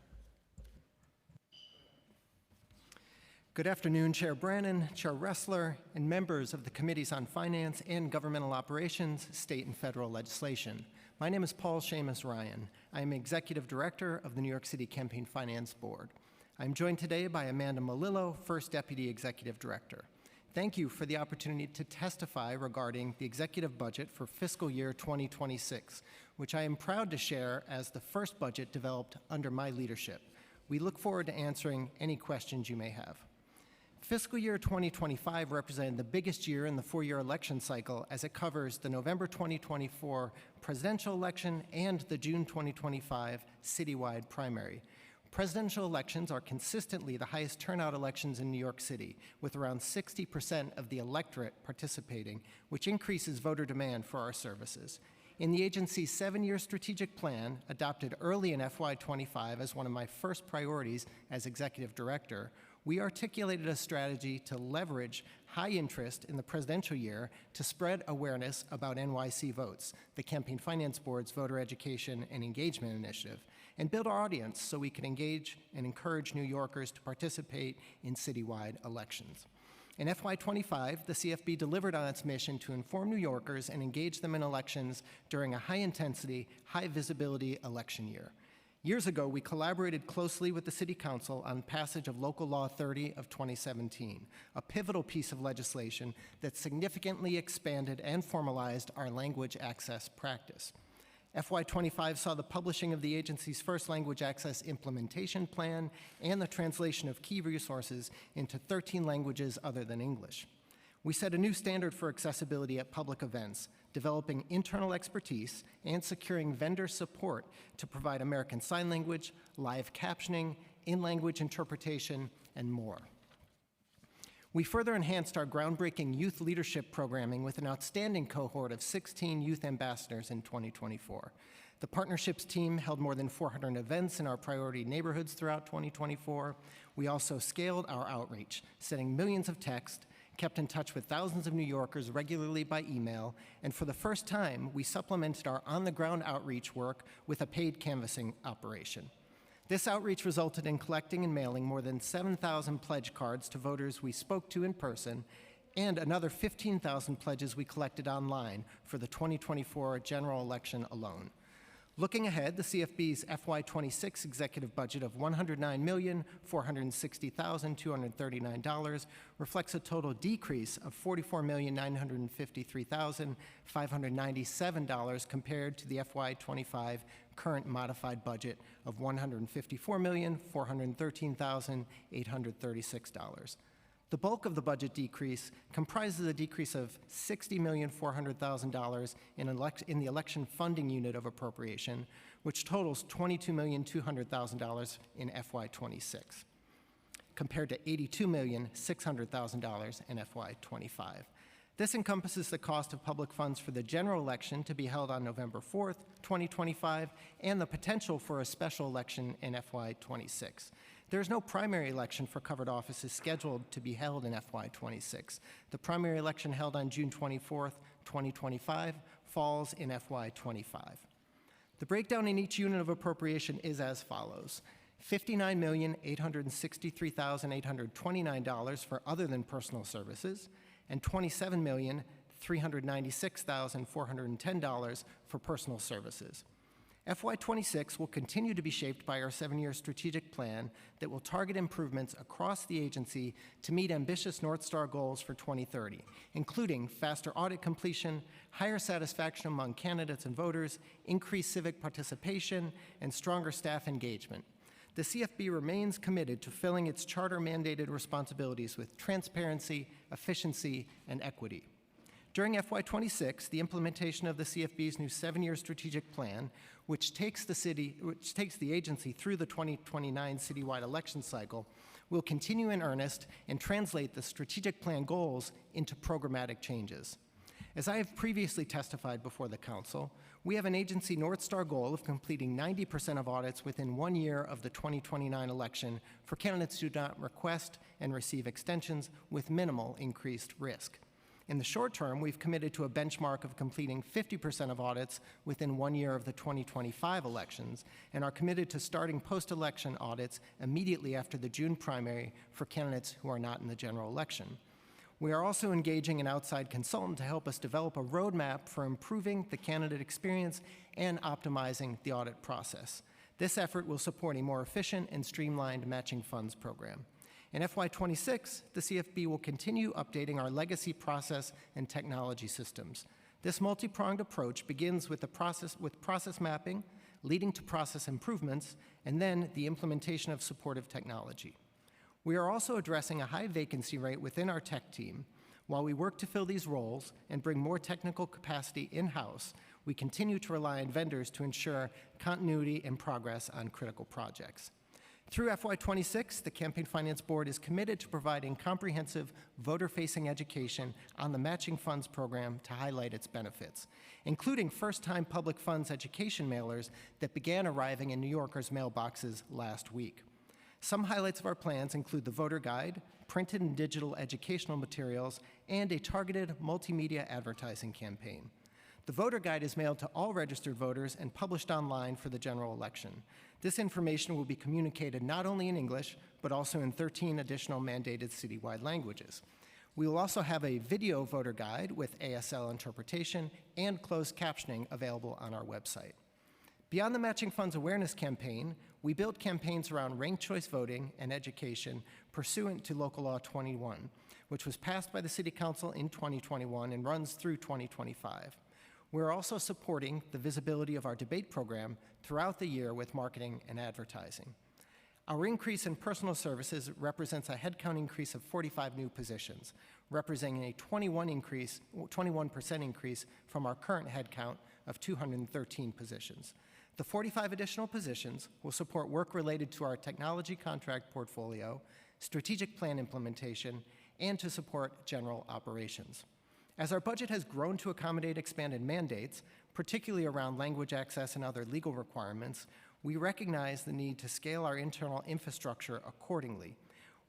Good afternoon, Chair Brannan, Chair Ressler, and members of the Committees on Finance and Governmental Operations, State and Federal Legislation. My name is Paul Seamus Ryan. I am Executive Director of the New York City Campaign Finance Board. I'm joined today by Amanda Melillo, First Deputy Executive Director. Thank you for the opportunity to testify regarding the executive budget for fiscal year 2026, which I am proud to share as the first budget developed under my leadership. We look forward to answering any questions you may have. Fiscal year 2025 represented the biggest year in the four-year election cycle as it covers the November 2024 presidential election and the June 2025 citywide primary. Presidential elections are consistently the highest turnout elections in New York City, with around 60% of the electorate participating, which increases voter demand for our services. In the agency's 7-year strategic plan, adopted early in FY25 as one of my first priorities as executive director, we articulated a strategy to leverage high interest in the presidential year to spread awareness about NYC Votes, the Campaign Finance Board's voter education and engagement initiative, and build our audience so we can engage and encourage New Yorkers to participate in citywide elections. In FY25, the CFB delivered on its mission to inform New Yorkers and engage them in elections during a high-intensity, high-visibility election year. Years ago, we collaborated closely with the City Council on passage of Local Law 30 of 2017, a pivotal piece of legislation that significantly expanded and formalized our language access practice. FY25 saw the publishing of the agency's first language access implementation plan and the translation of key resources into 13 languages other than English. We set a new standard for accessibility at public events, developing internal expertise and securing vendor support to provide American Sign Language, live captioning, in-language interpretation, and more. We further enhanced our groundbreaking youth leadership programming with an outstanding cohort of 16 youth ambassadors in 2024. The partnerships team held more than 400 events in our priority neighborhoods throughout 2024. We also scaled our outreach, sending millions of texts, kept in touch with thousands of New Yorkers regularly by email, and for the first time, we supplemented our on-the-ground outreach work with a paid canvassing operation. This outreach resulted in collecting and mailing more than 7,000 pledge cards to voters we spoke to in person and another 15,000 pledges we collected online for the 2024 general election alone. Looking ahead, the CFB's FY26 executive budget of $109,460,239 reflects a total decrease of $44,953,597 compared to the FY25 current modified budget of $154,413,836. The bulk of the budget decrease comprises a decrease of $60,400,000 in the election funding unit of appropriation, which totals $22,200,000 in FY26, compared to $82,600,000 in FY25. This encompasses the cost of public funds for the general election to be held on November 4th, 2025, and the potential for a special election in FY26. There is no primary election for covered offices scheduled to be held in FY26. The primary election held on June 24th, 2025, falls in FY25. The breakdown in each unit of appropriation is as follows: $59,863,829 for other than personal services, and $27,396,410 for personal services. FY26 will continue to be shaped by our 7-year strategic plan that will target improvements across the agency to meet ambitious North Star goals for 2030, including faster audit completion, higher satisfaction among candidates and voters, increased civic participation, and stronger staff engagement. The CFB remains committed to filling its charter-mandated responsibilities with transparency, efficiency, and equity. During FY26, the implementation of the CFB's new 7-year strategic plan, which takes the agency through the 2029 citywide election cycle, will continue in earnest and translate the strategic plan goals into programmatic changes. As I have previously testified before the Council, we have an agency North Star goal of completing 90% of audits within 1 year of the 2029 election for candidates who do not request and receive extensions with minimal increased risk. In the short term, we've committed to a benchmark of completing 50% of audits within 1 year of the 2025 elections, and are committed to starting post-election audits immediately after the June primary for candidates who are not in the general election. We are also engaging an outside consultant to help us develop a roadmap for improving the candidate experience and optimizing the audit process. This effort will support a more efficient and streamlined matching funds program. In FY26, the CFB will continue updating our legacy process and technology systems. This multi-pronged approach begins with process mapping, leading to process improvements, and then the implementation of supportive technology. We are also addressing a high vacancy rate within our tech team. While we work to fill these roles and bring more technical capacity in-house, we continue to rely on vendors to ensure continuity and progress on critical projects. Through FY26, the Campaign Finance Board is committed to providing comprehensive voter-facing education on the Matching Funds program to highlight its benefits, including first-time public funds education mailers that began arriving in New Yorkers' mailboxes last week. Some highlights of our plans include the voter guide, printed and digital educational materials, and a targeted multimedia advertising campaign. The voter guide is mailed to all registered voters and published online for the general election. This information will be communicated not only in English, but also in 13 additional mandated citywide languages. We will also have a video voter guide with ASL interpretation and closed captioning available on our website. Beyond the Matching Funds Awareness Campaign, we built campaigns around ranked choice voting and education pursuant to Local Law 21, which was passed by the City Council in 2021 and runs through 2025. We're also supporting the visibility of our debate program throughout the year with marketing and advertising. Our increase in personal services represents a headcount increase of 45 new positions, representing a 21% increase from our current headcount of 213 positions. The 45 additional positions will support work related to our technology contract portfolio, strategic plan implementation, and to support general operations. As our budget has grown to accommodate expanded mandates, particularly around language access and other legal requirements, we recognize the need to scale our internal infrastructure accordingly.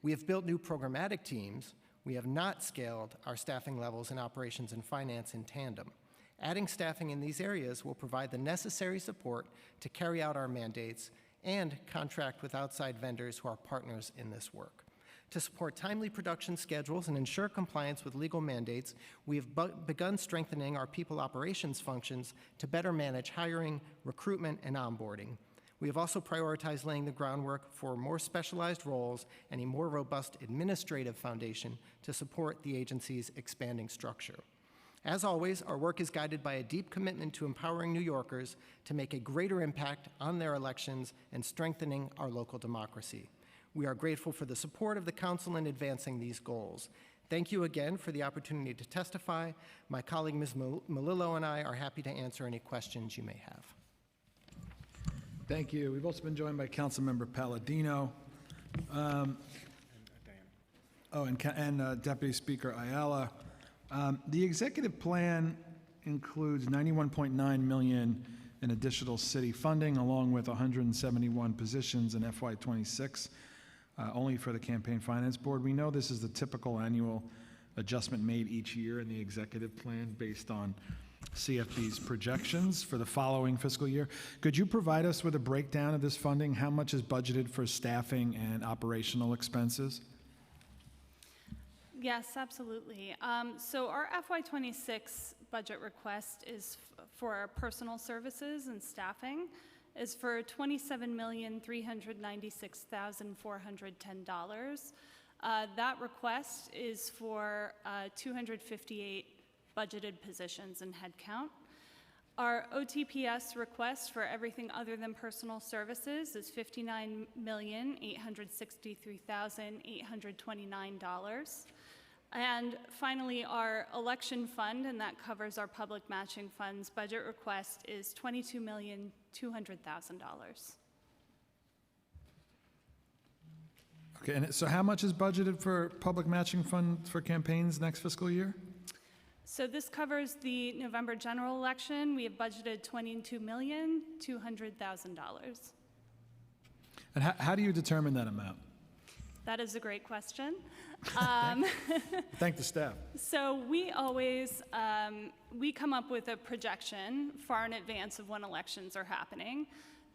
We have built new programmatic teams. We have not scaled our staffing levels in operations and finance in tandem. Adding staffing in these areas will provide the necessary support to carry out our mandates and contract with outside vendors who are partners in this work. To support timely production schedules and ensure compliance with legal mandates, we have begun strengthening our people operations functions to better manage hiring, recruitment, and onboarding. We have also prioritized laying the groundwork for more specialized roles and a more robust administrative foundation to support the agency's expanding structure. As always, our work is guided by a deep commitment to empowering New Yorkers to make a greater impact on their elections and strengthening our local democracy. We are grateful for the support of the Council in advancing these goals. Thank you again for the opportunity to testify. My colleague, Ms. Melillo, and I are happy to answer any questions you may have. Thank you. We've also been joined by Councilmember Palladino. And Deputy Speaker Ayala. The executive plan includes $91.9 million in additional city funding, along with 171 positions in FY26, only for the Campaign Finance Board. We know this is the typical annual adjustment made each year in the executive plan based on CFB's projections for the following fiscal year. Could you provide us with a breakdown of this funding? How much is budgeted for staffing and operational expenses? Yes, absolutely. So our FY26 budget request is for our personal services and staffing is for $27,396,410. That request is for 258 budgeted positions and headcount. Our OTPS request for everything other than personal services is $59,863,829. And finally, our election fund, and that covers our public matching funds, budget request is $22,200,000. Okay, and so how much is budgeted for public matching fund for campaigns next fiscal year? So this covers the November general election. We have budgeted $22,200,000. And how do you determine that amount? That is a great question. Thank the staff. So we always, we come up with a projection far in advance of when elections are happening.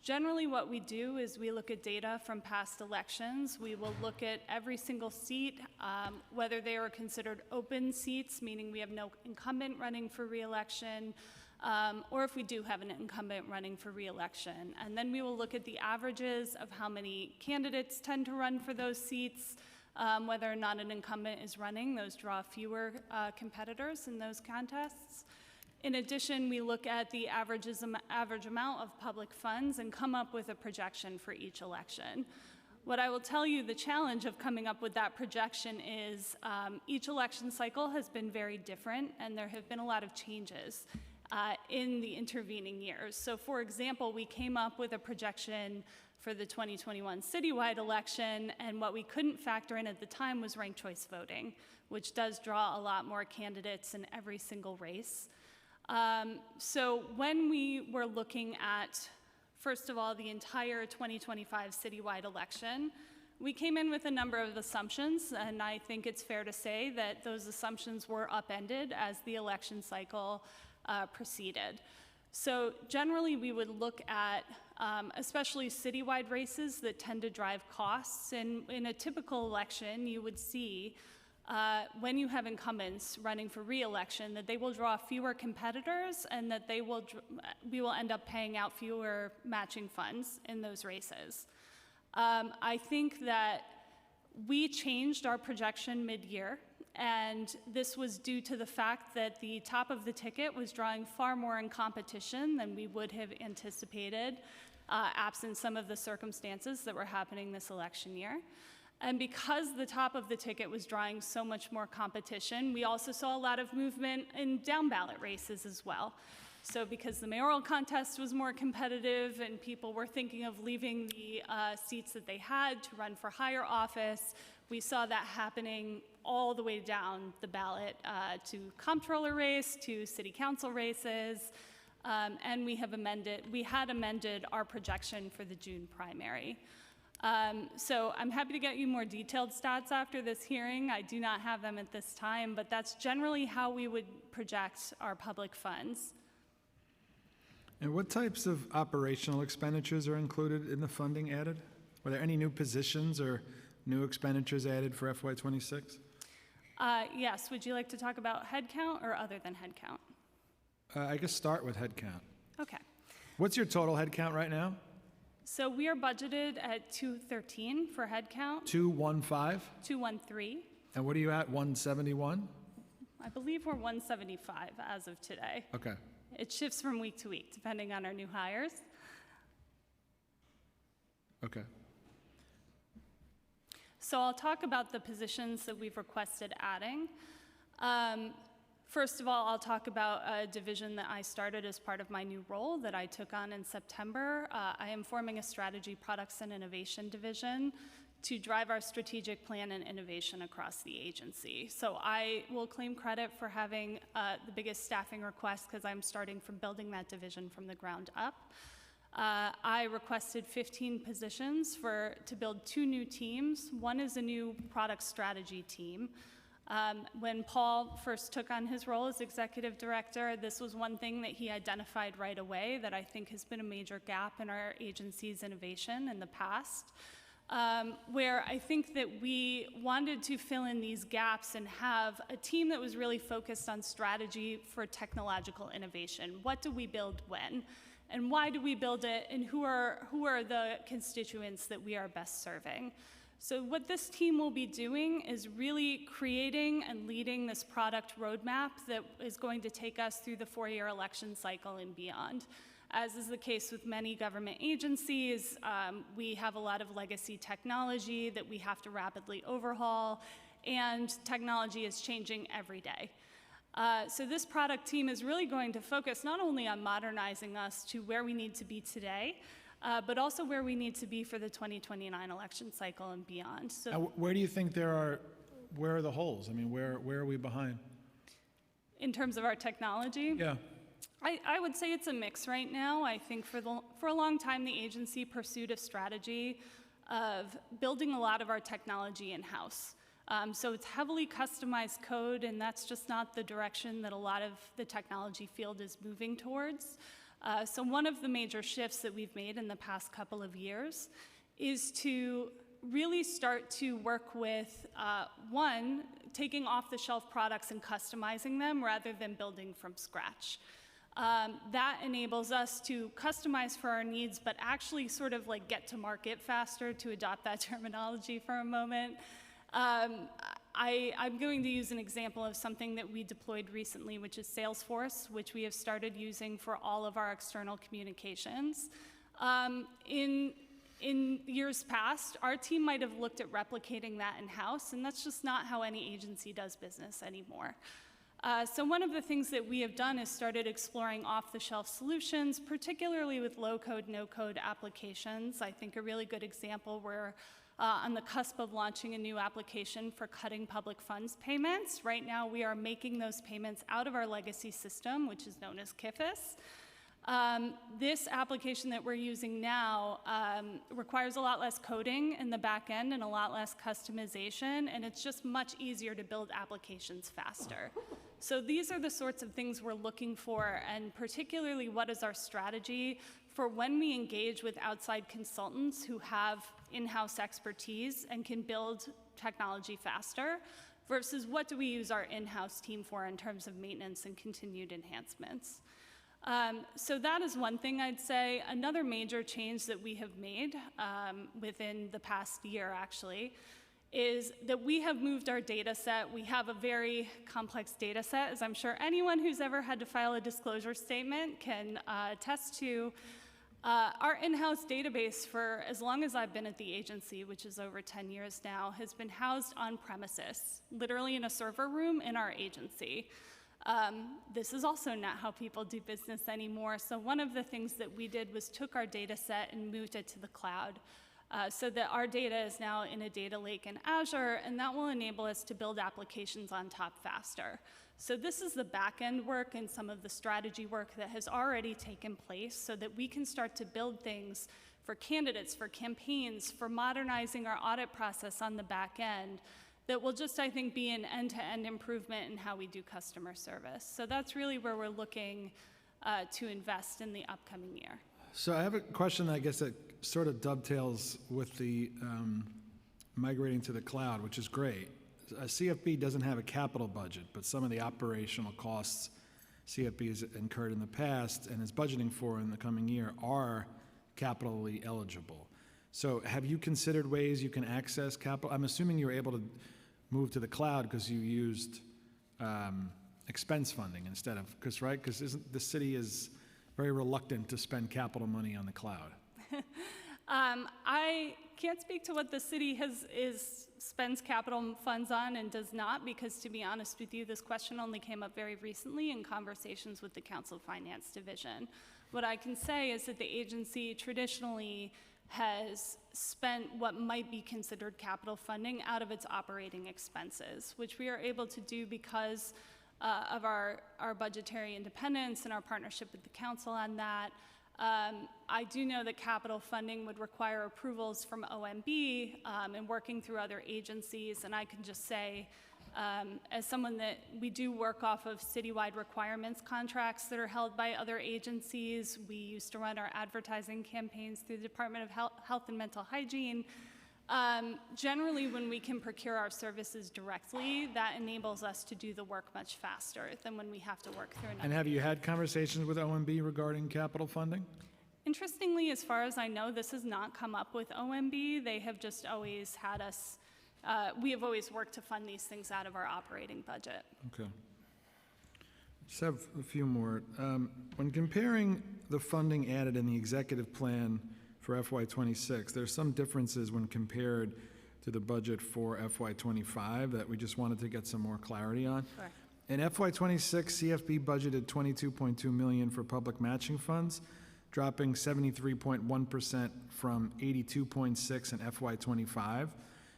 Generally what we do is we look at data from past elections. We will look at every single seat, whether they are considered open seats, meaning we have no incumbent running for re-election, or if we do have an incumbent running for re-election. And then we will look at the averages of how many candidates tend to run for those seats, whether or not an incumbent is running. Those draw fewer competitors in those contests. In addition, we look at the average amount of public funds and come up with a projection for each election. What I will tell you, the challenge of coming up with that projection is each election cycle has been very different, and there have been a lot of changes in the intervening years. So for example, we came up with a projection for the 2021 citywide election, and what we couldn't factor in at the time was ranked choice voting, which does draw a lot more candidates in every single race. So when we were looking at, first of all, the entire 2025 citywide election, we came in with a number of assumptions, and I think it's fair to say that those assumptions were upended as the election cycle proceeded. So generally, we would look at especially citywide races that tend to drive costs. And in a typical election, you would see when you have incumbents running for re-election that they will draw fewer competitors and that we will end up paying out fewer matching funds in those races. I think that we changed our projection mid-year, and this was due to the fact that the top of the ticket was drawing far more in competition than we would have anticipated, absent some of the circumstances that were happening this election year. And because the top of the ticket was drawing so much more competition, we also saw a lot of movement in down ballot races as well. So because the mayoral contest was more competitive and people were thinking of leaving the seats that they had to run for higher office, we saw that happening all the way down the ballot to comptroller race, to city council races, and we had amended our projection for the June primary. So I'm happy to get you more detailed stats after this hearing. I do not have them at this time, but that's generally how we would project our public funds. And what types of operational expenditures are included in the funding added? Were there any new positions or new expenditures added for FY26? Yes, would you like to talk about headcount or other than headcount? I guess start with headcount. Okay. What's your total headcount right now? So we are budgeted at 213 for headcount, 215? 213. And what are you at, 171? I believe we're 175 as of today. Okay. It shifts from week to week, depending on our new hires. Okay. So I'll talk about the positions that we've requested adding. First of all, I'll talk about a division that I started as part of my new role that I took on in September. I am forming a strategy, products, and innovation division to drive our strategic plan and innovation across the agency. So I will claim credit for having the biggest staffing request because I'm starting from building that division from the ground up. I requested 15 positions to build 2 new teams. One is a new product strategy team. When Paul first took on his role as executive director, this was one thing that he identified right away that I think has been a major gap in our agency's innovation in the past, where I think that we wanted to fill in these gaps and have a team that was really focused on strategy for technological innovation. What do we build when? And why do we build it, and who are the constituents that we are best serving? So what this team will be doing is really creating and leading this product roadmap that is going to take us through the 4-year election cycle and beyond. As is the case with many government agencies, we have a lot of legacy technology that we have to rapidly overhaul, and technology is changing every day. So this product team is really going to focus not only on modernizing us to where we need to be today, but also where we need to be for the 2029 election cycle and beyond. So Where do you think where are the holes? I mean, where are we behind? in terms of our technology, Yeah. I would say it's a mix right now. I think for a long time, the agency pursued a strategy of building a lot of our technology in-house. So it's heavily customized code, and that's just not the direction that a lot of the technology field is moving towards. So one of the major shifts that we've made in the past couple of years is to really start to work with, one, taking off-the-shelf products and customizing them rather than building from scratch. That enables us to customize for our needs, but actually sort of like get to market faster, to adopt that terminology for a moment. I'm going to use an example of something that we deployed recently, which is Salesforce, which we have started using for all of our external communications. In years past, our team might have looked at replicating that in-house, and that's just not how any agency does business anymore. So one of the things that we have done is started exploring off-the-shelf solutions, particularly with low-code, no-code applications. I think a really good example, we're on the cusp of launching a new application for cutting public funds payments. Right now, we are making those payments out of our legacy system, which is known as KIFIS. This application that we're using now requires a lot less coding in the back end and a lot less customization, and it's just much easier to build applications faster. So these are the sorts of things we're looking for, and particularly what is our strategy for when we engage with outside consultants who have in-house expertise and can build technology faster, versus what do we use our in-house team for in terms of maintenance and continued enhancements. So that is one thing I'd say. Another major change that we have made within the past year, actually, is that we have moved our data set. We have a very complex data set, as I'm sure anyone who's ever had to file a disclosure statement can attest to. Our in-house database, for as long as I've been at the agency, which is over 10 years now, has been housed on premises, literally in a server room in our agency. This is also not how people do business anymore. So one of the things that we did was took our data set and moved it to the cloud so that our data is now in a data lake in Azure, and that will enable us to build applications on top faster. So this is the back-end work and some of the strategy work that has already taken place so that we can start to build things for candidates, for campaigns, for modernizing our audit process on the back end that will just, I think, be an end-to-end improvement in how we do customer service. So that's really where we're looking to invest in the upcoming year. So I have a question, I guess, that sort of dovetails with the migrating to the cloud, which is great. CFB doesn't have a capital budget, but some of the operational costs CFB has incurred in the past and is budgeting for in the coming year are capitally eligible. So have you considered ways you can access capital? I'm assuming you were able to move to the cloud because you used expense funding instead of, because isn't the city is very reluctant to spend capital money on the cloud? I can't speak to what the city spends capital funds on and does not, because to be honest with you, this question only came up very recently in conversations with the Council Finance Division. What I can say is that the agency traditionally has spent what might be considered capital funding out of its operating expenses, which we are able to do because of our budgetary independence and our partnership with the council on that. I do know that capital funding would require approvals from OMB and working through other agencies, and I can just say, as someone that we do work off of citywide requirements contracts that are held by other agencies. We used to run our advertising campaigns through the Department of Health and Mental Hygiene. Generally, when we can procure our services directly, that enables us to do the work much faster than when we have to work through another. And have you had conversations with OMB regarding capital funding? Interestingly, as far as I know, this has not come up with OMB. They have just always had us, we have always worked to fund these things out of our operating budget. Okay. Just have a few more. When comparing the funding added in the executive plan for FY26, there's some differences when compared to the budget for FY25 that we just wanted to get some more clarity on. Sure. In FY26, CFB budgeted $22.2 million for public matching funds, dropping 73.1% from 82.6 in FY25.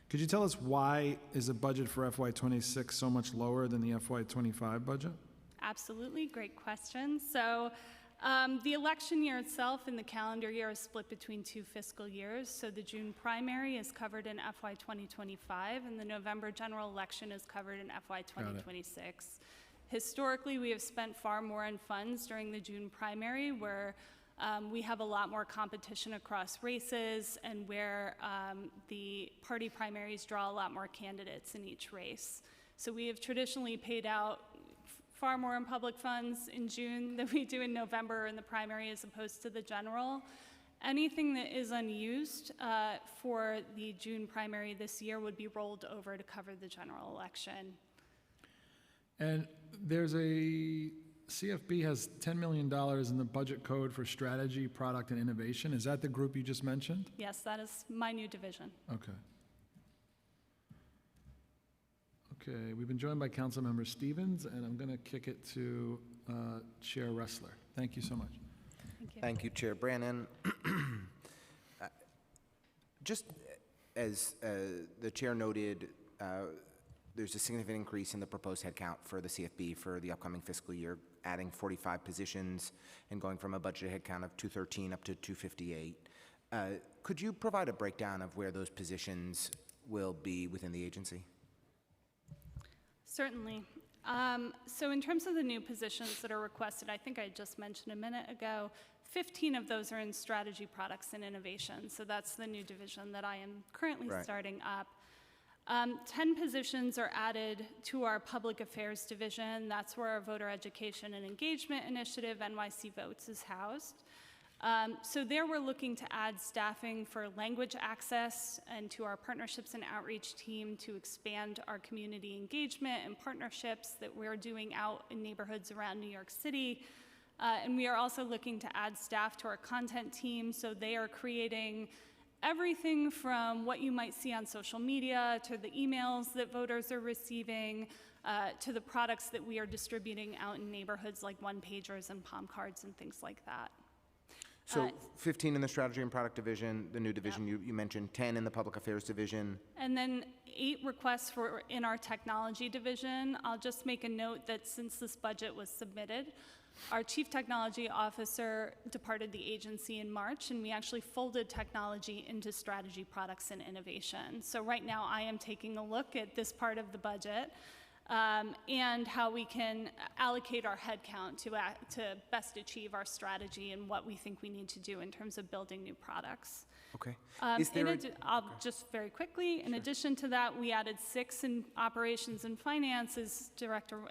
Could you tell us why is the budget for FY26 so much lower than the FY25 budget? Absolutely, great question. So the election year itself and the calendar year is split between 2 fiscal years. So the June primary is covered in FY 2025, and the November general election is covered in FY 2026. Historically, we have spent far more in funds during the June primary, where we have a lot more competition across races and where the party primaries draw a lot more candidates in each race. So we have traditionally paid out far more in public funds in June than we do in November in the primary as opposed to the general. Anything that is unused for the June primary this year would be rolled over to cover the general election. And there's CFB has $10 million in the budget code for strategy, product, and innovation. Is that the group you just mentioned? Yes, that is my new division. Okay. Okay, we've been joined by Councilmember Stevens, and I'm going to kick it to Chair Ressler. Thank you so much. Thank you. Thank you, Chair Brannan. Just as the chair noted, there's a significant increase in the proposed headcount for the CFB for the upcoming fiscal year, adding 45 positions and going from a budget headcount of 213 up to 258. Could you provide a breakdown of where those positions will be within the agency? Certainly. So in terms of the new positions that are requested, I think I just mentioned a minute ago, 15 of those are in strategy, products, and innovation. So that's the new division that I am currently starting up. 10 positions are added to our public affairs division. That's where our voter education and engagement initiative, NYC Votes, is housed. So there we're looking to add staffing for language access and to our partnerships and outreach team to expand our community engagement and partnerships that we're doing out in neighborhoods around New York City. And we are also looking to add staff to our content team, so they are creating everything from what you might see on social media to the emails that voters are receiving to the products that we are distributing out in neighborhoods like one-pagers and palm cards and things like that. So 15 in the strategy and product division, the new division you mentioned, 10 in the public affairs division. And then 8 requests in our technology division. I'll just make a note that since this budget was submitted, our chief technology officer departed the agency in March, and we actually folded technology into strategy, products, and innovation. So right now I am taking a look at this part of the budget. and how we can allocate our headcount to best achieve our strategy and what we think we need to do in terms of building new products. Okay. I'll just very quickly, in addition to that, we added 6 in operations and finance, as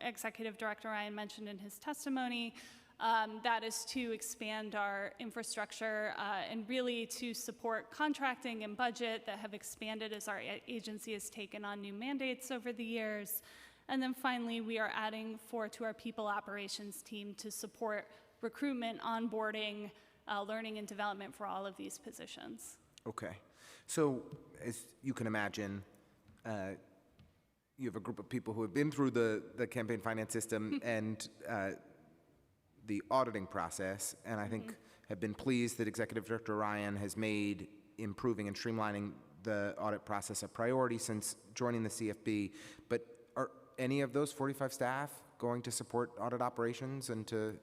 Executive Director Ryan mentioned in his testimony. That is to expand our infrastructure and really to support contracting and budget that have expanded as our agency has taken on new mandates over the years. And then finally, we are adding 4 to our people operations team to support recruitment, onboarding, learning and development for all of these positions. Okay. So as you can imagine, you have a group of people who have been through the campaign finance system and the auditing process, and I think have been pleased that Executive Director Ryan has made improving and streamlining the audit process a priority since joining the CFB. But are any of those 45 staff going to support audit operations and to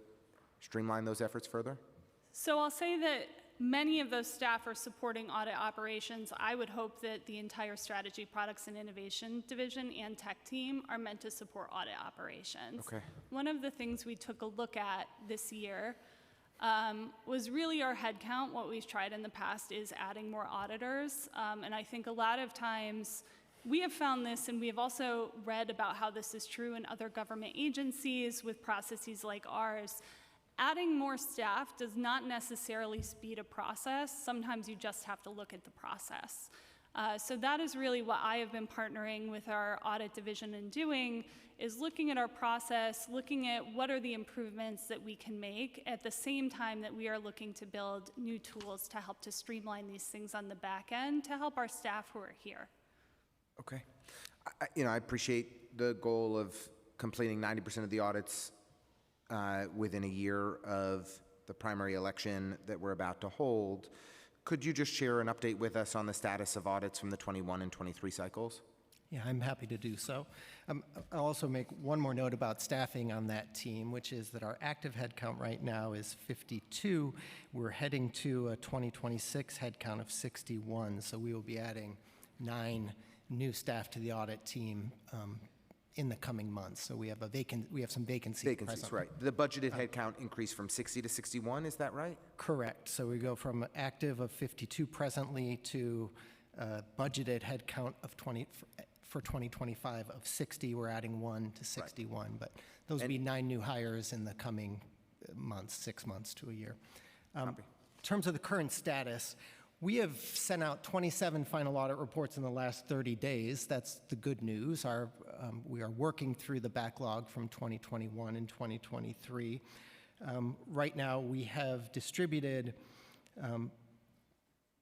streamline those efforts further? So I'll say that many of those staff are supporting audit operations. I would hope that the entire strategy, products, and innovation division and tech team are meant to support audit operations. Okay. One of the things we took a look at this year was really our headcount. What we've tried in the past is adding more auditors. And I think a lot of times we have found this, and we have also read about how this is true in other government agencies with processes like ours. Adding more staff does not necessarily speed a process. Sometimes you just have to look at the process. So that is really what I have been partnering with our audit division in doing, is looking at our process, looking at what are the improvements that we can make at the same time that we are looking to build new tools to help to streamline these things on the back end to help our staff who are here. Okay. I appreciate the goal of completing 90% of the audits within a year of the primary election that we're about to hold. Could you just share an update with us on the status of audits from the 21 and 23 cycles? Yeah, I'm happy to do so. I'll also make one more note about staffing on that team, which is that our active headcount right now is 52. We're heading to a 2026 headcount of 61, so we will be adding 9 new staff to the audit team in the coming months. So we have some vacancies. Vacancies, presently. right. The budgeted headcount increased from 60 to 61, is that right? Correct. So we go from active of 52 presently to budgeted headcount of 20 for 2025 of 60. We're adding 1 to 61, but those will be 9 new hires in the coming months, 6 months to a year. In terms of the current status, we have sent out 27 final audit reports in the last 30 days. That's the good news. We are working through the backlog from 2021 and 2023. Right now, we have distributed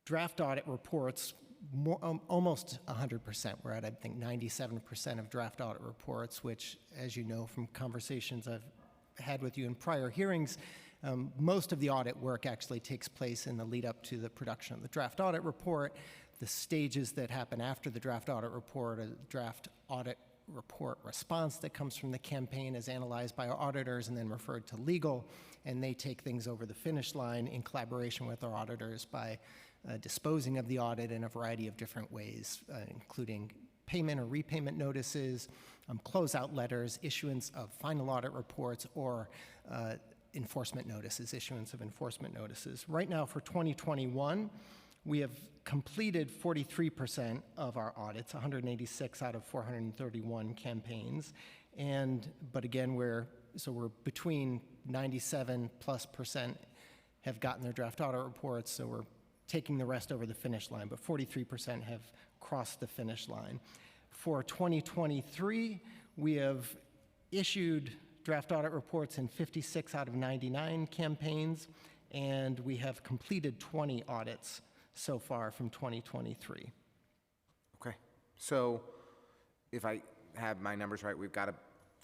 draft audit reports almost 100%. We're at, I think, 97% of draft audit reports, which, as you know from conversations I've had with you in prior hearings, most of the audit work actually takes place in the lead up to the production of the draft audit report. The stages that happen after the draft audit report, a draft audit report response that comes from the campaign is analyzed by our auditors and then referred to legal, and they take things over the finish line in collaboration with our auditors by disposing of the audit in a variety of different ways, including payment or repayment notices, closeout letters, issuance of final audit reports, or enforcement notices, issuance of enforcement notices. Right now for 2021, we have completed 43% of our audits, 186 out of 431 campaigns. But again, we're between 97+% have gotten their draft audit reports, so we're taking the rest over the finish line, but 43% have crossed the finish line. For 2023, we have issued draft audit reports in 56 out of 99 campaigns, and we have completed 20 audits so far from 2023. Okay. So if I have my numbers right, we've got a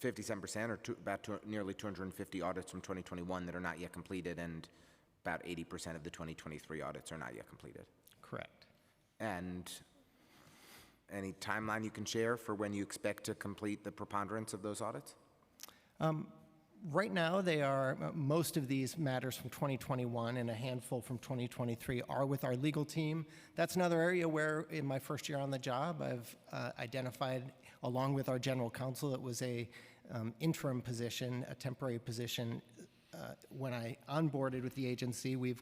57% or nearly 250 audits from 2021 that are not yet completed, and about 80% of the 2023 audits are not yet completed. Correct. And any timeline you can share for when you expect to complete the preponderance of those audits? Right now, most of these matters from 2021 and a handful from 2023 are with our legal team. That's another area where, in my first year on the job, I've identified along with our general counsel. It was a interim position, a temporary position. When I onboarded with the agency, we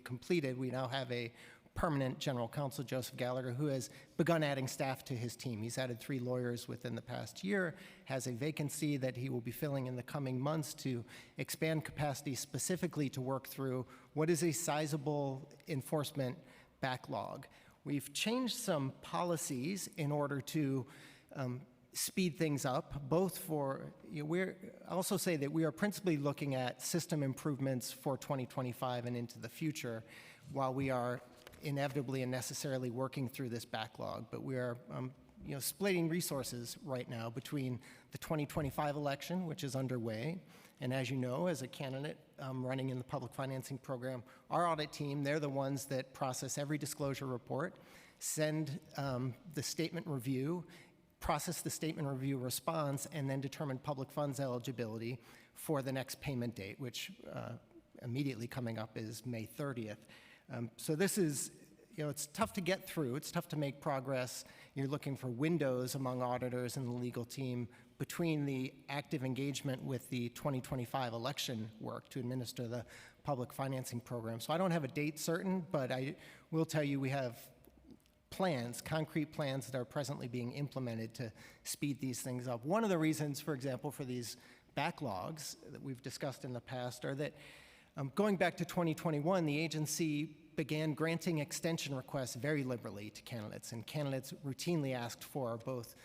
now have a permanent general counsel, Joseph Gallagher, who has begun adding staff to his team. He's added 3 lawyers within the past year, has a vacancy that he will be filling in the coming months to expand capacity specifically to work through what is a sizable enforcement backlog. We've changed some policies in order to speed things up, both for, I'll also say that we are principally looking at system improvements for 2025 and into the future, while we are inevitably and necessarily working through this backlog. But we are splitting resources right now between the 2025 election, which is underway, and as you know, as a candidate running in the public financing program, our audit team, they're the ones that process every disclosure report, send the statement review, process the statement review response, and then determine public funds eligibility for the next payment date, which immediately coming up is May 30th. So this is, it's tough to get through. It's tough to make progress. You're looking for windows among auditors and the legal team between the active engagement with the 2025 election work to administer the public financing program. So I don't have a date certain, but I will tell you we have plans, concrete plans that are presently being implemented to speed these things up. One of the reasons, for example, for these backlogs that we've discussed in the past are that going back to 2021, the agency began granting extension requests very liberally to candidates, and candidates routinely asked for both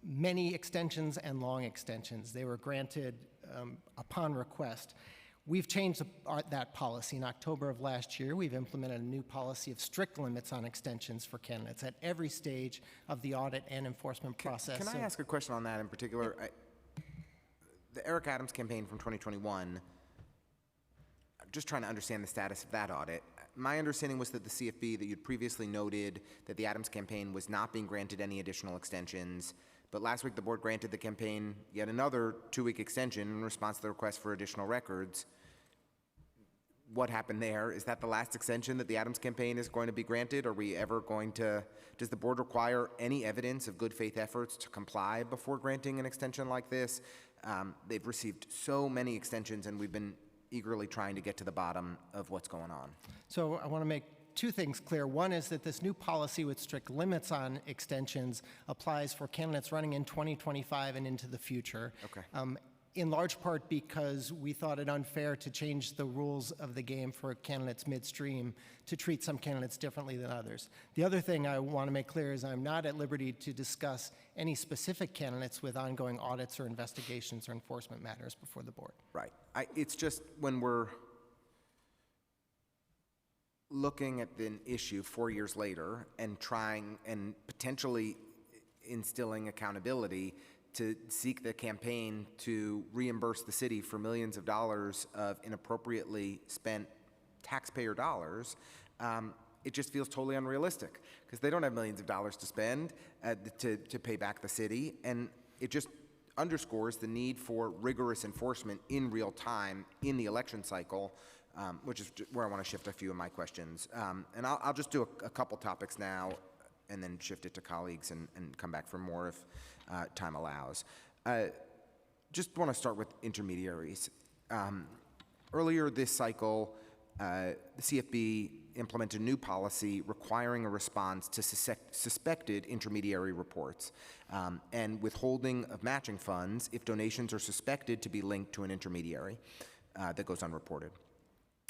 many extensions and long extensions. They were granted upon request. We've changed that policy. In October of last year, we've implemented a new policy of strict limits on extensions for candidates at every stage of the audit and enforcement process. Can I ask a question on that in particular? The Eric Adams campaign from 2021, I'm just trying to understand the status of that audit. My understanding was that the CFB, that you'd previously noted that the Adams campaign was not being granted any additional extensions, but last week the board granted the campaign yet another 2-week extension in response to the request for additional records. What happened there? Is that the last extension that the Adams campaign is going to be granted? Are we ever going to, does the board require any evidence of good faith efforts to comply before granting an extension like this? They've received so many extensions, and we've been eagerly trying to get to the bottom of what's going on. So I want to make 2 things clear. One is that this new policy with strict limits on extensions applies for candidates running in 2025 and into the future. Okay. In large part because we thought it unfair to change the rules of the game for candidates midstream to treat some candidates differently than others. The other thing I want to make clear is I'm not at liberty to discuss any specific candidates with ongoing audits or investigations or enforcement matters before the board. Right. It's just when we're looking at an issue 4 years later and trying and potentially instilling accountability to seek the campaign to reimburse the city for millions of dollars of inappropriately spent taxpayer dollars, it just feels totally unrealistic because they don't have millions of dollars to spend to pay back the city, and it just underscores the need for rigorous enforcement in real time in the election cycle, which is where I want to shift a few of my questions. And I'll just do a couple topics now and then shift it to colleagues and come back for more if time allows. Just want to start with intermediaries. Earlier this cycle, the CFB implemented a new policy requiring a response to suspected intermediary reports and withholding of matching funds if donations are suspected to be linked to an intermediary that goes unreported.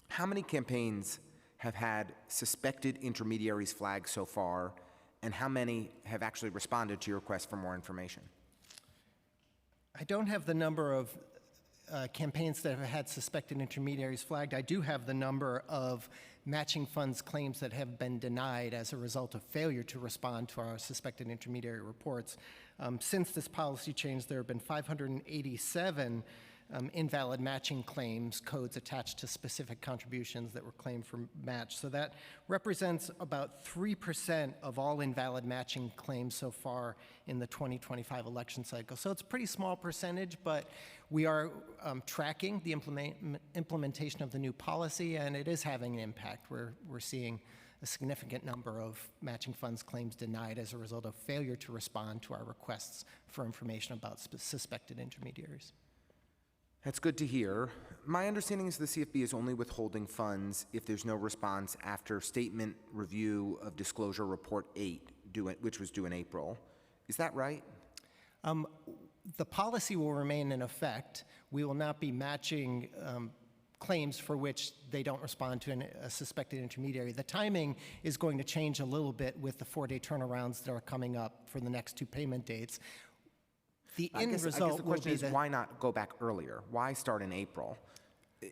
How many campaigns have had suspected intermediaries flagged so far, and how many have actually responded to your request for more information? I don't have the number of campaigns that have had suspected intermediaries flagged. I do have the number of matching funds claims that have been denied as a result of failure to respond to our suspected intermediary reports. Since this policy change, there have been 587 invalid matching claims codes attached to specific contributions that were claimed for match. So that represents about 3% of all invalid matching claims so far in the 2025 election cycle. So it's a pretty small percentage, but we are tracking the implementation of the new policy, and it is having an impact. We're seeing a significant number of matching funds claims denied as a result of failure to respond to our requests for information about suspected intermediaries. That's good to hear. My understanding is the CFB is only withholding funds if there's no response after statement review of disclosure report 8, which was due in April. Is that right? The policy will remain in effect. We will not be matching claims for which they don't respond to a suspected intermediary. The timing is going to change a little bit with the 4-day turnarounds that are coming up for the next 2 payment dates. The I end guess result the will question be is, that, why not go back earlier? Why start in April?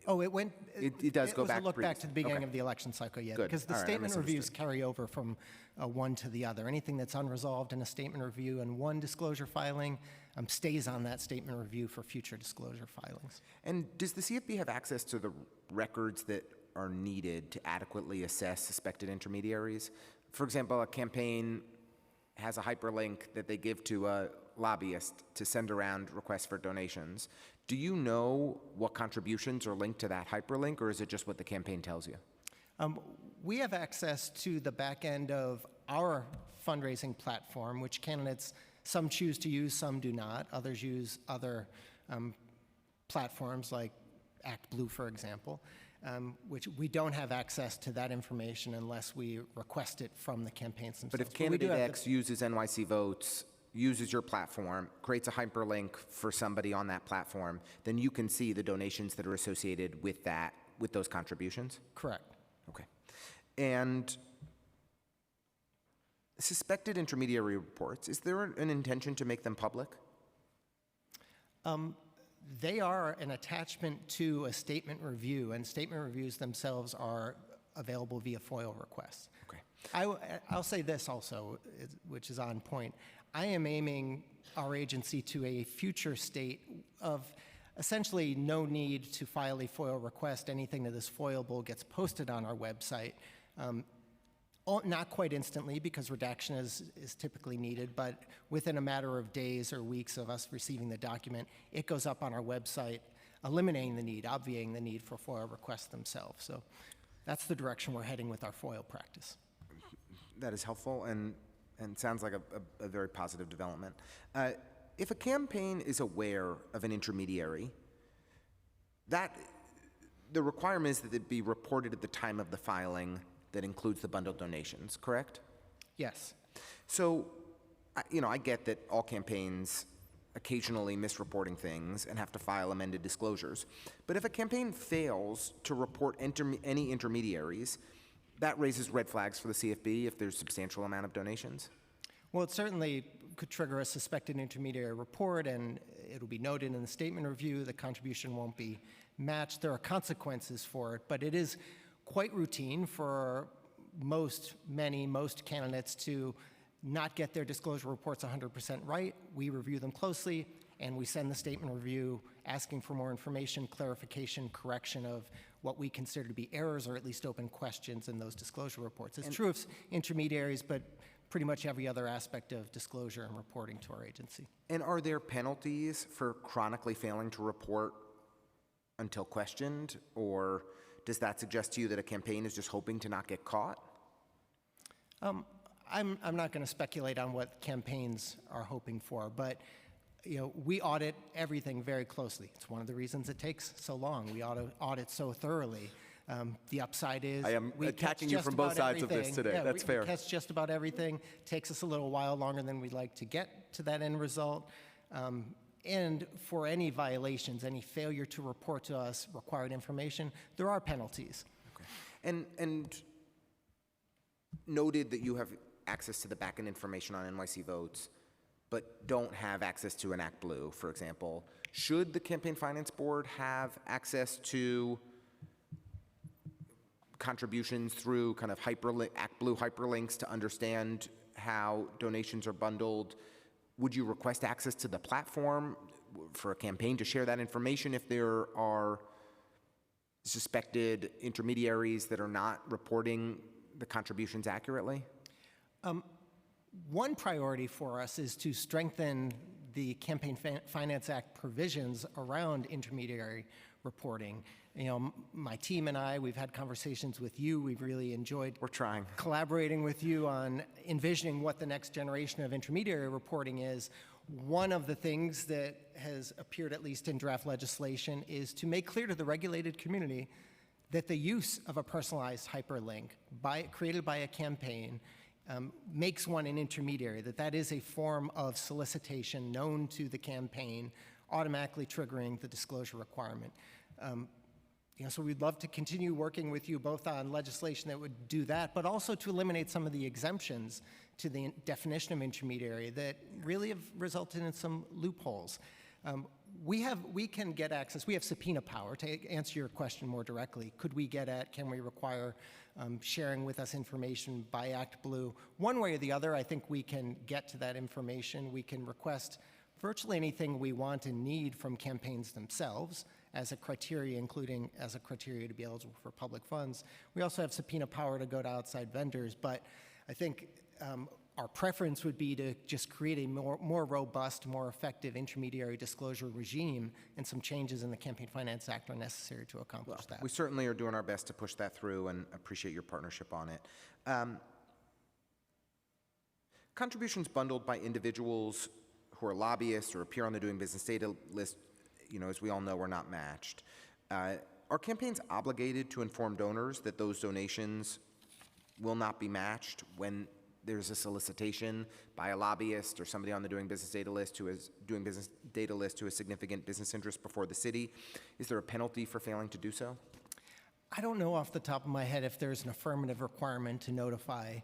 oh, it went. It does go was back a look back to the beginning okay. of the election cycle, yeah. Good. Because the All right, I statement reviews misunderstood. carry over from one to the other. Anything that's unresolved in a statement review and one disclosure filing stays on that statement review for future disclosure filings. And does the CFB have access to the records that are needed to adequately assess suspected intermediaries? For example, a campaign has a hyperlink that they give to a lobbyist to send around requests for donations. Do you know what contributions are linked to that hyperlink, or is it just what the campaign tells you? We have access to the back end of our fundraising platform, which candidates, some choose to use, some do not. Others use other platforms like ActBlue, for example, which we don't have access to that information unless we request it from the campaigns themselves. But if we do candidate have X uses NYC Votes, uses your platform, creates a hyperlink for somebody on that platform, then you can see the donations that are associated with that, with those contributions? Correct. Okay. And suspected intermediary reports, is there an intention to make them public? They are an attachment to a statement review, and statement reviews themselves are available via FOIL requests. Okay. I'll say this also, which is on point. I am aiming our agency to a future state of essentially no need to file a FOIL request. Anything that is FOILable gets posted on our website. Not quite instantly, because redaction is typically needed, but within a matter of days or weeks of us receiving the document, it goes up on our website, eliminating the need, obviating the need for FOIL requests themselves. So that's the direction we're heading with our FOIL practice. That is helpful and sounds like a very positive development. If a campaign is aware of an intermediary, the requirement is that it be reported at the time of the filing that includes the bundled donations, correct? Yes. So, I get that all campaigns occasionally misreporting things and have to file amended disclosures. But if a campaign fails to report any intermediaries, that raises red flags for the CFB if there's substantial amount of donations? Well, it certainly could trigger a suspected intermediary report, and it'll be noted in the statement review. The contribution won't be matched. There are consequences for it, but it is quite routine for most candidates to not get their disclosure reports 100% right. We review them closely, and we send the statement review asking for more information, clarification, correction of what we consider to be errors or at least open questions in those disclosure reports. It's true of intermediaries, but pretty much every other aspect of disclosure and reporting to our agency. And are there penalties for chronically failing to report until questioned, or does that suggest to you that a campaign is just hoping to not get caught? I'm not going to speculate on what campaigns are hoping for, but we audit everything very closely. It's one of the reasons it takes so long. We audit so thoroughly. The upside is I am we attacking catch you just from both about sides of this everything. today. Yeah, That's we fair. catch just about everything. Takes us a little while longer than we'd like to get to that end result. And for any violations, any failure to report to us required information, there are penalties. Okay. And noted that you have access to the backend information on NYC Votes, but don't have access to an ActBlue, for example. Should the Campaign Finance Board have access to contributions through kind of ActBlue hyperlinks to understand how donations are bundled? Would you request access to the platform for a campaign to share that information if there are suspected intermediaries that are not reporting the contributions accurately? One priority for us is to strengthen the Campaign Finance Act provisions around intermediary reporting. You know, my team and I, we've had conversations with you. We've really enjoyed collaborating with you on envisioning what the next generation of intermediary reporting is. One of the things that has appeared, at least in draft legislation, is to make clear to the regulated community that the use of a personalized hyperlink created by a campaign makes one an intermediary, that is a form of solicitation known to the campaign, automatically triggering the disclosure requirement. So we'd love to continue working with you both on legislation that would do that, but also to eliminate some of the exemptions to the definition of intermediary that really have resulted in some loopholes. We can get access, we have subpoena power. To answer your question more directly, can we require sharing with us information by ActBlue? One way or the other, I think we can get to that information. We can request virtually anything we want and need from campaigns themselves as a criteria, including as a criteria to be eligible for public funds. We also have subpoena power to go to outside vendors, but I think our preference would be to just create a more robust, more effective intermediary disclosure regime, and some changes in the Campaign Finance Act are necessary to accomplish that. We certainly are doing our best to push that through and appreciate your partnership on it. Contributions bundled by individuals who are lobbyists or appear on the Doing Business data list, as we all know, are not matched. Are campaigns obligated to inform donors that those donations will not be matched when there's a solicitation by a lobbyist or somebody on the Doing Business data list who has significant business interest before the city? Is there a penalty for failing to do so? I don't know off the top of my head if there's an affirmative requirement to notify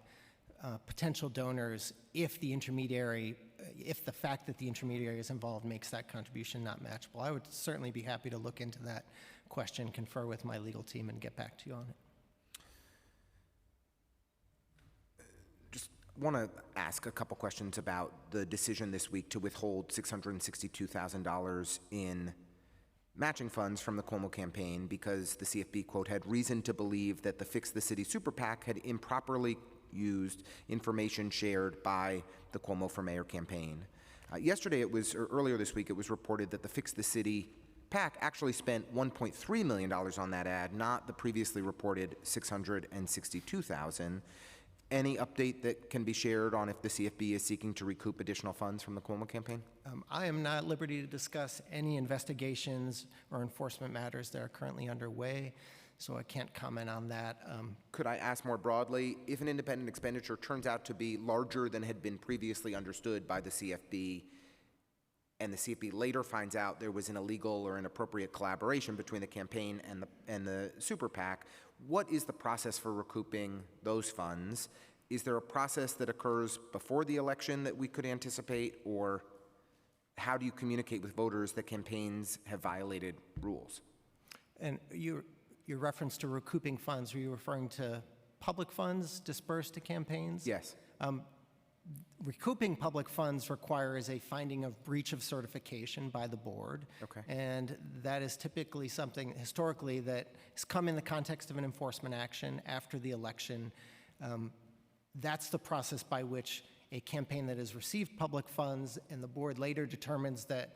potential donors if the fact that the intermediary is involved makes that contribution not matchable. I would certainly be happy to look into that question, confer with my legal team, and get back to you on it. Just want to ask a couple questions about the decision this week to withhold $662,000 in matching funds from the Cuomo campaign because the CFB, quote, had reason to believe that the Fix the City Super PAC had improperly used information shared by the Cuomo for Mayor campaign. Earlier this week, it was reported that the Fix the City PAC actually spent $1.3 million on that ad, not the previously reported $662,000. Any update that can be shared on if the CFB is seeking to recoup additional funds from the Cuomo campaign? I am not at liberty to discuss any investigations or enforcement matters that are currently underway, so I can't comment on that. Could I ask more broadly, if an independent expenditure turns out to be larger than had been previously understood by the CFB, and the CFB later finds out there was an illegal or inappropriate collaboration between the campaign and the Super PAC, what is the process for recouping those funds? Is there a process that occurs before the election that we could anticipate, or how do you communicate with voters that campaigns have violated rules? And your reference to recouping funds, were you referring to public funds dispersed to campaigns? Yes. Recouping public funds requires a finding of breach of certification by the board. Okay. And that is typically something historically that has come in the context of an enforcement action after the election. That's the process by which a campaign that has received public funds and the board later determines that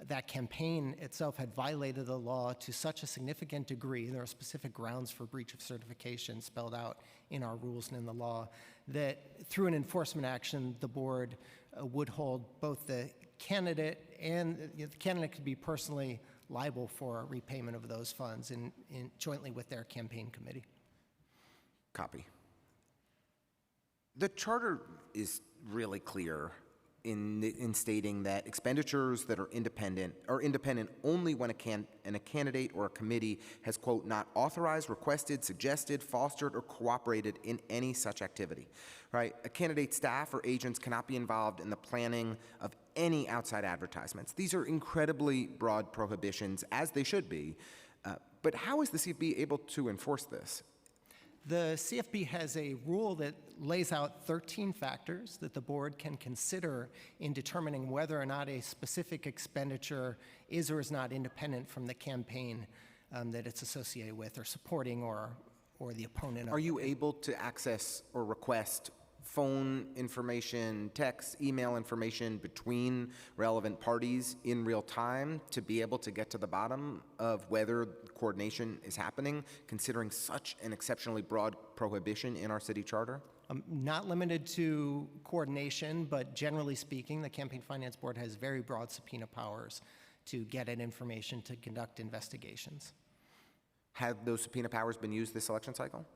that campaign itself had violated the law to such a significant degree, there are specific grounds for breach of certification spelled out in our rules and in the law, that through an enforcement action, the board would hold both the candidate and the candidate could be personally liable for repayment of those funds jointly with their campaign committee. Copy. The charter is really clear in stating that expenditures that are independent only when a candidate or a committee has, quote, not authorized, requested, suggested, fostered, or cooperated in any such activity, right? A candidate's staff or agents cannot be involved in the planning of any outside advertisements. These are incredibly broad prohibitions, as they should be. But how is the CFB able to enforce this? The CFB has a rule that lays out 13 factors that the board can consider in determining whether or not a specific expenditure is or is not independent from the campaign that it's associated with or supporting or the opponent. Are you able to access or request phone information, text, email information between relevant parties in real time to be able to get to the bottom of whether coordination is happening, considering such an exceptionally broad prohibition in our city charter? Not limited to coordination, but generally speaking, the Campaign Finance Board has very broad subpoena powers to get at information to conduct investigations. Have those subpoena powers been used this election cycle?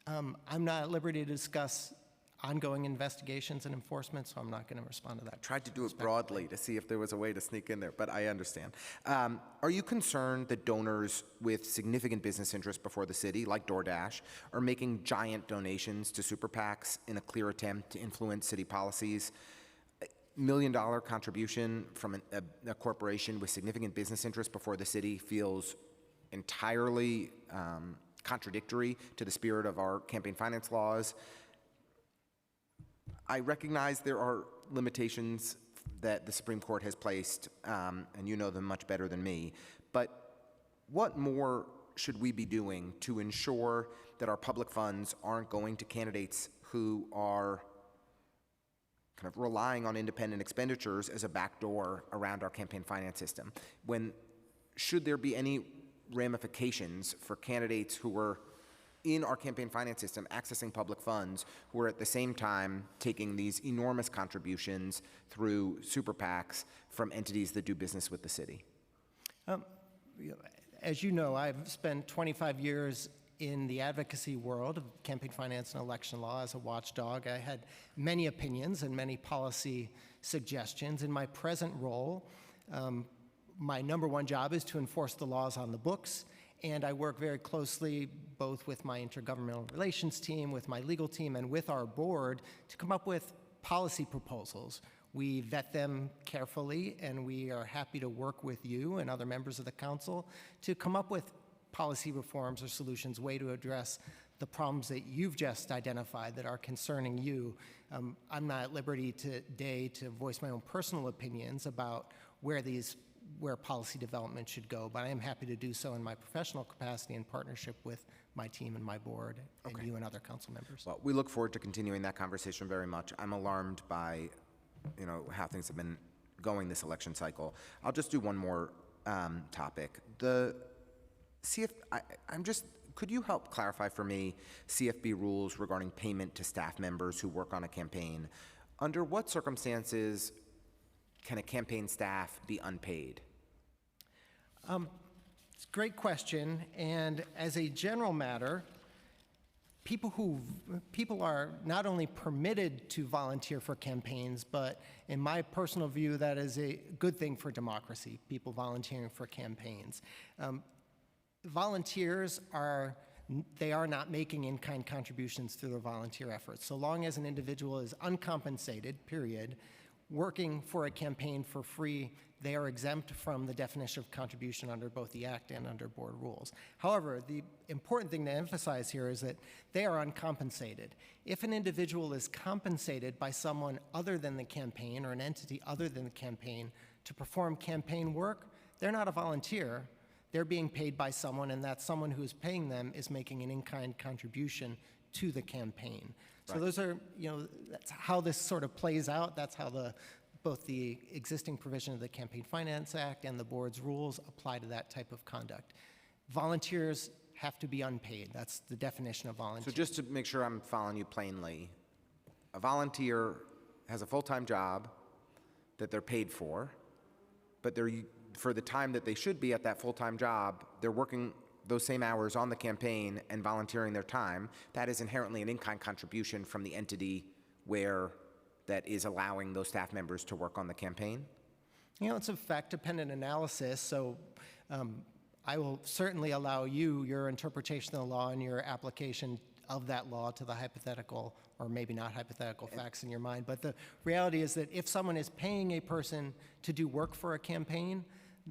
I'm not at liberty to discuss ongoing investigations and enforcement, so I'm not going to respond to that. Tried to do it broadly to see if there was a way to sneak in there, but I understand. Are you concerned that donors with significant business interests before the city, like DoorDash, are making giant donations to super PACs in a clear attempt to influence city policies? $1 million contribution from a corporation with significant business interests before the city feels entirely contradictory to the spirit of our campaign finance laws. I recognize there are limitations that the Supreme Court has placed, and you know them much better than me, but what more should we be doing to ensure that our public funds aren't going to candidates who are kind of relying on independent expenditures as a backdoor around our campaign finance system? Should there be any ramifications for candidates who are in our campaign finance system accessing public funds who are at the same time taking these enormous contributions through super PACs from entities that do business with the city? As you know, I've spent 25 years in the advocacy world of campaign finance and election law as a watchdog. I had many opinions and many policy suggestions. In my present role, my number one job is to enforce the laws on the books, and I work very closely both with my intergovernmental relations team, with my legal team, and with our board to come up with policy proposals. We vet them carefully, and we are happy to work with you and other members of the council to come up with policy reforms or solutions, way to address the problems that you've just identified that are concerning you. I'm not at liberty today to voice my own personal opinions about where policy development should go, but I am happy to do so in my professional capacity in partnership with my team and my board and you and other council members. Well, we look forward to continuing that conversation very much. I'm alarmed by, how things have been going this election cycle. I'll just do one more topic. Could you help clarify for me CFB rules regarding payment to staff members who work on a campaign? Under what circumstances can a campaign staff be unpaid? It's a great question, and as a general matter, people are not only permitted to volunteer for campaigns, but in my personal view, that is a good thing for democracy, people volunteering for campaigns. Volunteers are not making in-kind contributions through their volunteer efforts. So long as an individual is uncompensated, period, working for a campaign for free, they are exempt from the definition of contribution under both the Act and under board rules. However, the important thing to emphasize here is that they are uncompensated. If an individual is compensated by someone other than the campaign or an entity other than the campaign to perform campaign work, they're not a volunteer. They're being paid by someone, and that someone who is paying them is making an in-kind contribution to the campaign. So those are, that's how this sort of plays out. That's how both the existing provision of the Campaign Finance Act and the board's rules apply to that type of conduct. Volunteers have to be unpaid. That's the definition of volunteer. So just to make sure I'm following you plainly, a volunteer has a full-time job that they're paid for, but for the time that they should be at that full-time job, they're working those same hours on the campaign and volunteering their time. That is inherently an in-kind contribution from the entity that is allowing those staff members to work on the campaign? It's a fact-dependent analysis, so I will certainly allow your interpretation of the law and your application of that law to the hypothetical, or maybe not hypothetical facts in your mind. But the reality is that if someone is paying a person to do work for a campaign,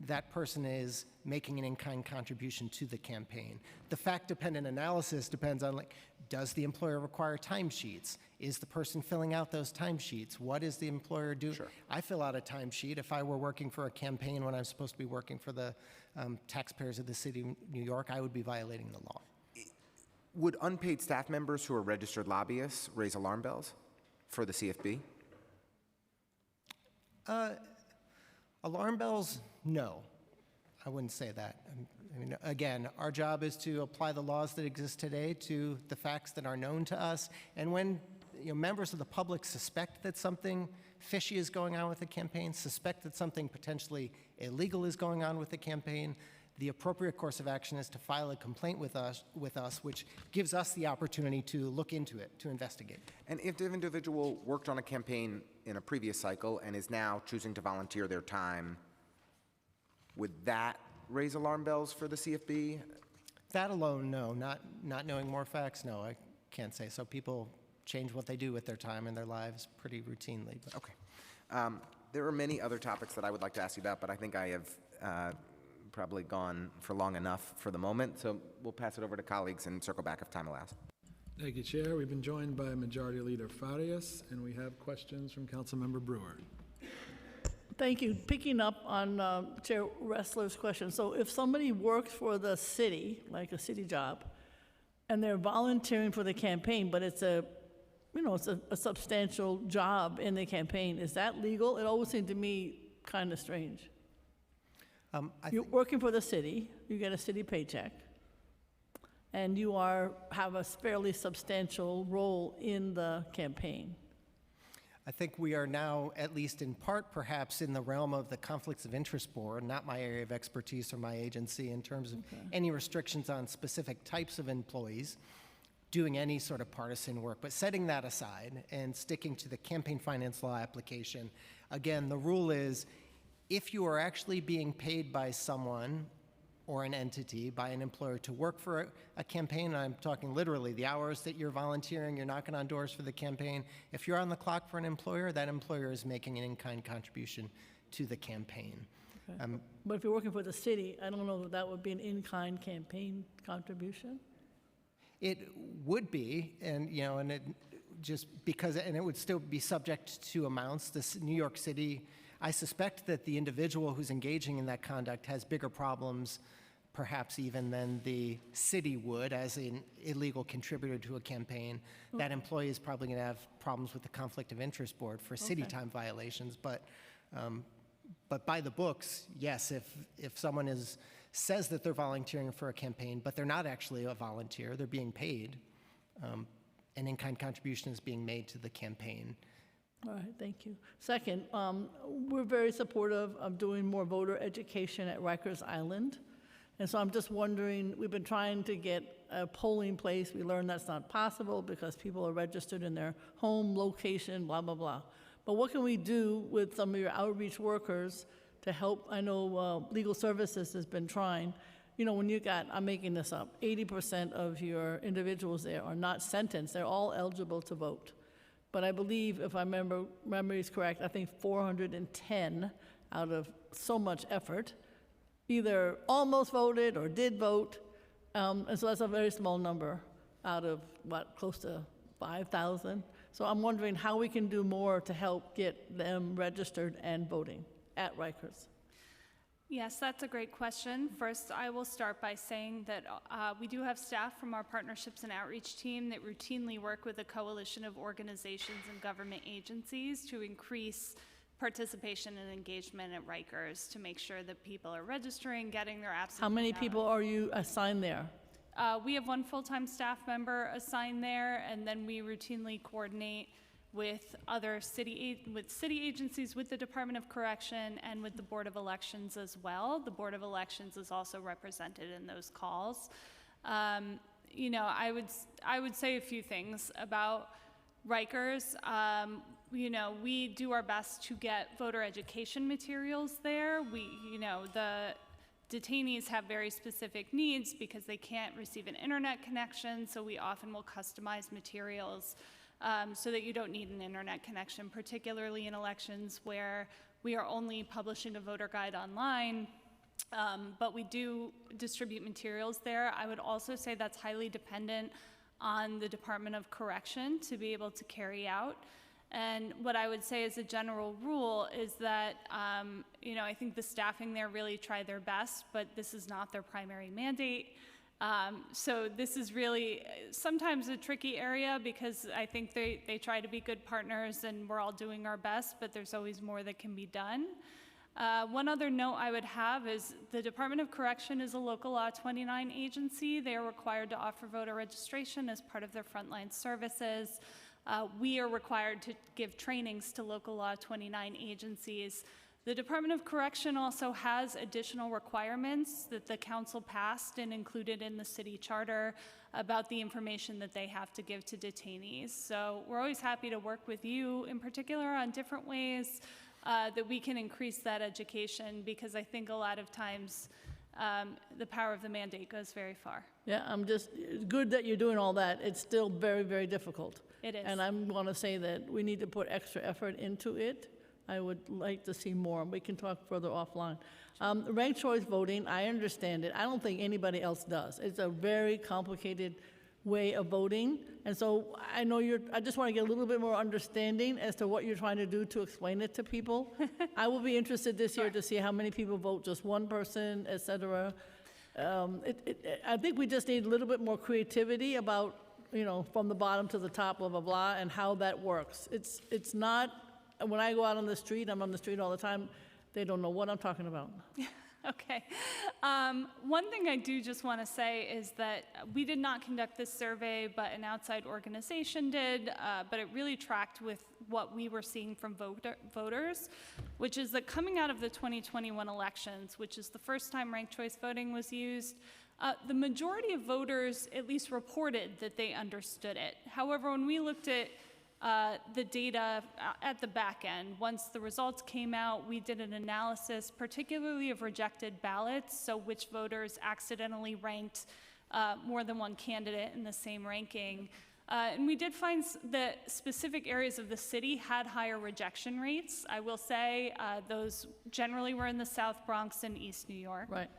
that person is making an in-kind contribution to the campaign. The fact-dependent analysis depends on, does the employer require timesheets? Is the person filling out those timesheets? What is the employer doing? Sure. I fill out a timesheet. If I were working for a campaign when I'm supposed to be working for the taxpayers of the city of New York, I would be violating the law. Would unpaid staff members who are registered lobbyists raise alarm bells for the CFB? Alarm bells, no. I wouldn't say that. I mean, again, our job is to apply the laws that exist today to the facts that are known to us. And when members of the public suspect that something fishy is going on with the campaign, suspect that something potentially illegal is going on with the campaign, the appropriate course of action is to file a complaint with us, which gives us the opportunity to look into it, to investigate. And if the individual worked on a campaign in a previous cycle and is now choosing to volunteer their time, would that raise alarm bells for the CFB? That alone, no. Not knowing more facts, no, I can't say. So people change what they do with their time and their lives pretty routinely. But. Okay. There are many other topics that I would like to ask you about, but I think I have probably gone for long enough for the moment. So we'll pass it over to colleagues and circle back if time allows. Thank you, Chair. We've been joined by Majority Leader Farias, and we have questions from Councilmember Brewer. Thank you. Picking up on Chair Ressler's question. So if somebody works for the city, like a city job, and they're volunteering for the campaign, but it's a substantial job in the campaign, is that legal? It always seemed to me kind of strange. You're working for the city, you get a city paycheck, and you have a fairly substantial role in the campaign. I think we are now, at least in part, perhaps in the realm of the Conflicts of Interest Board, not my area of expertise or my agency, in terms of any restrictions on specific types of employees doing any sort of partisan work. But setting that aside and sticking to the campaign finance law application, again, the rule is if you are actually being paid by someone or an entity, by an employer to work for a campaign, and I'm talking literally the hours that you're volunteering, you're knocking on doors for the campaign, if you're on the clock for an employer, that employer is making an in-kind contribution to the campaign. Okay. But if you're working for the city, I don't know if that would be an in-kind campaign contribution? It would be, and it just because, and it would still be subject to amounts. This New York City, I suspect that the individual who's engaging in that conduct has bigger problems, perhaps even than the city would as an illegal contributor to a campaign. Okay. That employee is probably going to have problems with the Conflict of Interest Board for city time violations. But by the books, yes, if someone says that they're volunteering for a campaign, but they're not actually a volunteer, they're being paid, an in-kind contribution is being made to the campaign. All right, thank you. Second, we're very supportive of doing more voter education at Rikers Island. And so I'm just wondering, we've been trying to get a polling place. We learned that's not possible because people are registered in their home location, blah, blah, blah. But what can we do with some of your outreach workers to help? I know Legal Services has been trying. When you got, I'm making this up, 80% of your individuals there are not sentenced. They're all eligible to vote. But I believe, if I memory is correct, I think 410 out of so much effort either almost voted or did vote. And so that's a very small number out of, close to 5,000. So I'm wondering how we can do more to help get them registered and voting at Rikers. Yes, that's a great question. First, I will start by saying that we do have staff from our partnerships and outreach team that routinely work with a coalition of organizations and government agencies to increase participation and engagement at Rikers to make sure that people are registering, getting their absentee How many ballots. people are you assigned there? We have one full-time staff member assigned there, and then we routinely coordinate with other city agencies, with the Department of Correction, and with the Board of Elections as well. The Board of Elections is also represented in those calls. I would say a few things about Rikers. We do our best to get voter education materials there. The detainees have very specific needs because they can't receive an internet connection, so we often will customize materials so that you don't need an internet connection, particularly in elections where we are only publishing a voter guide online, but we do distribute materials there. I would also say that's highly dependent on the Department of Correction to be able to carry out. And what I would say as a general rule is that, I think the staffing there really try their best, but this is not their primary mandate. So this is really sometimes a tricky area because I think they try to be good partners and we're all doing our best, but there's always more that can be done. One other note I would have is the Department of Correction is a local law 29 agency. They are required to offer voter registration as part of their frontline services. We are required to give trainings to local law 29 agencies. The Department of Correction also has additional requirements that the council passed and included in the city charter about the information that they have to give to detainees. So we're always happy to work with you in particular on different ways that we can increase that education, because I think a lot of times the power of the mandate goes very far. Yeah, it's good that you're doing all that. It's still very, very difficult. It is. And I'm going to say that we need to put extra effort into it. I would like to see more. We can talk further offline. Ranked choice voting, I understand it. I don't think anybody else does. It's a very complicated way of voting. And so I know I just want to get a little bit more understanding as to what you're trying to do to explain it to people. I will be interested this year to see how many people vote just one person, et cetera. I think we just need a little bit more creativity about, from the bottom to the top, blah, blah, blah, and how that works. It's not, when I go out on the street, I'm on the street all the time, they don't know what I'm talking about. Okay. One thing I do just want to say is that we did not conduct this survey, but an outside organization did, but it really tracked with what we were seeing from voters, which is that coming out of the 2021 elections, which is the first time ranked choice voting was used, the majority of voters at least reported that they understood it. However, when we looked at the data at the back end, once the results came out, we did an analysis, particularly of rejected ballots, so which voters accidentally ranked more than one candidate in the same ranking. And we did find that specific areas of the city had higher rejection rates. I will say those generally were in the South Bronx and East New York. Right.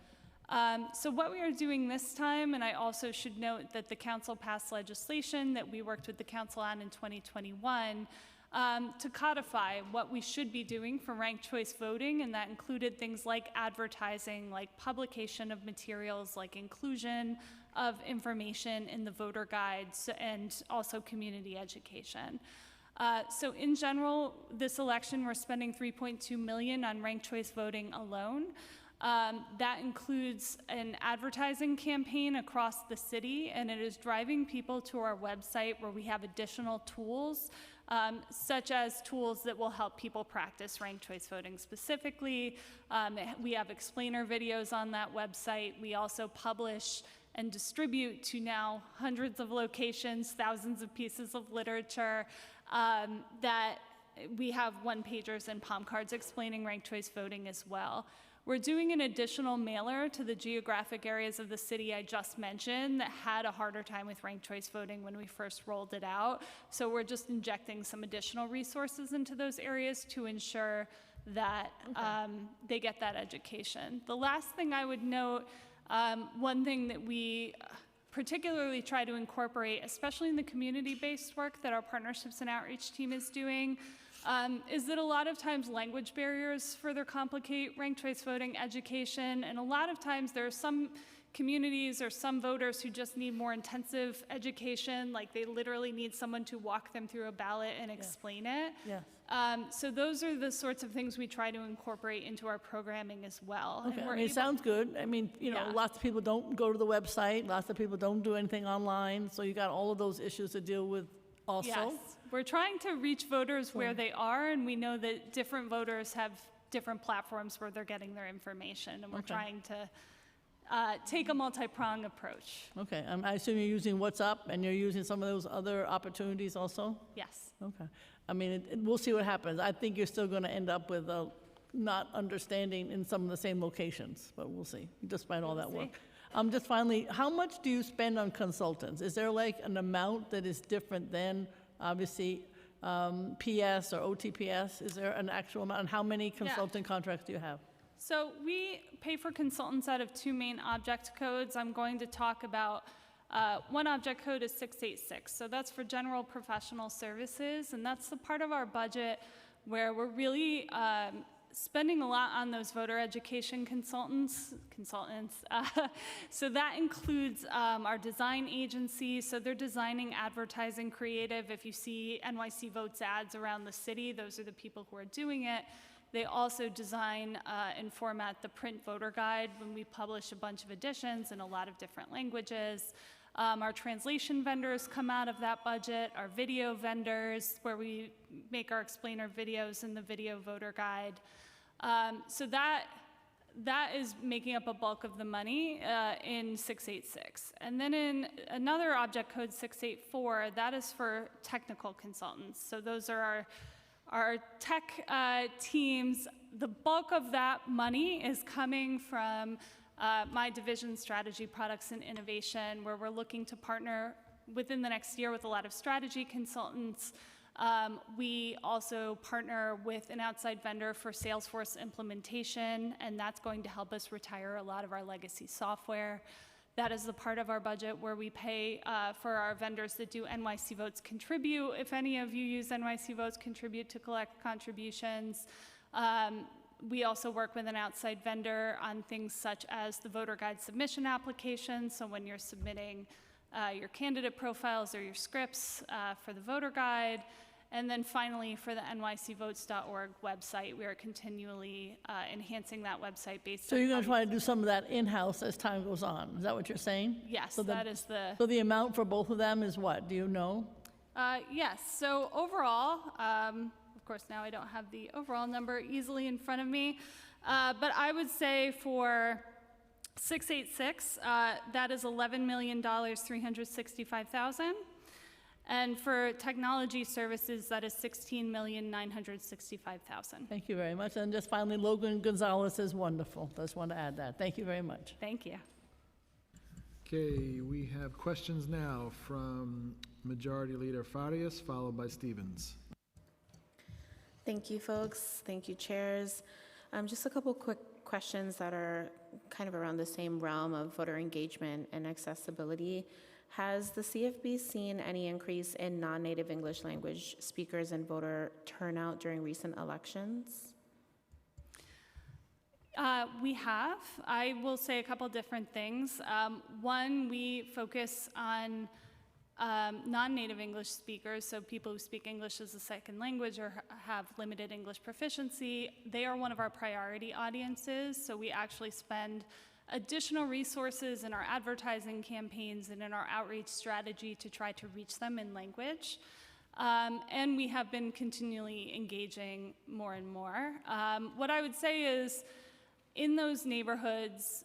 So what we are doing this time, and I also should note that the council passed legislation that we worked with the council on in 2021 to codify what we should be doing for ranked choice voting, and that included things like advertising, like publication of materials, like inclusion of information in the voter guides, and also community education. So in general, this election, we're spending $3.2 million on ranked choice voting alone. That includes an advertising campaign across the city, and it is driving people to our website where we have additional tools, such as tools that will help people practice ranked choice voting specifically. We have explainer videos on that website. We also publish and distribute to now hundreds of locations, thousands of pieces of literature that we have one-pagers and palm cards explaining ranked choice voting as well. We're doing an additional mailer to the geographic areas of the city I just mentioned that had a harder time with ranked choice voting when we first rolled it out. So we're just injecting some additional resources into those areas to ensure that they get that education. The last thing I would note, one thing that we particularly try to incorporate, especially in the community-based work that our partnerships and outreach team is doing, is that a lot of times language barriers further complicate ranked choice voting education, and a lot of times there are some communities or some voters who just need more intensive education, like they literally need someone to walk them through a ballot and explain it. Yes. So those are the sorts of things we try to incorporate into our programming as well. Okay, And I mean, it sounds good. I mean, lots of people don't go to the website, lots of people don't do anything online, so you got all of those issues to deal with also. Yes, we're trying to reach voters where they are, and we know that different voters have different platforms where they're getting their information, and we're trying to take a multi-pronged approach. Okay, I assume you're using WhatsApp and you're using some of those other opportunities also? Yes. Okay. I mean, we'll see what happens. I think you're still going to end up with not understanding in some of the same locations, but we'll see, despite all that work. Just finally, how much do you spend on consultants? Is there like an amount that is different than, obviously, PS or OTPS? Is there an actual amount? And how many consulting contracts do you have? So we pay for consultants out of two main object codes. I'm going to talk about one object code is 686. So that's for general professional services, and that's the part of our budget where we're really spending a lot on those voter education consultants. So that includes our design agency. So they're designing advertising creative. If you see NYC Votes ads around the city, those are the people who are doing it. They also design and format the print voter guide when we publish a bunch of editions in a lot of different languages. Our translation vendors come out of that budget, our video vendors, where we make our explainer videos in the video voter guide. So that is making up a bulk of the money in 686. And then in another object code 684, that is for technical consultants. So those are our tech teams. The bulk of that money is coming from my division, Strategy, Products, and Innovation, where we're looking to partner within the next year with a lot of strategy consultants. We also partner with an outside vendor for Salesforce implementation, and that's going to help us retire a lot of our legacy software. That is the part of our budget where we pay for our vendors that do NYC Votes Contribute. If any of you use NYC Votes Contribute to collect contributions, we also work with an outside vendor on things such as the voter guide submission application. So when you're submitting your candidate profiles or your scripts for the voter guide. And then finally, for the nycvotes.org website, we are continually enhancing that website based So on... you're going to try to do some of that in-house as time goes on. Is that what you're saying? Yes, So that is the... So the amount for both of them is what? Do you know? Yes, so overall, of course, now I don't have the overall number easily in front of me, but I would say for 686, that is $11,365,000. And for technology services, that is $16,965,000. Thank you very much. And just finally, Logan Gonzalez is wonderful. Just want to add that. Thank you very much. Thank you. Okay, we have questions now from Majority Leader Farias, followed by Stevens. Thank you, folks. Thank you, chairs. Just a couple quick questions that are kind of around the same realm of voter engagement and accessibility. Has the CFB seen any increase in non-native English language speakers and voter turnout during recent elections? We have. I will say a couple different things. One, we focus on non-native English speakers, so people who speak English as a second language or have limited English proficiency. They are one of our priority audiences, so we actually spend additional resources in our advertising campaigns and in our outreach strategy to try to reach them in language. And we have been continually engaging more and more. What I would say is, in those neighborhoods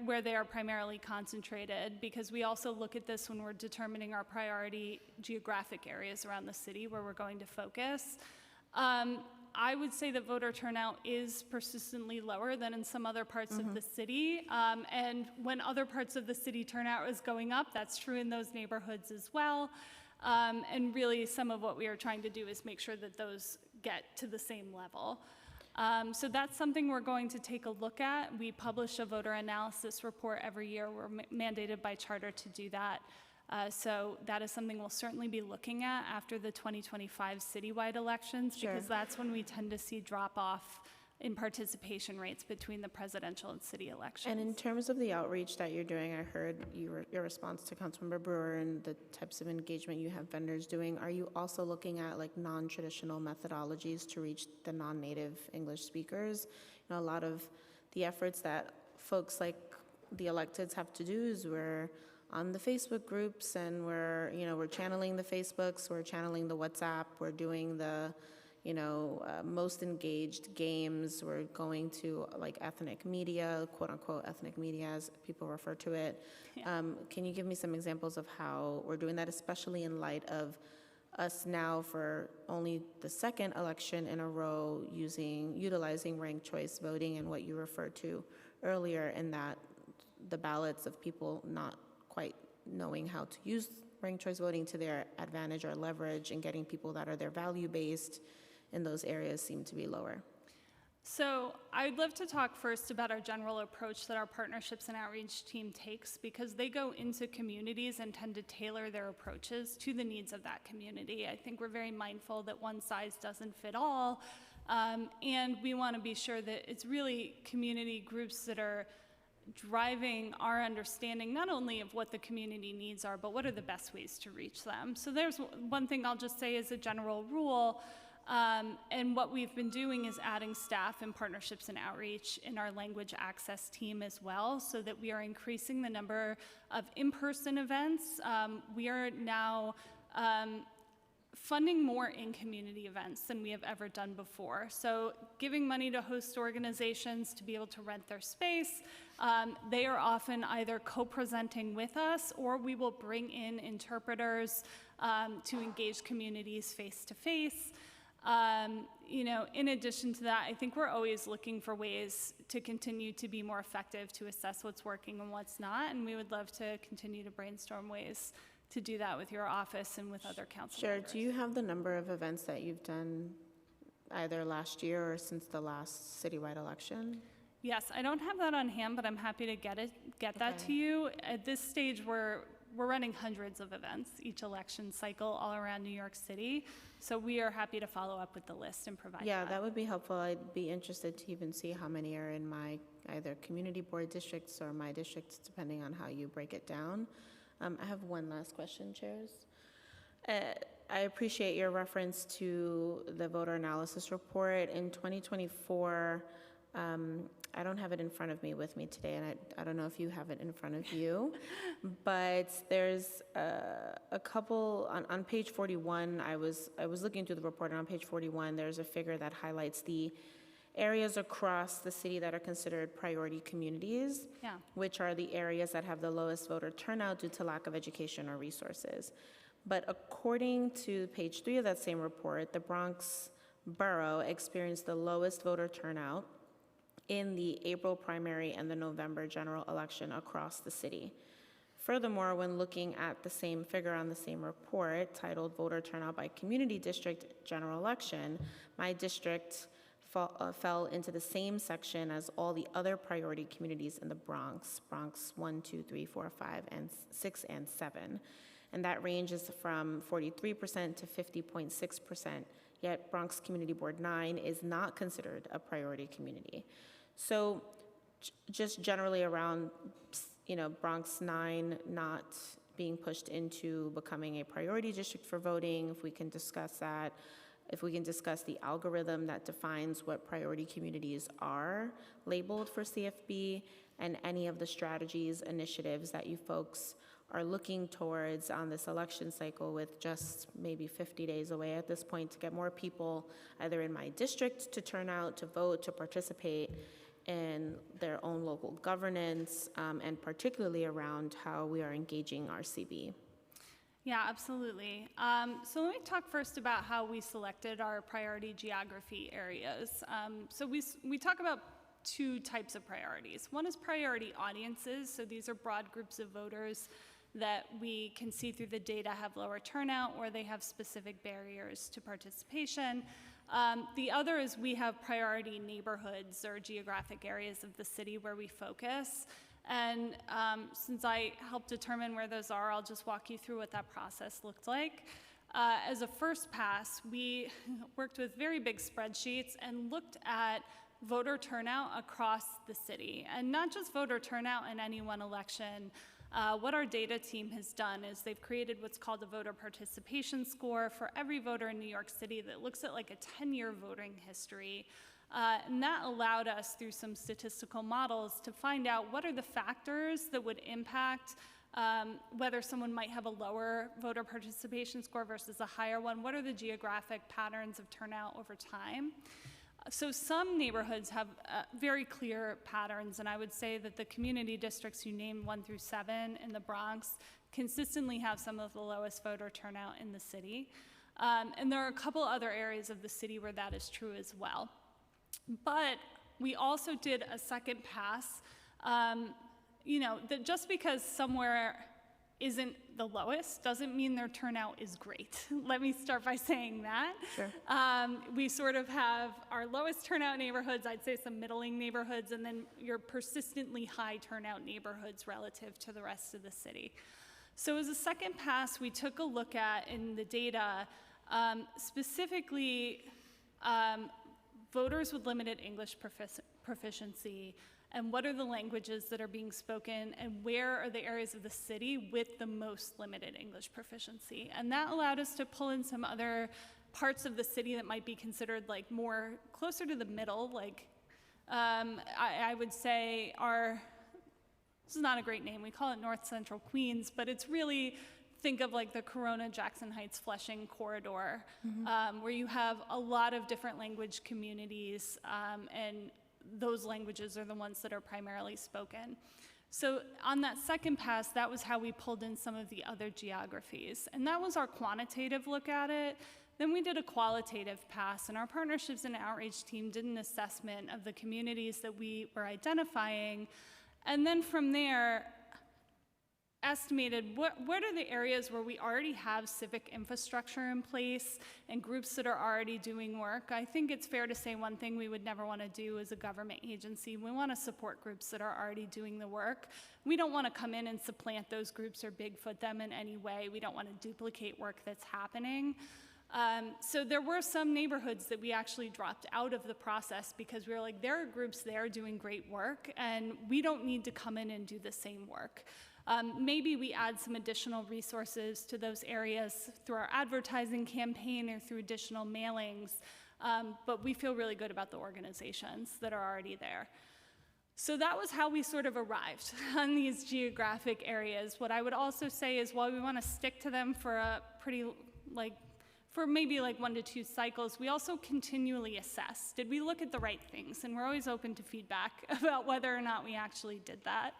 where they are primarily concentrated, because we also look at this when we're determining our priority geographic areas around the city where we're going to focus, I would say that voter turnout is persistently lower than in some other parts of the city. And when other parts of the city turnout is going up, that's true in those neighborhoods as well. And really, some of what we are trying to do is make sure that those get to the same level. So that's something we're going to take a look at. We publish a voter analysis report every year. We're mandated by charter to do that. So that is something we'll certainly be looking at after the 2025 citywide elections, because that's when we tend to see drop-off in participation rates between the presidential and city elections. And in terms of the outreach that you're doing, I heard your response to Councilmember Brewer and the types of engagement you have vendors doing. Are you also looking at like non-traditional methodologies to reach the non-native English speakers? You know, a lot of the efforts that folks like the electeds have to do is we're on the Facebook groups and we're channeling the Facebooks, we're channeling the WhatsApp, we're doing the most engaged games. We're going to like ethnic media, quote unquote ethnic media as people refer to it. Yeah. Can you give me some examples of how we're doing that, especially in light of us now for only the second election in a row utilizing ranked choice voting and what you referred to earlier, in that the ballots of people not quite knowing how to use ranked choice voting to their advantage or leverage, and getting people that are their value-based in those areas seem to be lower. So I'd love to talk first about our general approach that our partnerships and outreach team takes, because they go into communities and tend to tailor their approaches to the needs of that community. I think we're very mindful that one size doesn't fit all, And we want to be sure that it's really community groups that are driving our understanding not only of what the community needs are, but what are the best ways to reach them. So there's one thing I'll just say as a general rule, and what we've been doing is adding staff and partnerships and outreach in our language access team as well, so that we are increasing the number of in-person events. We are now funding more in-community events than we have ever done before. So giving money to host organizations to be able to rent their space. They are often either co-presenting with us, or we will bring in interpreters to engage communities face-to-face. In addition to that, I think we're always looking for ways to continue to be more effective to assess what's working and what's not, and we would love to continue to brainstorm ways to do that with your office and with other council members. Do you have the number of events that you've done either last year or since the last citywide election? Yes, I don't have that on hand, but I'm happy to get that to you. At this stage, we're running hundreds of events each election cycle all around New York City. So we are happy to follow up with the list and provide Yeah, that would be helpful. I'd be interested to even see how many are in my either community board districts or my districts, depending on how you break it down. I have one last question, chairs. I appreciate your reference to the voter analysis report. In 2024, I don't have it in front of me with me today, and I don't know if you have it in front of you, but there's a couple, on page 41, I was looking through the report, and on page 41, there's a figure that highlights the areas across the city that are considered priority communities, which are the areas that have the lowest voter turnout due to lack of education or resources. But according to page 3 of that same report, the Bronx borough experienced the lowest voter turnout in the April primary and the November general election across the city. Furthermore, when looking at the same figure on the same report titled Voter Turnout by Community District General Election, my district fell into the same section as all the other priority communities in the Bronx, Bronx 1, 2, 3, 4, 5, and 6, and 7. And that ranges from 43% to 50.6%, yet Bronx Community Board 9 is not considered a priority community. So just generally around, Bronx 9 not being pushed into becoming a priority district for voting, if we can discuss that. If we can discuss the algorithm that defines what priority communities are labeled for CFB, and any of the strategies, initiatives that you folks are looking towards on this election cycle, with just maybe 50 days away at this point, to get more people either in my district to turn out, to vote, to participate in their own local governance, and particularly around how we are engaging our CB. Yeah, absolutely. So let me talk first about how we selected our priority geography areas. So we talk about two types of priorities. One is priority audiences. So these are broad groups of voters that we can see through the data have lower turnout, or they have specific barriers to participation. The other is we have priority neighborhoods or geographic areas of the city where we focus. And since I helped determine where those are, I'll just walk you through what that process looked like. As a first pass, we worked with very big spreadsheets and looked at voter turnout across the city. And not just voter turnout in any one election. What our data team has done is they've created what's called a voter participation score for every voter in New York City that looks at like a 10-year voting history. And that allowed us, through some statistical models, to find out what are the factors that would impact whether someone might have a lower voter participation score versus a higher one. What are the geographic patterns of turnout over time? So some neighborhoods have very clear patterns, and I would say that the community districts you named 1 through 7 in the Bronx consistently have some of the lowest voter turnout in the city. And there are a couple other areas of the city where that is true as well. But we also did a second pass, that just because somewhere isn't the lowest doesn't mean their turnout is great. Let me start by saying that. Sure. We sort of have our lowest turnout neighborhoods, I'd say some middling neighborhoods, and then your persistently high turnout neighborhoods relative to the rest of the city. So as a second pass, we took a look at, in the data, specifically voters with limited English proficiency, and what are the languages that are being spoken, and where are the areas of the city with the most limited English proficiency. And that allowed us to pull in some other parts of the city that might be considered like more closer to the middle, like I would say this is not a great name, we call it North Central Queens, but it's really, think of like the Corona, Jackson Heights, Flushing corridor, where you have a lot of different language communities, and those languages are the ones that are primarily spoken. So on that second pass, that was how we pulled in some of the other geographies. And that was our quantitative look at it. Then we did a qualitative pass, and our partnerships and outreach team did an assessment of the communities that we were identifying. And then from there, estimated what are the areas where we already have civic infrastructure in place and groups that are already doing work. I think it's fair to say one thing we would never want to do as a government agency. We want to support groups that are already doing the work. We don't want to come in and supplant those groups or Bigfoot them in any way. We don't want to duplicate work that's happening. So there were some neighborhoods that we actually dropped out of the process because we were like, there are groups there doing great work, and we don't need to come in and do the same work. Maybe we add some additional resources to those areas through our advertising campaign or through additional mailings, but we feel really good about the organizations that are already there. So that was how we sort of arrived on these geographic areas. What I would also say is while we want to stick to them for a pretty, for maybe 1 to 2 cycles, we also continually assess. Did we look at the right things? And we're always open to feedback about whether or not we actually did that.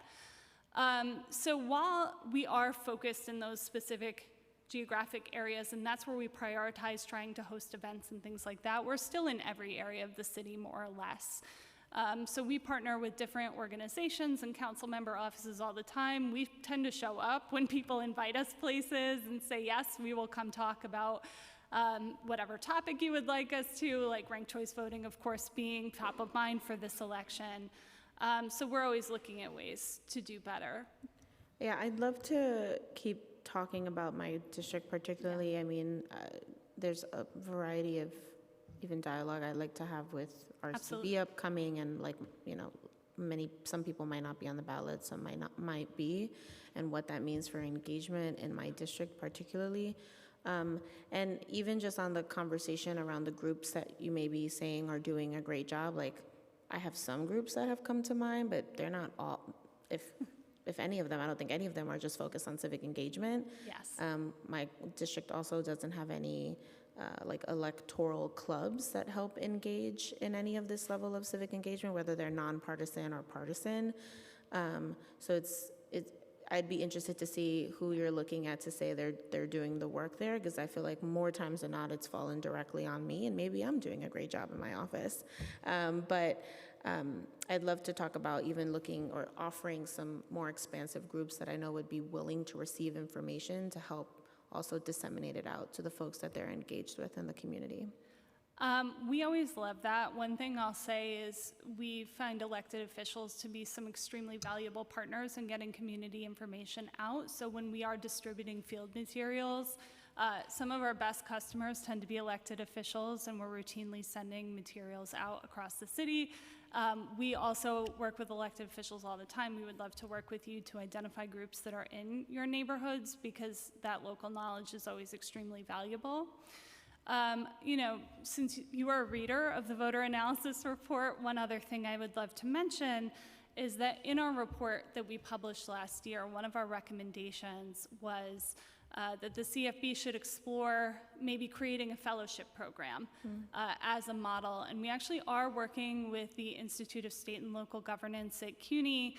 So while we are focused in those specific geographic areas, and that's where we prioritize trying to host events and things like that, we're still in every area of the city, more or less. So we partner with different organizations and council member offices all the time. We tend to show up when people invite us places and say, yes, we will come talk about whatever topic you would like us to, like ranked choice voting, of course, being top of mind for this election. So we're always looking at ways to do better. Yeah, I'd love to keep talking about my district particularly. Yeah. I mean, there's a variety of even dialogue I'd like to have with RCB Absolutely. Upcoming, and some people might not be on the ballot, some might be, and what that means for engagement in my district particularly. And even just on the conversation around the groups that you may be saying are doing a great job, I have some groups that have come to mind, but they're not all, if any of them, I don't think any of them are just focused on civic engagement. Yes. My district also doesn't have any electoral clubs that help engage in any of this level of civic engagement, whether they're nonpartisan or partisan. So I'd be interested to see who you're looking at to say they're doing the work there, because I feel like more times than not it's fallen directly on me, and maybe I'm doing a great job in my office. But I'd love to talk about even looking or offering some more expansive groups that I know would be willing to receive information to help also disseminate it out to the folks that they're engaged with in the community. We always love that. One thing I'll say is we find elected officials to be some extremely valuable partners in getting community information out. So when we are distributing field materials, some of our best customers tend to be elected officials, and we're routinely sending materials out across the city. We also work with elected officials all the time. We would love to work with you to identify groups that are in your neighborhoods, because that local knowledge is always extremely valuable. Since you are a reader of the voter analysis report, one other thing I would love to mention is that in our report that we published last year, one of our recommendations was that the CFB should explore maybe creating a fellowship program as a model. And we actually are working with the Institute of State and Local Governance at CUNY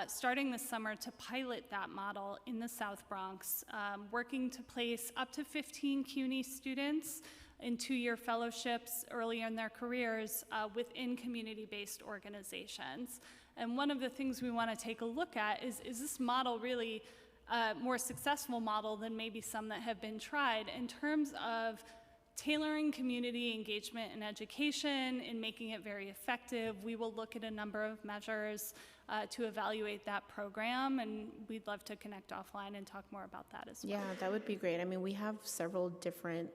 starting this summer to pilot that model in the South Bronx, working to place up to 15 CUNY students in 2-year fellowships early in their careers within community-based organizations. And one of the things we want to take a look at is this model really a more successful model than maybe some that have been tried in terms of tailoring community engagement and education and making it very effective. We will look at a number of measures to evaluate that program, and we'd love to connect offline and talk more about that as well. Yeah, that would be great. I mean, we have several different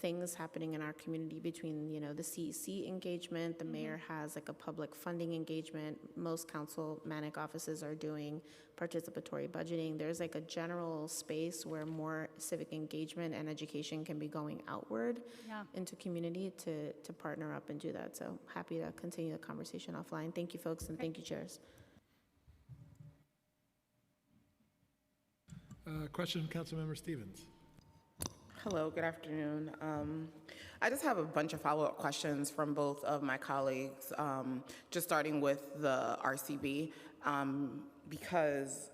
things happening in our community between, the CEC engagement, the mayor has like a public funding engagement, most councilmanic offices are doing participatory budgeting. There's like a general space where more civic engagement and education can be going outward into community to partner up and do that. So happy to continue the conversation offline. Thank you, folks, and thank you, chairs. Question from Councilmember Stevens. Hello, good afternoon. I just have a bunch of follow-up questions from both of my colleagues, just starting with the RCB, because,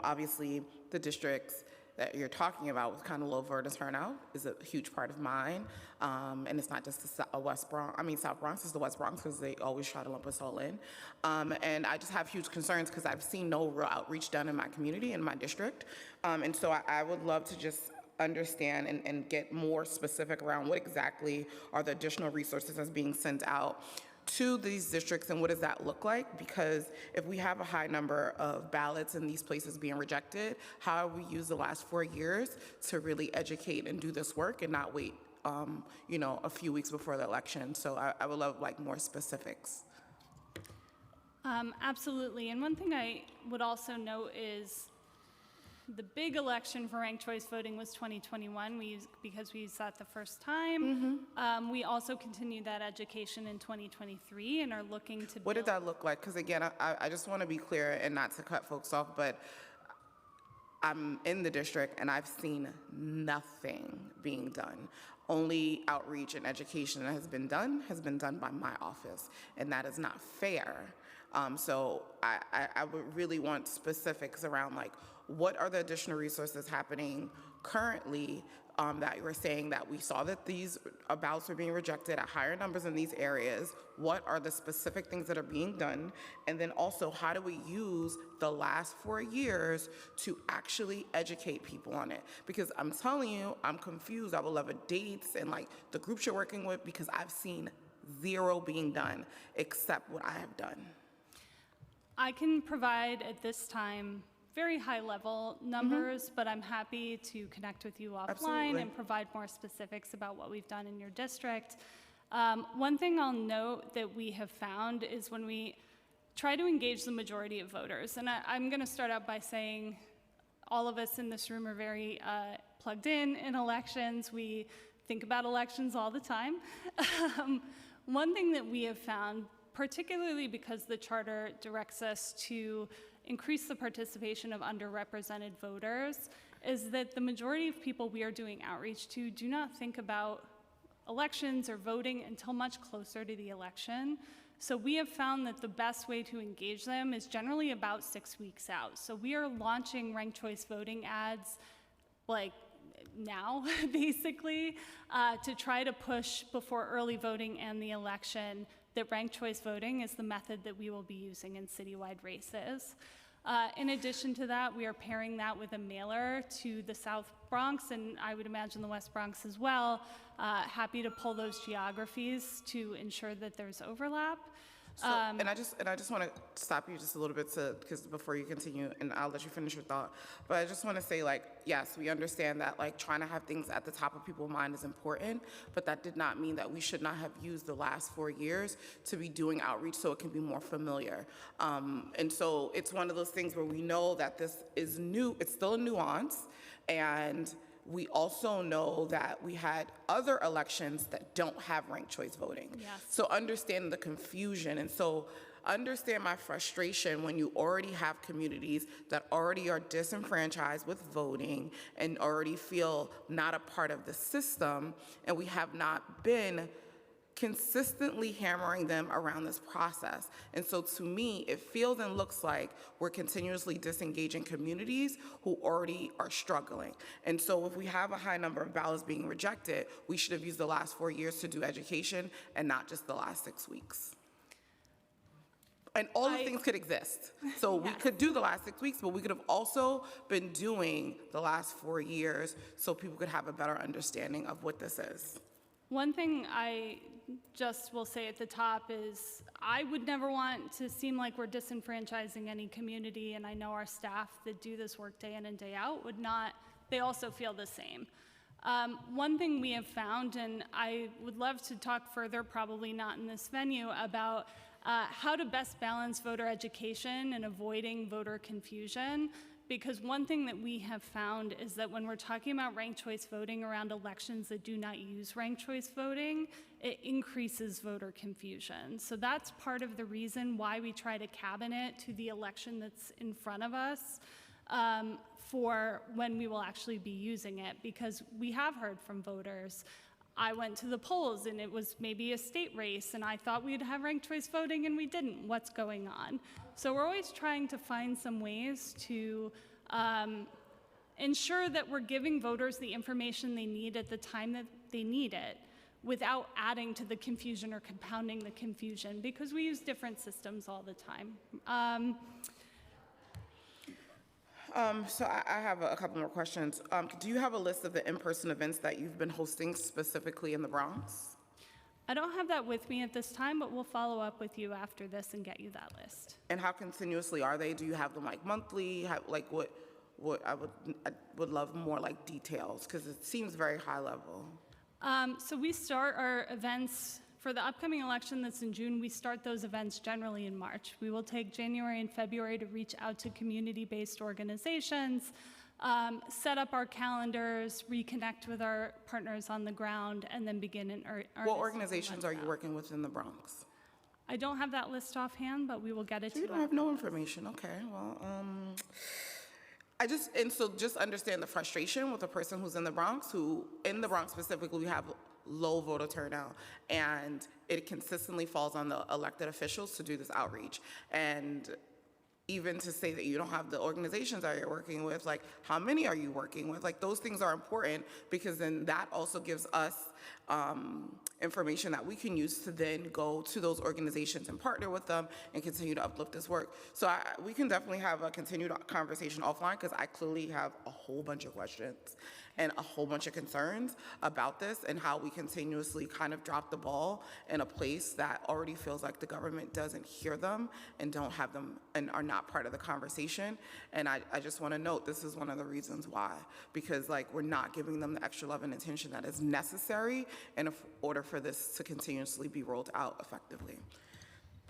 obviously the districts that you're talking about with kind of low voter turnout is a huge part of mine. And it's not just the South Bronx is the West Bronx, because they always try to lump us all in. And I just have huge concerns because I've seen no real outreach done in my community, in my district. And so I would love to just understand and get more specific around what exactly are the additional resources that's being sent out to these districts, and what does that look like? Because if we have a high number of ballots in these places being rejected, how have we used the last 4 years to really educate and do this work and not wait, a few weeks before the election? So I would love more specifics. Absolutely. And one thing I would also note is the big election for ranked choice voting was 2021. Because we used that the first time. We also continued that education in 2023 and are looking to. What did that look like? Because again, I just want to be clear and not to cut folks off, but I'm in the district and I've seen nothing being done. Only outreach and education that has been done by my office, and that is not fair. So I would really want specifics around what are the additional resources happening currently that you were saying that we saw that these ballots were being rejected at higher numbers in these areas. What are the specific things that are being done? And then also, how do we use the last 4 years to actually educate people on it? Because I'm telling you, I'm confused. I would love dates and the groups you're working with, because I've seen zero being done except what I have done. I can provide at this time very high-level numbers, but I'm happy to connect with you offline Absolutely. and provide more specifics about what we've done in your district. One thing I'll note that we have found is when we try to engage the majority of voters, and I'm going to start out by saying all of us in this room are very plugged in elections. We think about elections all the time. One thing that we have found, particularly because the charter directs us to increase the participation of underrepresented voters, is that the majority of people we are doing outreach to do not think about elections or voting until much closer to the election. So we have found that the best way to engage them is generally about 6 weeks out. So we are launching ranked choice voting ads now, basically, to try to push before early voting and the election that ranked choice voting is the method that we will be using in citywide races. In addition to that, we are pairing that with a mailer to the South Bronx, and I would imagine the West Bronx as well. Happy to pull those geographies to ensure that there's overlap. So, and I just want to stop you just a little bit because before you continue, and I'll let you finish your thought. But I just want to say, yes, we understand that trying to have things at the top of people's mind is important, but that did not mean that we should not have used the last 4 years to be doing outreach so it can be more familiar. And so it's one of those things where we know that this is new. It's still a nuance, and we also know that we had other elections that don't have ranked choice voting. Yes. So understand the confusion. And so understand my frustration when you already have communities that already are disenfranchised with voting and already feel not a part of the system, and we have not been consistently hammering them around this process. And so to me, it feels and looks like we're continuously disengaging communities who already are struggling. And so if we have a high number of ballots being rejected, we should have used the last 4 years to do education and not just the last 6 weeks. And all the things could exist. So we could do the last 6 weeks, but we could have also been doing the last 4 years so people could have a better understanding of what this is. One thing I just will say at the top is I would never want to seem like we're disenfranchising any community, and I know our staff that do this work day in and day out would not, they also feel the same. One thing we have found, and I would love to talk further, probably not in this venue, about how to best balance voter education and avoiding voter confusion. Because one thing that we have found is that when we're talking about ranked choice voting around elections that do not use ranked choice voting, it increases voter confusion. So that's part of the reason why we try to cabin it to the election that's in front of us for when we will actually be using it. Because we have heard from voters, I went to the polls and it was maybe a state race and I thought we'd have ranked choice voting and we didn't. What's going on? So we're always trying to find some ways to ensure that we're giving voters the information they need at the time that they need it without adding to the confusion or compounding the confusion, because we use different systems all the time. So I have a couple more questions. Do you have a list of the in-person events that you've been hosting specifically in the Bronx? I don't have that with me at this time, but we'll follow up with you after this and get you that list. And how continuously are they? Do you have them like monthly? Like what I would love more like details, because it seems very high level. So we start our events for the upcoming election that's in June. We start those events generally in March. We will take January and February to reach out to community-based organizations, set up our calendars, reconnect with our partners on the ground, and then begin in earnest. What organizations are you working with in the Bronx? I don't have that list offhand, but we will get it to you. You don't have no information. Okay, well, so just understand the frustration with a person who's in the Bronx, who in the Bronx specifically, we have low voter turnout, and it consistently falls on the elected officials to do this outreach. And even to say that you don't have the organizations that you're working with, like how many are you working with? Like those things are important, because then that also gives us information that we can use to then go to those organizations and partner with them and continue to uplift this work. So we can definitely have a continued conversation offline, because I clearly have a whole bunch of questions and a whole bunch of concerns about this and how we continuously kind of drop the ball in a place that already feels like the government doesn't hear them and don't have them and are not part of the conversation. And I just want to note, this is one of the reasons why, because like we're not giving them the extra love and attention that is necessary in order for this to continuously be rolled out effectively.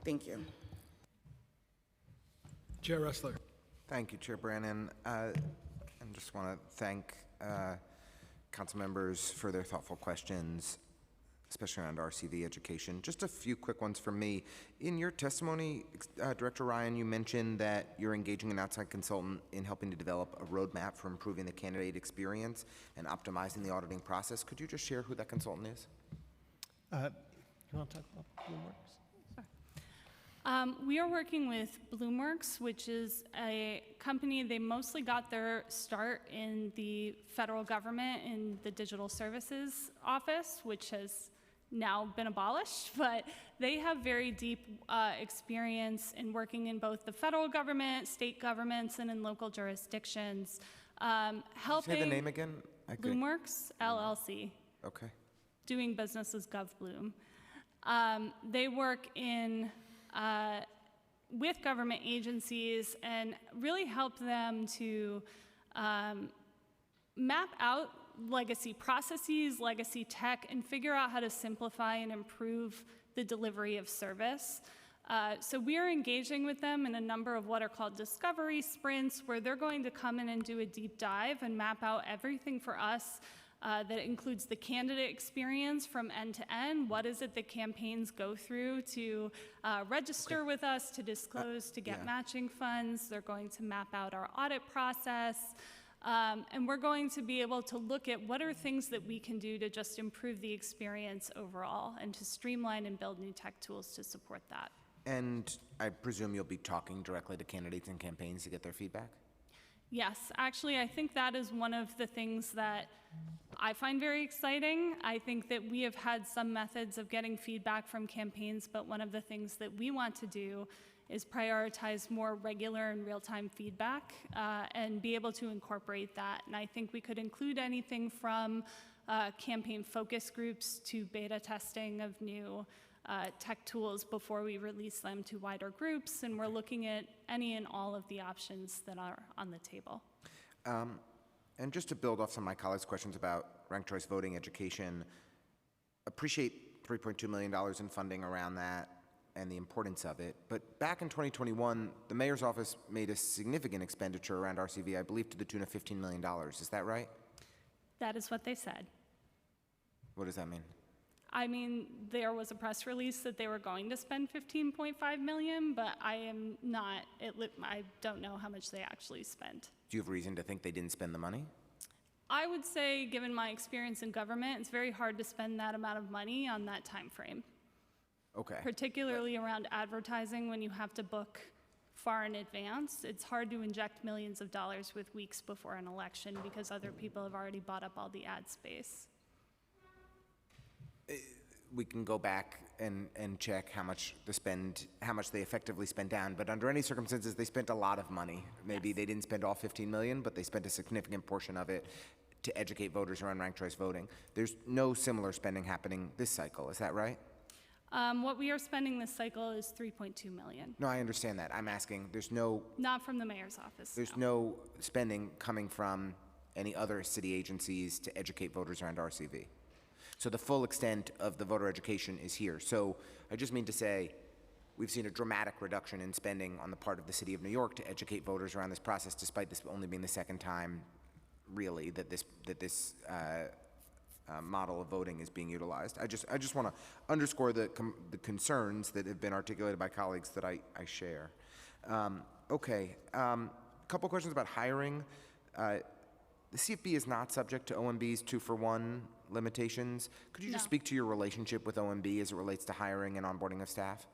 Thank you. Chair Ressler. Thank you, Chair Brannon. And just want to thank council members for their thoughtful questions, especially around RCV education. Just a few quick ones from me. In your testimony, Director Ryan, you mentioned that you're engaging an outside consultant in helping to develop a roadmap for improving the candidate experience and optimizing the auditing process. Could you just share who that consultant is? You want to talk about Bloomworks? We are working with Bloomworks, which is a company. They mostly got their start in the federal government in the Digital Services Office, which has now been abolished, but they have very deep experience in working in both the federal government, state governments, and in local jurisdictions. Helping. Say the name again? Bloomworks, LLC. Okay. Doing business as GovBloom. They work in with government agencies and really help them to map out legacy processes, legacy tech, and figure out how to simplify and improve the delivery of service. So we are engaging with them in a number of what are called discovery sprints, where they're going to come in and do a deep dive and map out everything for us that includes the candidate experience from end to end. What is it that campaigns go through to register with us, to disclose, to get matching funds? They're going to map out our audit process. And we're going to be able to look at what are things that we can do to just improve the experience overall and to streamline and build new tech tools to support that. And I presume you'll be talking directly to candidates and campaigns to get their feedback? Yes, actually, I think that is one of the things that I find very exciting. I think that we have had some methods of getting feedback from campaigns, but one of the things that we want to do is prioritize more regular and real-time feedback and be able to incorporate that. And I think we could include anything from campaign focus groups to beta testing of new tech tools before we release them to wider groups, and we're looking at any and all of the options that are on the table. And just to build off some of my colleagues' questions about ranked choice voting education, appreciate $3.2 million in funding around that and the importance of it. But back in 2021, the mayor's office made a significant expenditure around RCV, I believe to the tune of $15 million. Is that right? That is what they said. What does that mean? I mean, there was a press release that they were going to spend 15.5 million, but I don't know how much they actually spent. Do you have reason to think they didn't spend the money? I would say, given my experience in government, it's very hard to spend that amount of money on that time frame. Okay. Particularly around advertising when you have to book far in advance. It's hard to inject millions of dollars with weeks before an election because other people have already bought up all the ad space. We can go back and check how much they effectively spent down, but under any circumstances, they spent a lot of money. Maybe they didn't spend all 15 million, but they spent a significant portion of it to educate voters around ranked choice voting. There's no similar spending happening this cycle, is that right? What we are spending this cycle is 3.2 million. No, I understand that. I'm asking, Not from the mayor's office. there's no spending coming from any other city agencies to educate voters around RCV. So the full extent of the voter education is here. So I just mean to say, we've seen a dramatic reduction in spending on the part of the city of New York to educate voters around this process, despite this only being the second time, really, that this model of voting is being utilized. I just want to underscore the concerns that have been articulated by colleagues that I share. Okay, a couple questions about hiring. The CFB is not subject to OMB's 2-for-1 limitations. Could you just speak to your relationship with OMB as it relates to hiring and onboarding of staff?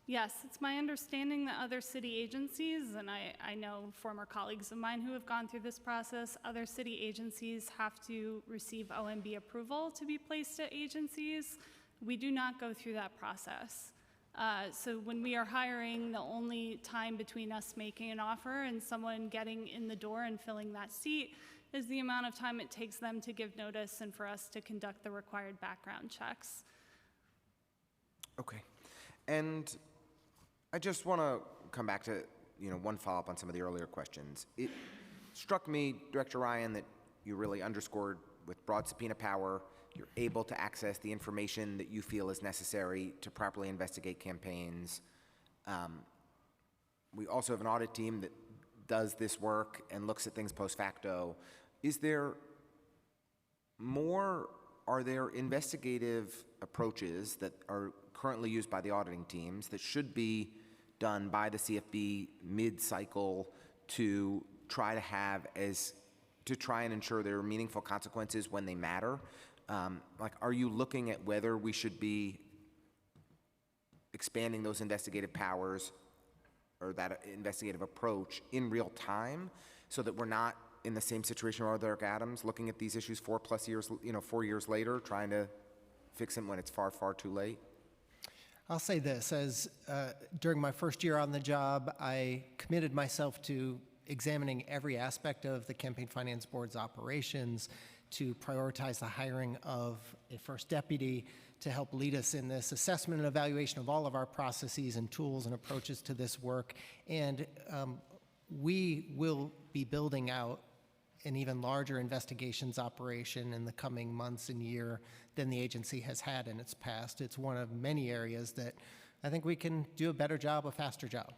Yes, it's my understanding that other city agencies, and I know former colleagues of mine who have gone through this process, other city agencies have to receive OMB approval to be placed at agencies. We do not go through that process. So when we are hiring, the only time between us making an offer and someone getting in the door and filling that seat is the amount of time it takes them to give notice and for us to conduct the required background checks. Okay. And I just want to come back to, one follow-up on some of the earlier questions. It struck me, Director Ryan, that you really underscored with broad subpoena power, you're able to access the information that you feel is necessary to properly investigate campaigns. We also have an audit team that does this work and looks at things post facto. Are there investigative approaches that are currently used by the auditing teams that should be done by the CFB mid-cycle to try and ensure there are meaningful consequences when they matter? Are you looking at whether we should be expanding those investigative powers or that investigative approach in real time so that we're not in the same situation where Eric Adams looking at these issues 4 years later, trying to fix them when it's far, far too late? I'll say this, as during my first year on the job, I committed myself to examining every aspect of the Campaign Finance Board's operations, to prioritize the hiring of a first deputy to help lead us in this assessment and evaluation of all of our processes and tools and approaches to this work. And we will be building out an even larger investigations operation in the coming months and year than the agency has had in its past. It's one of many areas that I think we can do a better job, a faster job.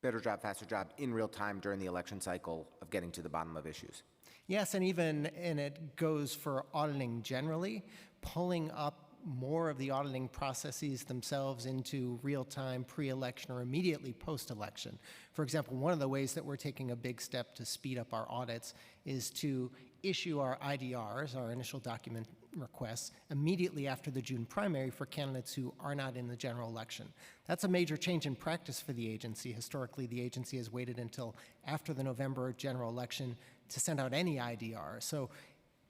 Better job, faster job in real time during the election cycle of getting to the bottom of issues. Yes, and it goes for auditing generally, pulling up more of the auditing processes themselves into real-time pre-election or immediately post-election. For example, one of the ways that we're taking a big step to speed up our audits is to issue our IDRs, our initial document requests, immediately after the June primary for candidates who are not in the general election. That's a major change in practice for the agency. Historically, the agency has waited until after the November general election to send out any IDR. So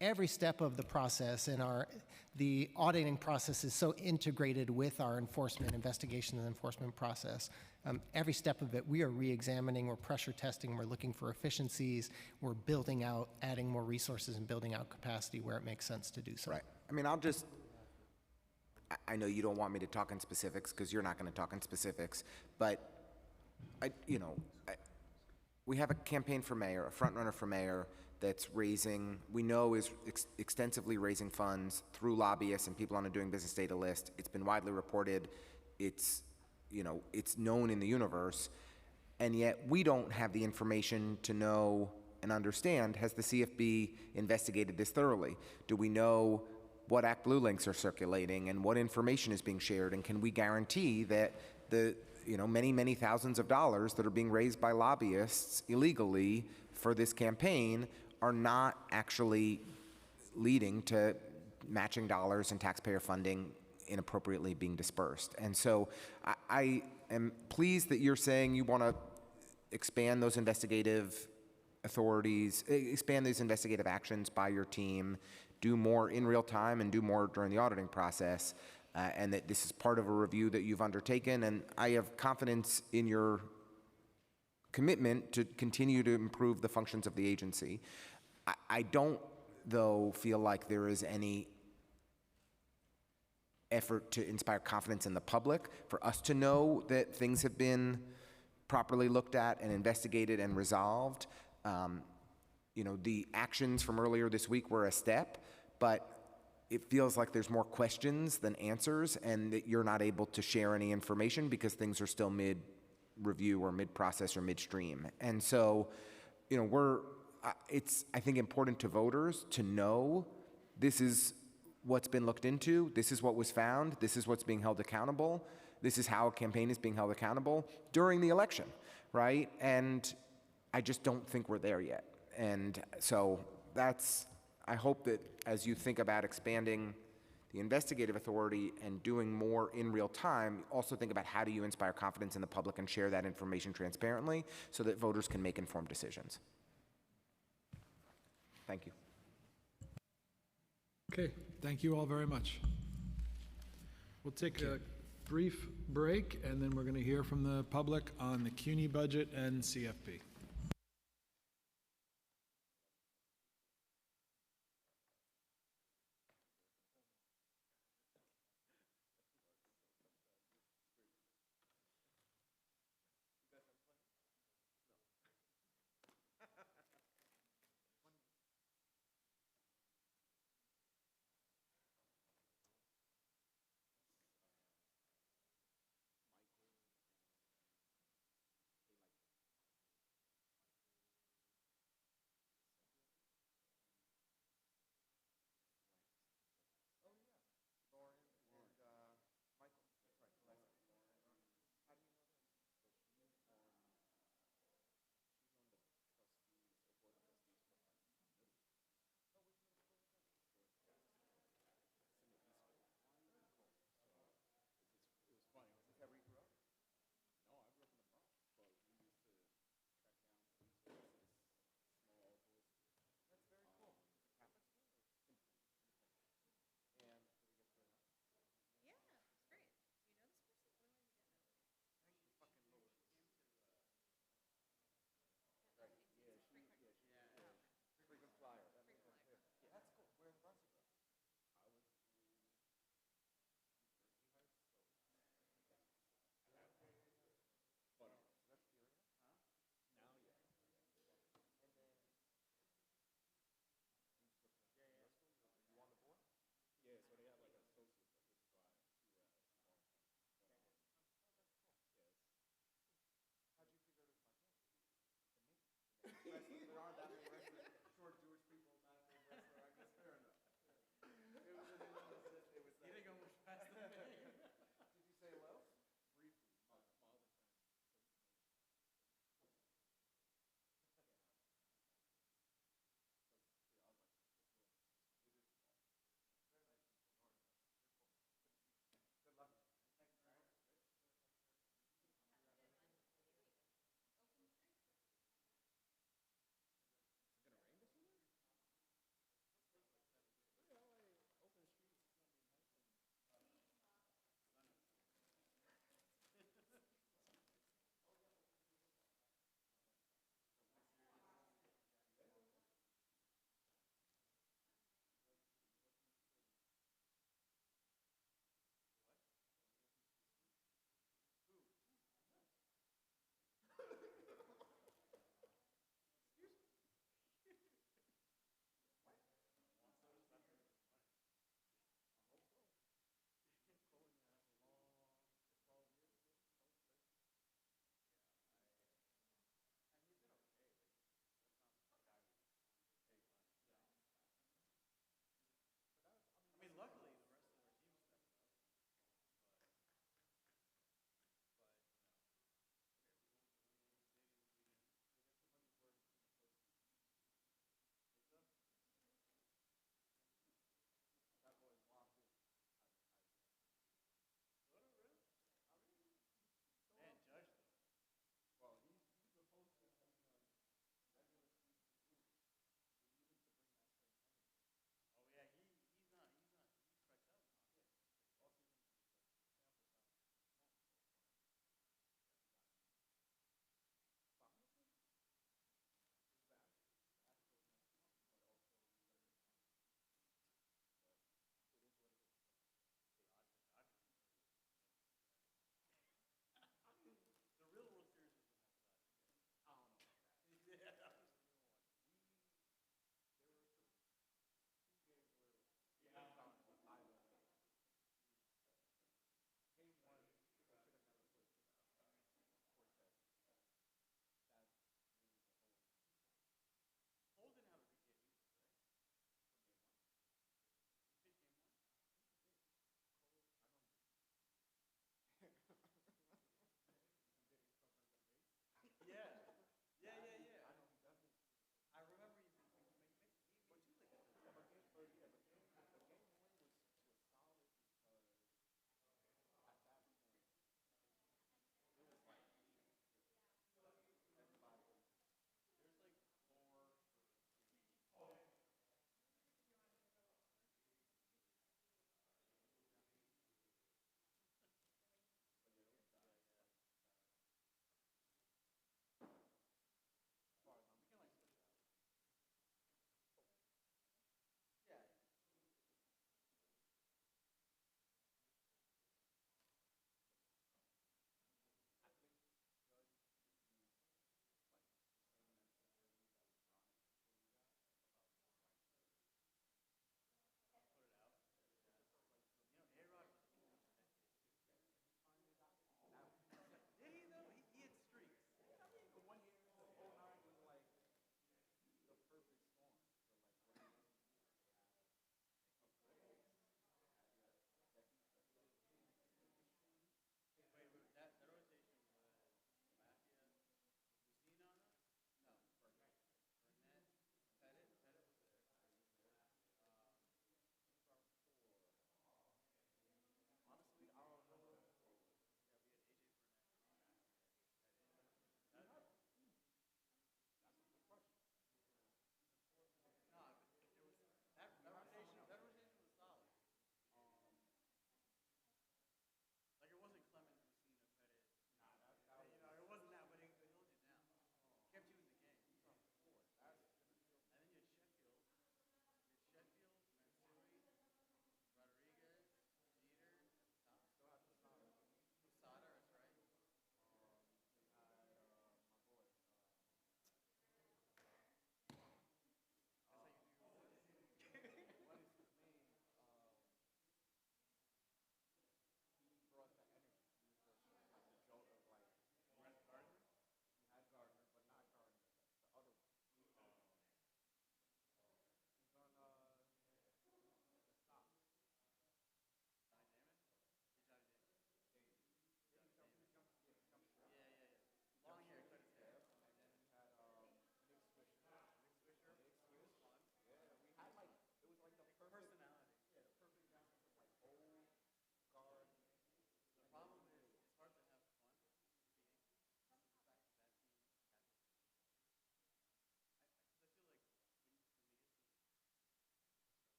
every step of the process and the auditing process is so integrated with our investigation and enforcement process. Every step of it, we are re-examining, we're pressure testing, we're looking for efficiencies, we're building out, adding more resources and building out capacity where it makes sense to do so. Right. I mean, I know you don't want me to talk in we have a campaign for mayor, a front runner for mayor that's raising, we know is extensively raising funds through lobbyists and people on a doing business data list. It's been widely reported. It's, you know, it's known in the universe. And yet we don't have the information to know and understand, has the CFB investigated this thoroughly? Do we know what ActBlue links are circulating and what information is being shared? And can we guarantee that the, you know, many, many thousands of dollars that are being raised by lobbyists illegally for this campaign are not actually leading to matching dollars and taxpayer funding inappropriately being dispersed? And so I am pleased that you're saying you want to expand those investigative authorities, expand these investigative actions by your team, do more in real time and do more during the auditing process, and that this is part of a review that you've undertaken. And I have confidence in your commitment to continue to improve the functions of the agency. I don't, though, feel like there is any effort to inspire confidence in the public for us to know that things have been properly looked at and investigated and resolved. You know, the actions from earlier this week were a step, but it feels like there's more questions than answers, and that you're not able to share any information because things are still mid-review or mid-process or midstream. And so, you know, it's, I think, important to voters to know this is what's been looked into, this is what was found, this is what's being held accountable, this is how a campaign is being held accountable during the election, right? And I just don't think we're there yet. And so that's, I hope that as you think about expanding the investigative authority and doing more in real time, also think about how do you inspire confidence in the public and share that information transparently so that voters can make informed decisions. Thank you. Okay, thank you all very much. We'll take a brief break, and then we're going to hear from the public on the CUNY budget and CFP.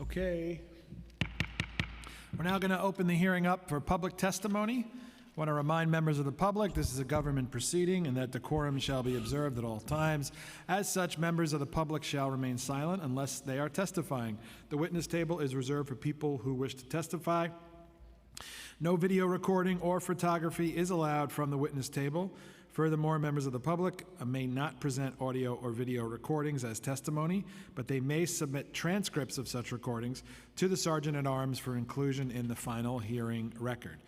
Okay. We're now going to open the hearing up for public testimony. I want to remind members of the public this is a government proceeding and that decorum shall be observed at all times. As such, members of the public shall remain silent unless they are testifying. The witness table is reserved for people who wish to testify. No video recording or photography is allowed from the witness table. Furthermore, members of the public may not present audio or video recordings as testimony, but they may submit transcripts of such recordings to the Sergeant-at-Arms for inclusion in the final hearing record.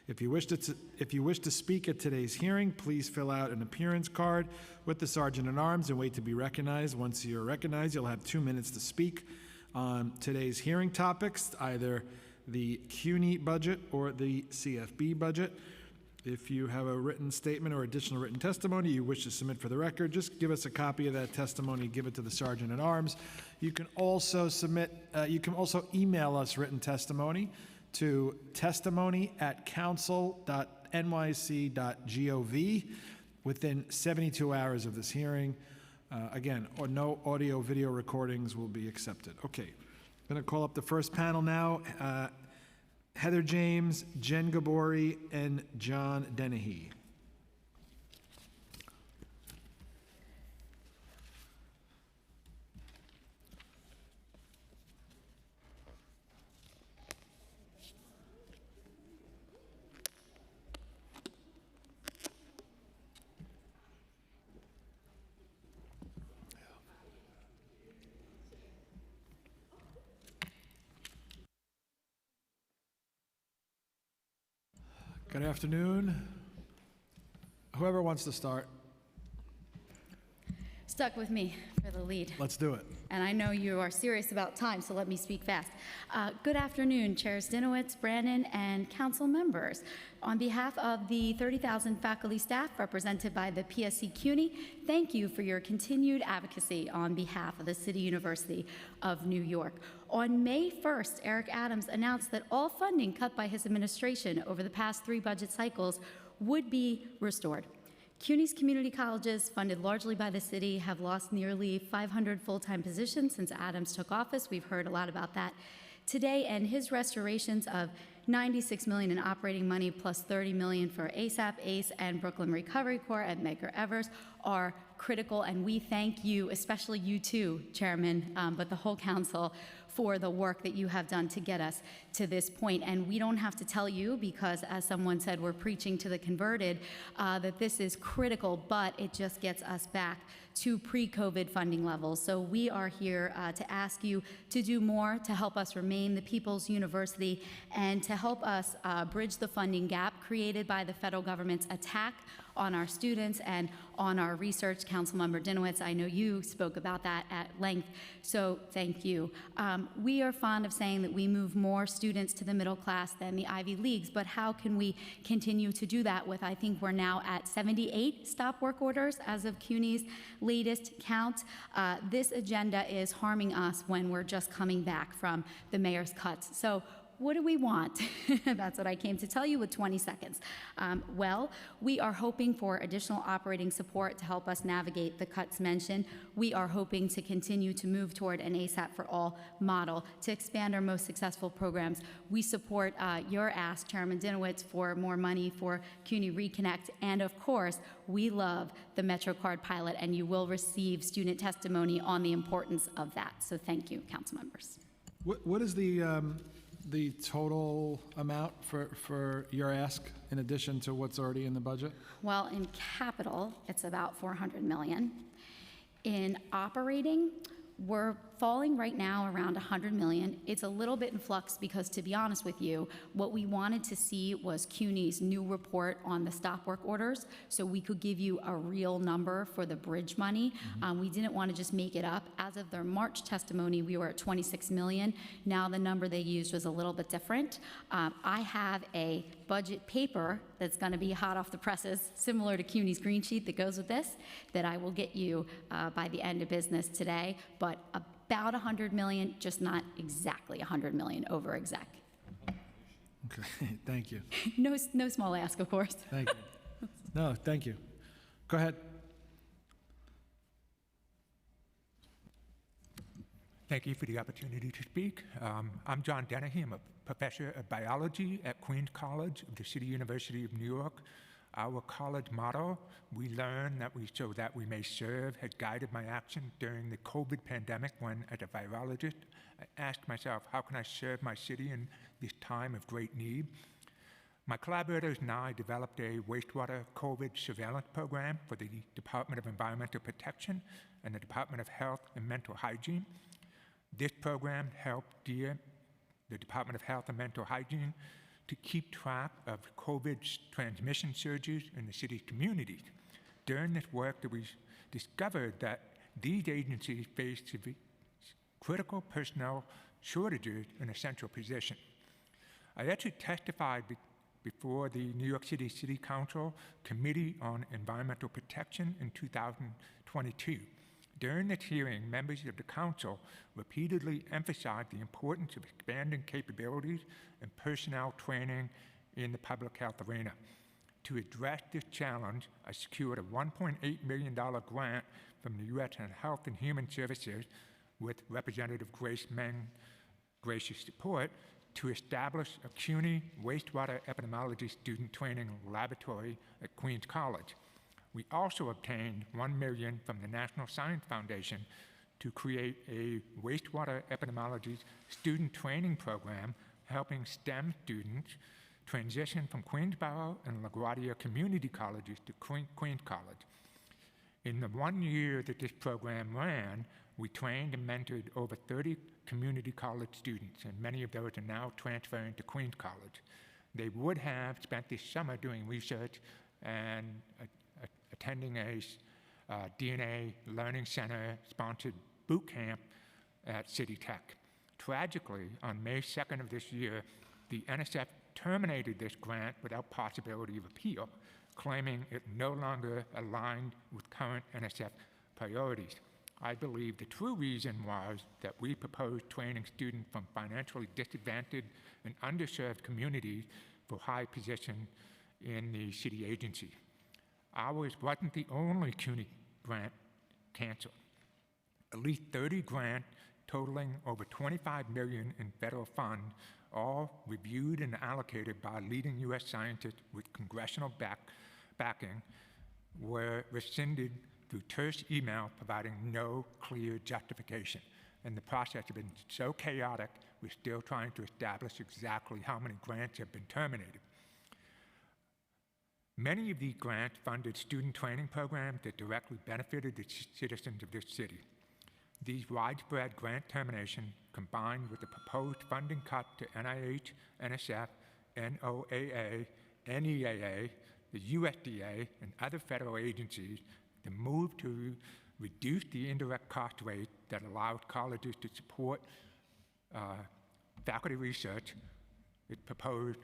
If you wish to speak at today's hearing, please fill out an appearance card with the Sergeant-at-Arms and wait to be recognized. Once you're recognized, you'll have 2 minutes to speak on today's hearing topics, either the CUNY budget or the CFB budget. If you have a written statement or additional written testimony you wish to submit for the record, just give us a copy of that testimony, give it to the Sergeant-at-Arms. You can also email us written testimony to testimony@council.nyc.gov within 72 hours of this hearing. Again, or no audio video recordings will be accepted. Okay, I'm going to call up the first panel now. Heather James, Jen Gabori, and John Dennehy. Good afternoon. Whoever wants to start. Stuck with me for the lead. Let's do it. And I know you are serious about time, so let me speak fast. Good afternoon, Chairs Dinowitz, Brannon, and council members. On behalf of the 30,000 faculty staff represented by the PSC CUNY, thank you for your continued advocacy on behalf of the City University of New York. On May 1st, Eric Adams announced that all funding cut by his administration over the past 3 budget cycles would be restored. CUNY's community colleges, funded largely by the city, have lost nearly 500 full-time positions since Adams took office. We've heard a lot about that today, and his restorations of $96 million in operating money plus $30 million for ASAP, ACE, and Brooklyn Recovery Corps at Medgar Evers are critical, and we thank you, especially you too, Chairman, but the whole council, for the work that you have done to get us to this point. And we don't have to tell you, because as someone said, we're preaching to the converted, that this is critical, but it just gets us back to pre-COVID funding levels. So we are here to ask you to do more to help us remain the People's University and to help us bridge the funding gap created by the federal government's attack on our students and on our research. Councilmember Dinowitz, I know you spoke about that at length, so thank you. We are fond of saying that we move more students to the middle class than the Ivy Leagues, but how can we continue to do that with, I think we're now at 78 stop work orders as of CUNY's latest count. This agenda is harming us when we're just coming back from the mayor's cuts. So what do we want? That's what I came to tell you with 20 seconds. Well, we are hoping for additional operating support to help us navigate the cuts mentioned. We are hoping to continue to move toward an ASAP for all model to expand our most successful programs. We support your ask, Chairman Dinowitz, for more money for CUNY Reconnect. And of course, we love the MetroCard pilot, and you will receive student testimony on the importance of that. So thank you, council members. What is the total amount for your ask in addition to what's already in the budget? Well, in capital, it's about 400 million. In operating, we're falling right now around 100 million. It's a little bit in flux because, to be honest with you, what we wanted to see was CUNY's new report on the stop work orders, so we could give you a real number for the bridge money. We didn't want to just make it up. As of their March testimony, we were at 26 million. Now the number they used was a little bit different. I have a budget paper that's going to be hot off the presses, similar to CUNY's green sheet that goes with this, that I will get you by the end of business today, but about 100 million, just not exactly 100 million over exec. Okay, thank you. No small ask, of course. Thank you. No, thank you. Go ahead. Thank you for the opportunity to speak. I'm John Dennehy. I'm a professor of biology at Queens College of the City University of New York. Our college motto, "We learn that we so that we may serve," has guided my action during the COVID pandemic when, as a virologist, I asked myself, how can I serve my city in this time of great need? My collaborators and I developed a wastewater COVID surveillance program for the Department of Environmental Protection and the Department of Health and Mental Hygiene. This program helped the Department of Health and Mental Hygiene to keep track of COVID's transmission surges in the city's communities. During this work, we discovered that these agencies faced critical personnel shortages in essential positions. I actually testified before the New York City City Council Committee on Environmental Protection in 2022. During this hearing, members of the council repeatedly emphasized the importance of expanding capabilities and personnel training in the public health arena. To address this challenge, I secured a $1.8 million grant from the U.S. Health and Human Services with Representative Grace Meng's gracious support to establish a CUNY wastewater epidemiology student training laboratory at Queens College. We also obtained $1 million from the National Science Foundation to create a wastewater epidemiology student training program helping STEM students transition from Queensborough and LaGuardia community colleges to Queens College. In the 1 year that this program ran, we trained and mentored over 30 community college students, and many of those are now transferring to Queens College. They would have spent this summer doing research and attending a DNA Learning Center sponsored boot camp at City Tech. Tragically, on May 2nd of this year, the NSF terminated this grant without possibility of appeal, claiming it no longer aligned with current NSF priorities. I believe the true reason was that we proposed training students from financially disadvantaged and underserved communities for high positions in the city agency. Ours wasn't the only CUNY grant canceled. At least 30 grants totaling over $25 million in federal funds, all reviewed and allocated by leading U.S. scientists with congressional backing, were rescinded through terse email providing no clear justification. And the process has been so chaotic, we're still trying to establish exactly how many grants have been terminated. Many of these grants funded student training programs that directly benefited the citizens of this city. These widespread grant terminations, combined with the proposed funding cut to NIH, NSF, NOAA, NEAA, the USDA, and other federal agencies, the move to reduce the indirect cost rate that allows colleges to support faculty research, it proposed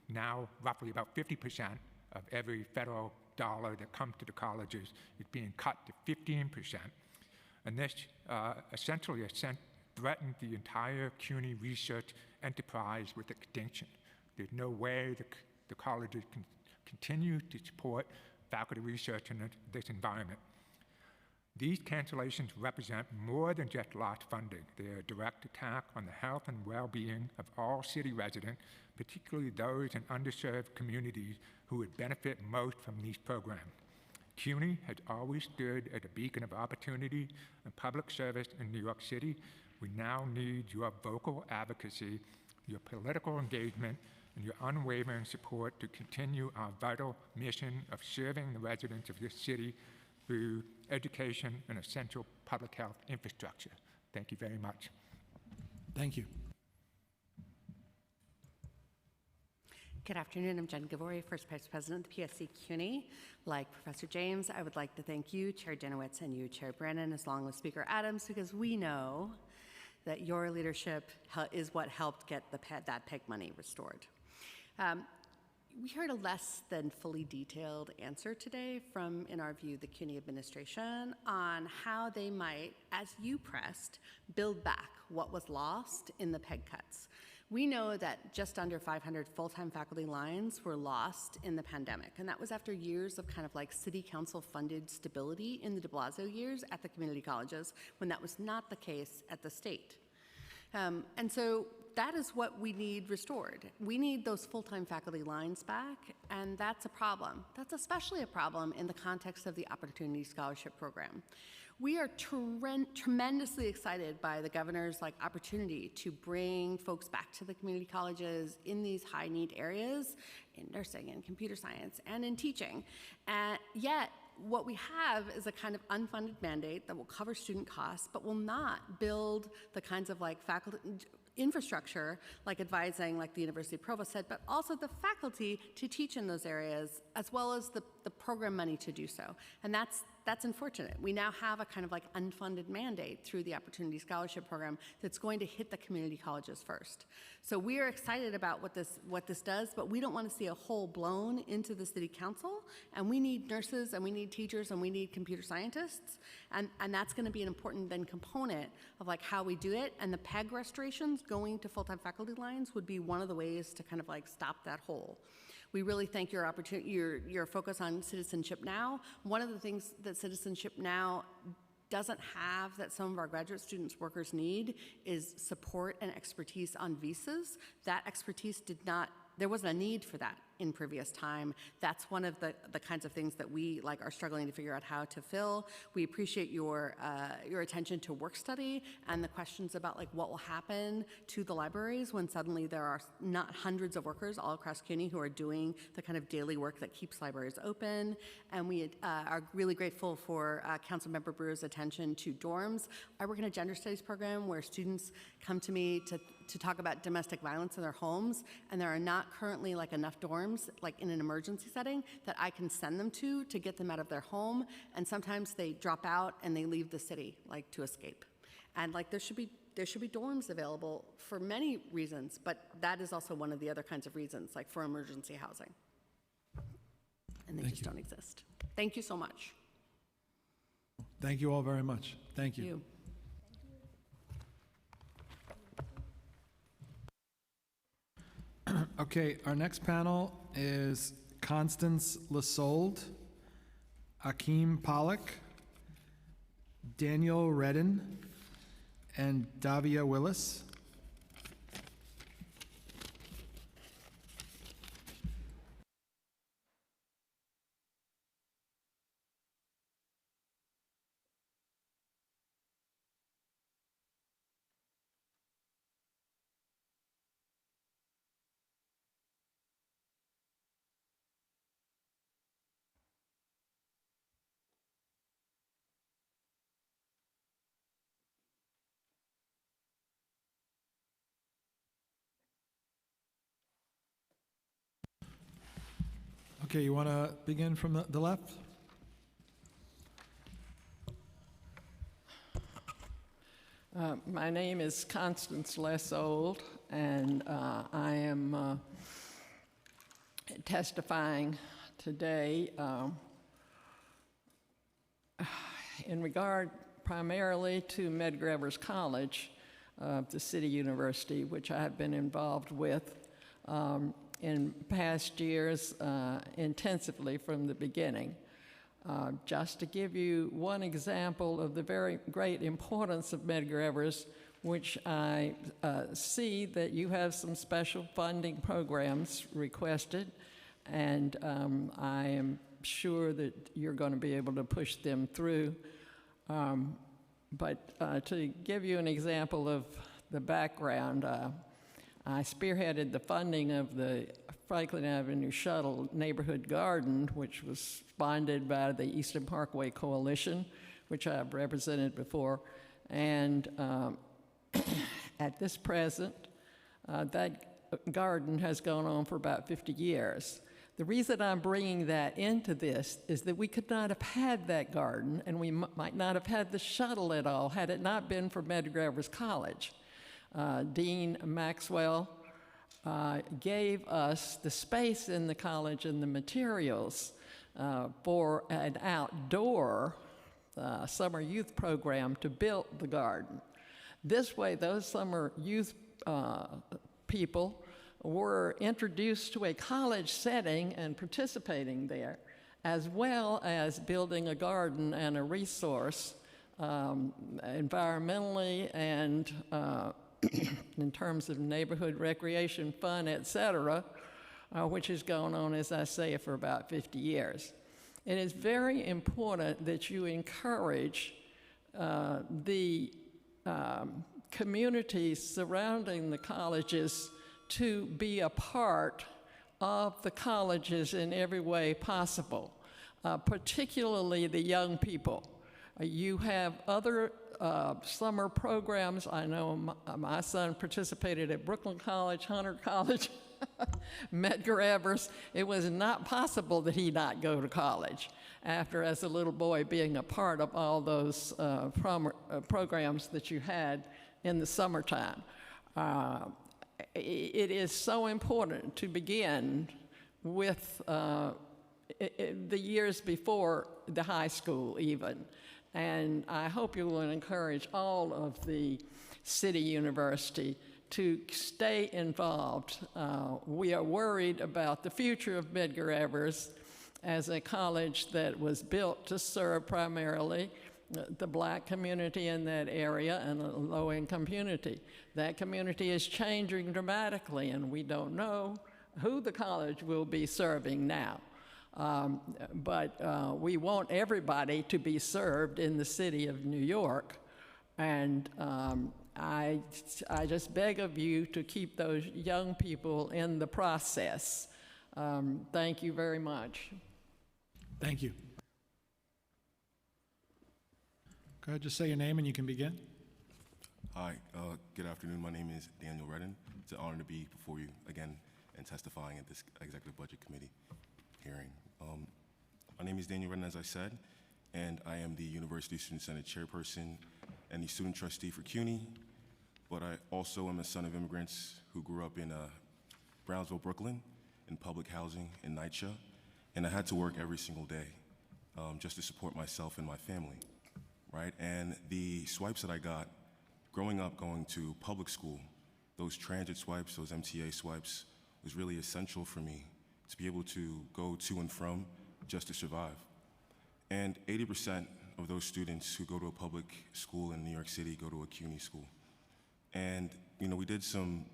now roughly about 50% of every federal dollar that comes to the colleges is being cut to 15%. And this essentially threatened the entire CUNY research enterprise with extinction. There's no way the colleges can continue to support faculty research in this environment. These cancellations represent more than just lost funding. They are a direct attack on the health and well-being of all city residents, particularly those in underserved communities who would benefit most from these programs. CUNY has always stood as a beacon of opportunity and public service in New York City. We now need your vocal advocacy, your political engagement, and your unwavering support to continue our vital mission of serving the residents of this city through education and essential public health infrastructure. Thank you very much. Thank you. Good afternoon. I'm Jen Gavori, First Vice President of the PSC CUNY. Like Professor James, I would like to thank you, Chair Dinowitz, and you, Chair Brannon, as long as Speaker Adams, because we know that your leadership is what helped get that PEG money restored. We heard a less than fully detailed answer today from, in our view, the CUNY administration on how they might, as you pressed, build back what was lost in the PEG cuts. We know that just under 500 full-time faculty lines were lost in the pandemic, and that was after years of kind of like city council funded stability in the de Blasio years at the community colleges, when that was not the case at the state. And so that is what we need restored. We need those full-time faculty lines back, and that's a problem. That's especially a problem in the context of the Opportunity Scholarship Program. We are tremendously excited by the governor's opportunity to bring folks back to the community colleges in these high-need areas, in nursing and computer science and in teaching. Yet, what we have is a kind of unfunded mandate that will cover student costs, but will not build the kinds of faculty infrastructure, like advising, like the University Provost said, but also the faculty to teach in those areas, as well as the program money to do so. And that's unfortunate. We now have a kind of unfunded mandate through the Opportunity Scholarship Program that's going to hit the community colleges first. So we are excited about what this does, but we don't want to see a hole blown into the city council, and we need nurses, and we need teachers, and we need computer scientists, and that's going to be an important then component of how we do it, and the PEG restorations going to full-time faculty lines would be one of the ways to kind of stop that hole. We really thank your opportunity, your focus on Citizenship Now. One of the things that Citizenship Now doesn't have that some of our graduate students, workers need is support and expertise on visas. That expertise there wasn't a need for that in previous time. That's one of the kinds of things that we are struggling to figure out how to fill. We appreciate your attention to work study and the questions about what will happen to the libraries when suddenly there are not hundreds of workers all across CUNY who are doing the kind of daily work that keeps libraries open. And we are really grateful for Councilmember Brewer's attention to dorms. I work in a gender studies program where students come to me to talk about domestic violence in their homes, and there are not currently enough dorms in an emergency setting that I can send them to get them out of their home, and sometimes they drop out and they leave the city to escape. And there should be dorms available for many reasons, but that is also one of the other kinds of reasons, for emergency housing. And they just don't exist. Thank you so much. Thank you all very much. Thank you. Okay, our next panel is Constance Lasold, Akeem Pollock, Daniel Redden, and Davia Willis. Okay, you want to begin from the left? My name is Constance Lasold, and I am testifying today in regard primarily to Medgar Evers College. of the City University, which I have been involved with in past years intensively from the beginning. Just to give you one example of the very great importance of Medgar Evers, which I see that you have some special funding programs requested, and I am sure that you're going to be able to push them through. But to give you an example of the background, I spearheaded the funding of the Franklin Avenue Shuttle Neighborhood Garden, which was funded by the Eastern Parkway Coalition, which I've represented before. And at this present, that garden has gone on for about 50 years. The reason I'm bringing that into this is that we could not have had that garden, and we might not have had the shuttle at all had it not been for Medgar Evers College. Dean Maxwell gave us the space in the college and the materials for an outdoor summer youth program to build the garden. This way, those summer youth people were introduced to a college setting and participating there, as well as building a garden and a resource environmentally and in terms of neighborhood recreation, fun, et cetera, which has gone on, as I say, for about 50 years. It is very important that you encourage the communities surrounding the colleges to be a part of the colleges in every way possible, particularly the young people. You have other summer programs. I know my son participated at Brooklyn College, Hunter College, Medgar Evers. It was not possible that he not go to college after, as a little boy, being a part of all those programs that you had in the summertime. It is so important to begin with the years before the high school even. And I hope you will encourage all of the City University to stay involved. We are worried about the future of Medgar Evers as a college that was built to serve primarily the black community in that area and a low-income community. That community is changing dramatically, and we don't know who the college will be serving now. But we want everybody to be served in the city of New York, and I just beg of you to keep those young people in the process. Thank you very much. Thank you. Go ahead, just say your name and you can begin. Hi, good afternoon. My name is Daniel Redden. It's an honor to be before you again and testifying at this Executive Budget Committee hearing. My name is Daniel Redden, as I said, and I am the University Student Senate Chairperson and the Student Trustee for CUNY, but I also am a son of immigrants who grew up in Brownsville, Brooklyn, in public housing in NYCHA, and I had to work every single day just to support myself and my family, right? And the swipes that I got growing up going to public school, those transit swipes, those MTA swipes, was really essential for me to be able to go to and from just to survive. And 80% of those students who go to a public school in New York City go to a CUNY school. And you know, we did some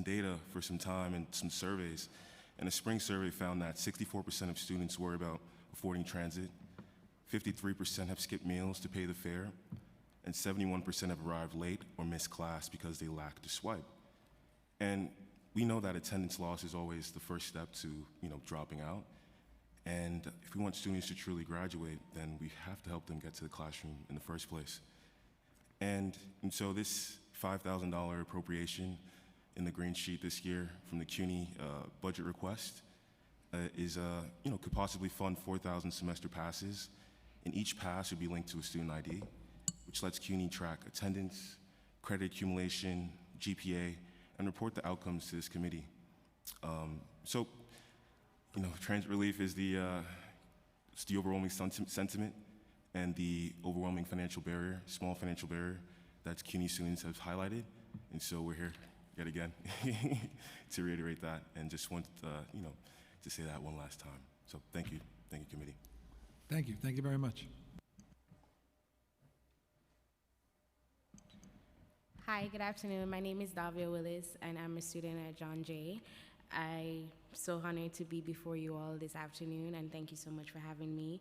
data for some time and some surveys, and a spring survey found that 64% of students worry about affording transit, 53% have skipped meals to pay the fare, and 71% have arrived late or missed class because they lack the swipe. And we know that attendance loss is always the first step to, dropping out. And if we want students to truly graduate, then we have to help them get to the classroom in the first place. And so this $5,000 appropriation in the green sheet this year from the CUNY budget request is, could possibly fund 4,000 semester passes, and each pass would be linked to a student ID, which lets CUNY track attendance, credit accumulation, GPA, and report the outcomes to this committee. Transit relief is it's the overwhelming sentiment and the overwhelming financial barrier, small financial barrier that CUNY students have highlighted. And so we're here yet again to reiterate that, and just want to say that one last time. So thank you, committee. Thank you very much. Hi, good afternoon. My name is Davia Willis, and I'm a student at John Jay. I'm so honored to be before you all this afternoon, and thank you so much for having me.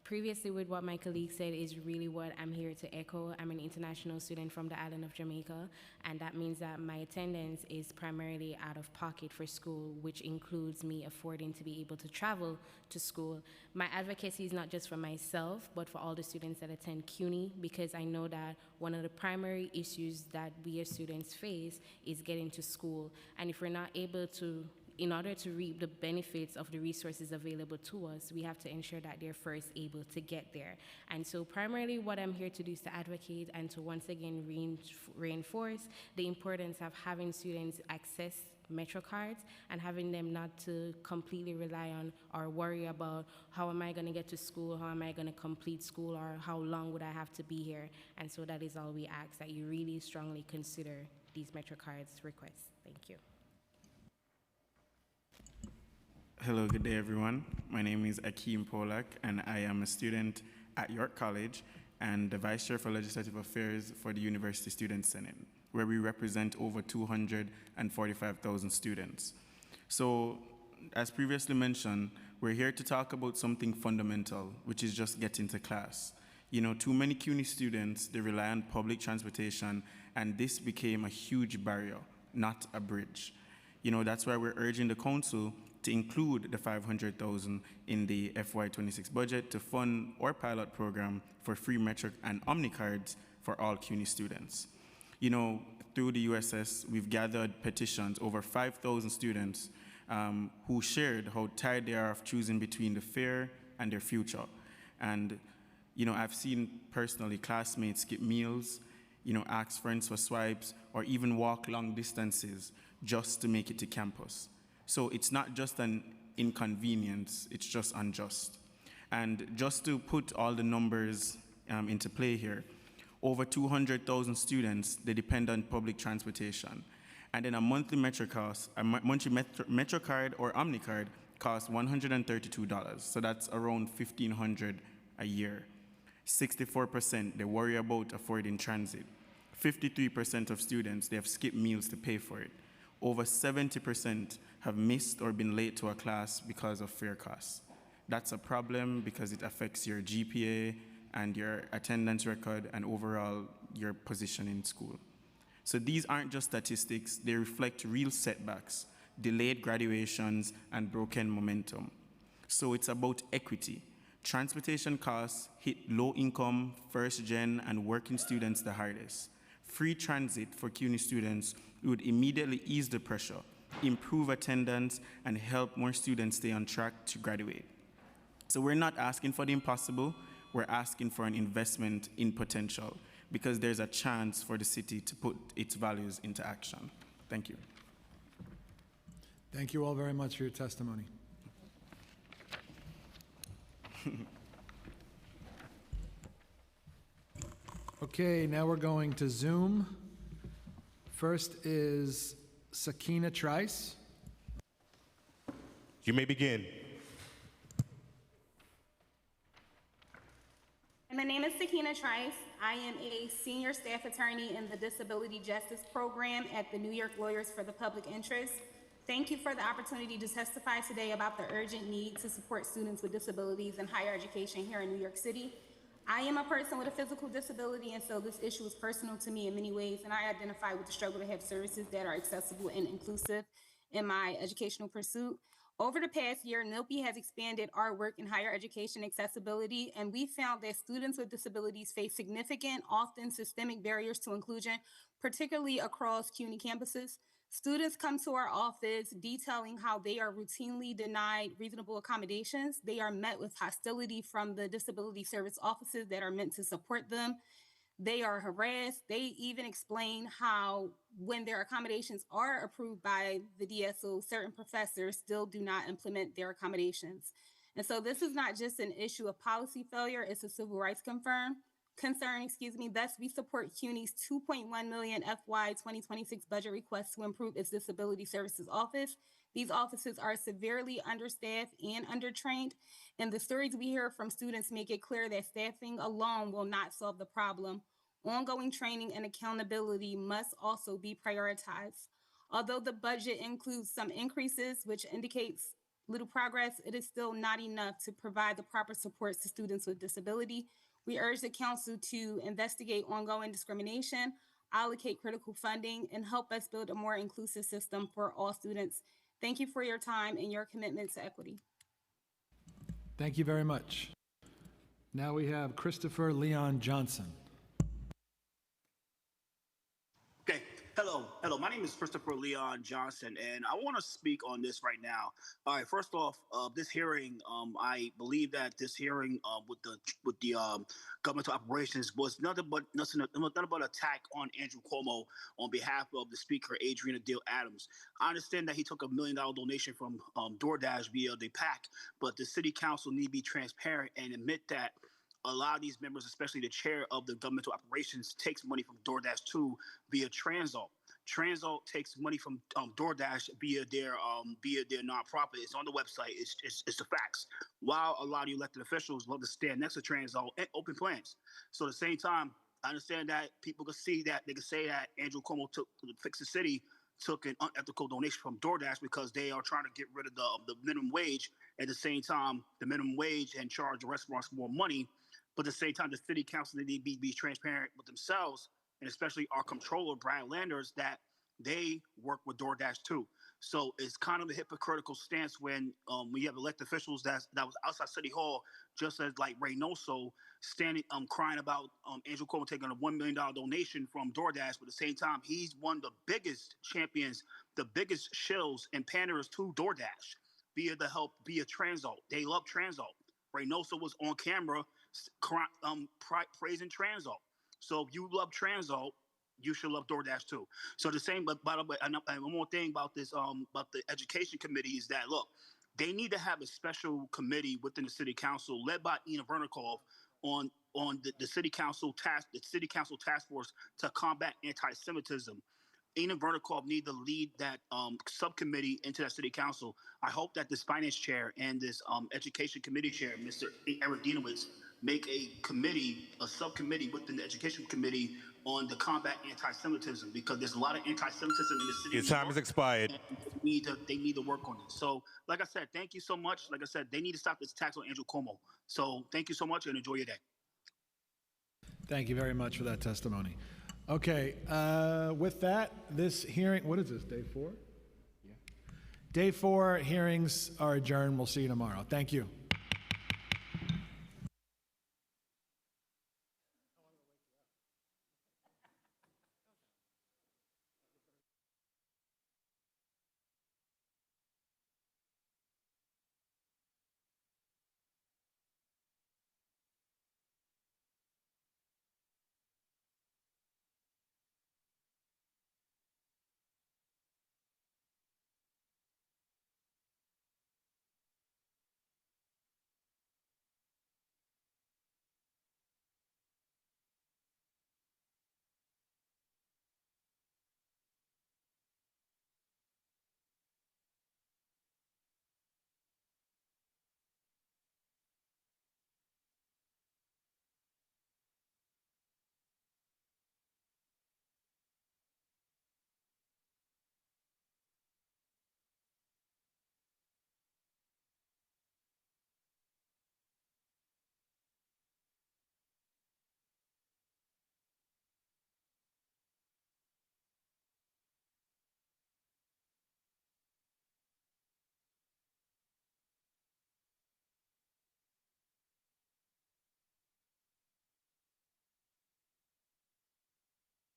Previously, with what my colleague said is really what I'm here to echo. I'm an international student from the island of Jamaica, and that means that my attendance is primarily out of pocket for school, which includes me affording to be able to travel to school. My advocacy is not just for myself, but for all the students that attend CUNY, because I know that one of the primary issues that we as students face is getting to school. And if we're not able to, in order to reap the benefits of the resources available to us, we have to ensure that they're first able to get there. And so primarily what I'm here to do is to advocate and to once again reinforce the importance of having students access Metro cards and having them not to completely rely on or worry about how am I going to get to school, how am I going to complete school, or how long would I have to be here. And so that is all we ask, that you really strongly consider these Metro cards requests. Thank you. Hello, good day, everyone. My name is Akeem Polak, and I am a student at York College and the Vice Chair for Legislative Affairs for the University Student Senate, where we represent over 245,000 students. So, as previously mentioned, we're here to talk about something fundamental, which is just getting to class. You know, too many CUNY students, they rely on public transportation, and this became a huge barrier, not a bridge. You know, that's why we're urging the council to include the $500,000 in the FY26 budget to fund our pilot program for free Metro and Omni cards for all CUNY students. You know, through the USS, we've gathered petitions, over 5,000 students who shared how tired they are of choosing between the fare and their future. And, you know, I've seen personally classmates skip meals, you know, ask friends for swipes, or even walk long distances just to make it to campus. So it's not just an inconvenience, it's just unjust. And just to put all the numbers into play here, over 200,000 students, they depend on public transportation. And then a monthly Metro Metro card or Omni card costs $132. So that's around $1,500 a year. 64%, they worry about affording transit. 53% of students, they have skipped meals to pay for it. Over 70% have missed or been late to a class because of fare costs. That's a problem because it affects your GPA and your attendance record and overall your position in school. So these aren't just statistics, they reflect real setbacks, delayed graduations, and broken momentum. So it's about equity. Transportation costs hit low-income, first-gen, and working students the hardest. Free transit for CUNY students would immediately ease the pressure, improve attendance, and help more students stay on track to graduate. So we're not asking for the impossible, we're asking for an investment in potential, because there's a chance for the city to put its values into action. Thank you. Thank you all very much for your testimony. Okay, now we're going to Zoom. First is Sakina Trice. You may begin. My name is Sakina Trice. I am a senior staff attorney in the Disability Justice Program at the New York Lawyers for the Public Interest. Thank you for the opportunity to testify today about the urgent need to support students with disabilities in higher education here in New York City. I am a person with a physical disability, and so this issue is personal to me in many ways, and I identify with the struggle to have services that are accessible and inclusive in my educational pursuit. Over the past year, NILPI has expanded our work in higher education accessibility, and we found that students with disabilities face significant, often systemic barriers to inclusion, particularly across CUNY campuses. Students come to our office detailing how they are routinely denied reasonable accommodations. They are met with hostility from the disability service offices that are meant to support them. They are harassed. They even explain how when their accommodations are approved by the DSO, certain professors still do not implement their accommodations. And so this is not just an issue of policy failure, it's a civil rights Thus, we support CUNY's $2.1 million FY 2026 budget request to improve its disability services office. These offices are severely understaffed and undertrained, and the stories we hear from students make it clear that staffing alone will not solve the problem. Ongoing training and accountability must also be prioritized. Although the budget includes some increases, which indicates little progress, it is still not enough to provide the proper supports to students with disability. We urge the council to investigate ongoing discrimination, allocate critical funding, and help us build a more inclusive system for all students. Thank you for your time and your commitment to equity. Thank you very much. Now we have Christopher Leon Johnson. Okay, hello. My name is Christopher Leon Johnson, and I want to speak on this right now. All right, first off, this hearing, I believe that this hearing with the governmental operations was nothing but attack on Andrew Cuomo on behalf of the Speaker, Adriana Dale Adams. I understand that he took $1 million donation from DoorDash via the PAC, but the City Council need to be transparent and admit that a lot of these members, especially the chair of the governmental operations, takes money from DoorDash too via Transalt. Transalt takes money from DoorDash via their nonprofit. It's on the website. It's the facts. While a lot of elected officials love to stand next to Transalt and open plans. So at the same time, I understand that people can see that they can say that Andrew Cuomo to fix the city took an unethical donation from DoorDash because they are trying to get rid of the minimum wage. At the same time, the minimum wage and charge the restaurants more money. But at the same time, the city council need to be transparent with themselves, and especially our controller, Brian Landers, that they work with DoorDash too. So it's kind of a hypocritical stance when we have elected officials that was outside City Hall, just as like Reynoso, standing crying about Andrew Cuomo taking a $1 million donation from DoorDash, but at the same time, he's one of the biggest champions, the biggest shills and panders to DoorDash via Transalt. They love Transalt. Reynoso was on camera praising Transalt. So if you love Transalt, you should love DoorDash too. So the same, but by the way, and one more thing about this, about the education committee is that, look, they need to have a special committee within the city council led by Ina Vernikov on the city council task force to combat anti-Semitism. Ina Vernikov need to lead that subcommittee into that city council. I hope that this finance chair and this education committee chair, Mr. Eric Dinowitz, make a subcommittee within the education committee on the combat anti-Semitism, because there's a lot of anti-Semitism in the city. Your time has expired. They need to work on it. So, like I said, thank you so much. Like I said, they need to stop this tax on Andrew Cuomo. So, thank you so much and enjoy your day. Thank you very much for that testimony. Okay, with that, this hearing, what is this, day 4? Yeah. Day 4 hearings are adjourned. We'll see you tomorrow. Thank you.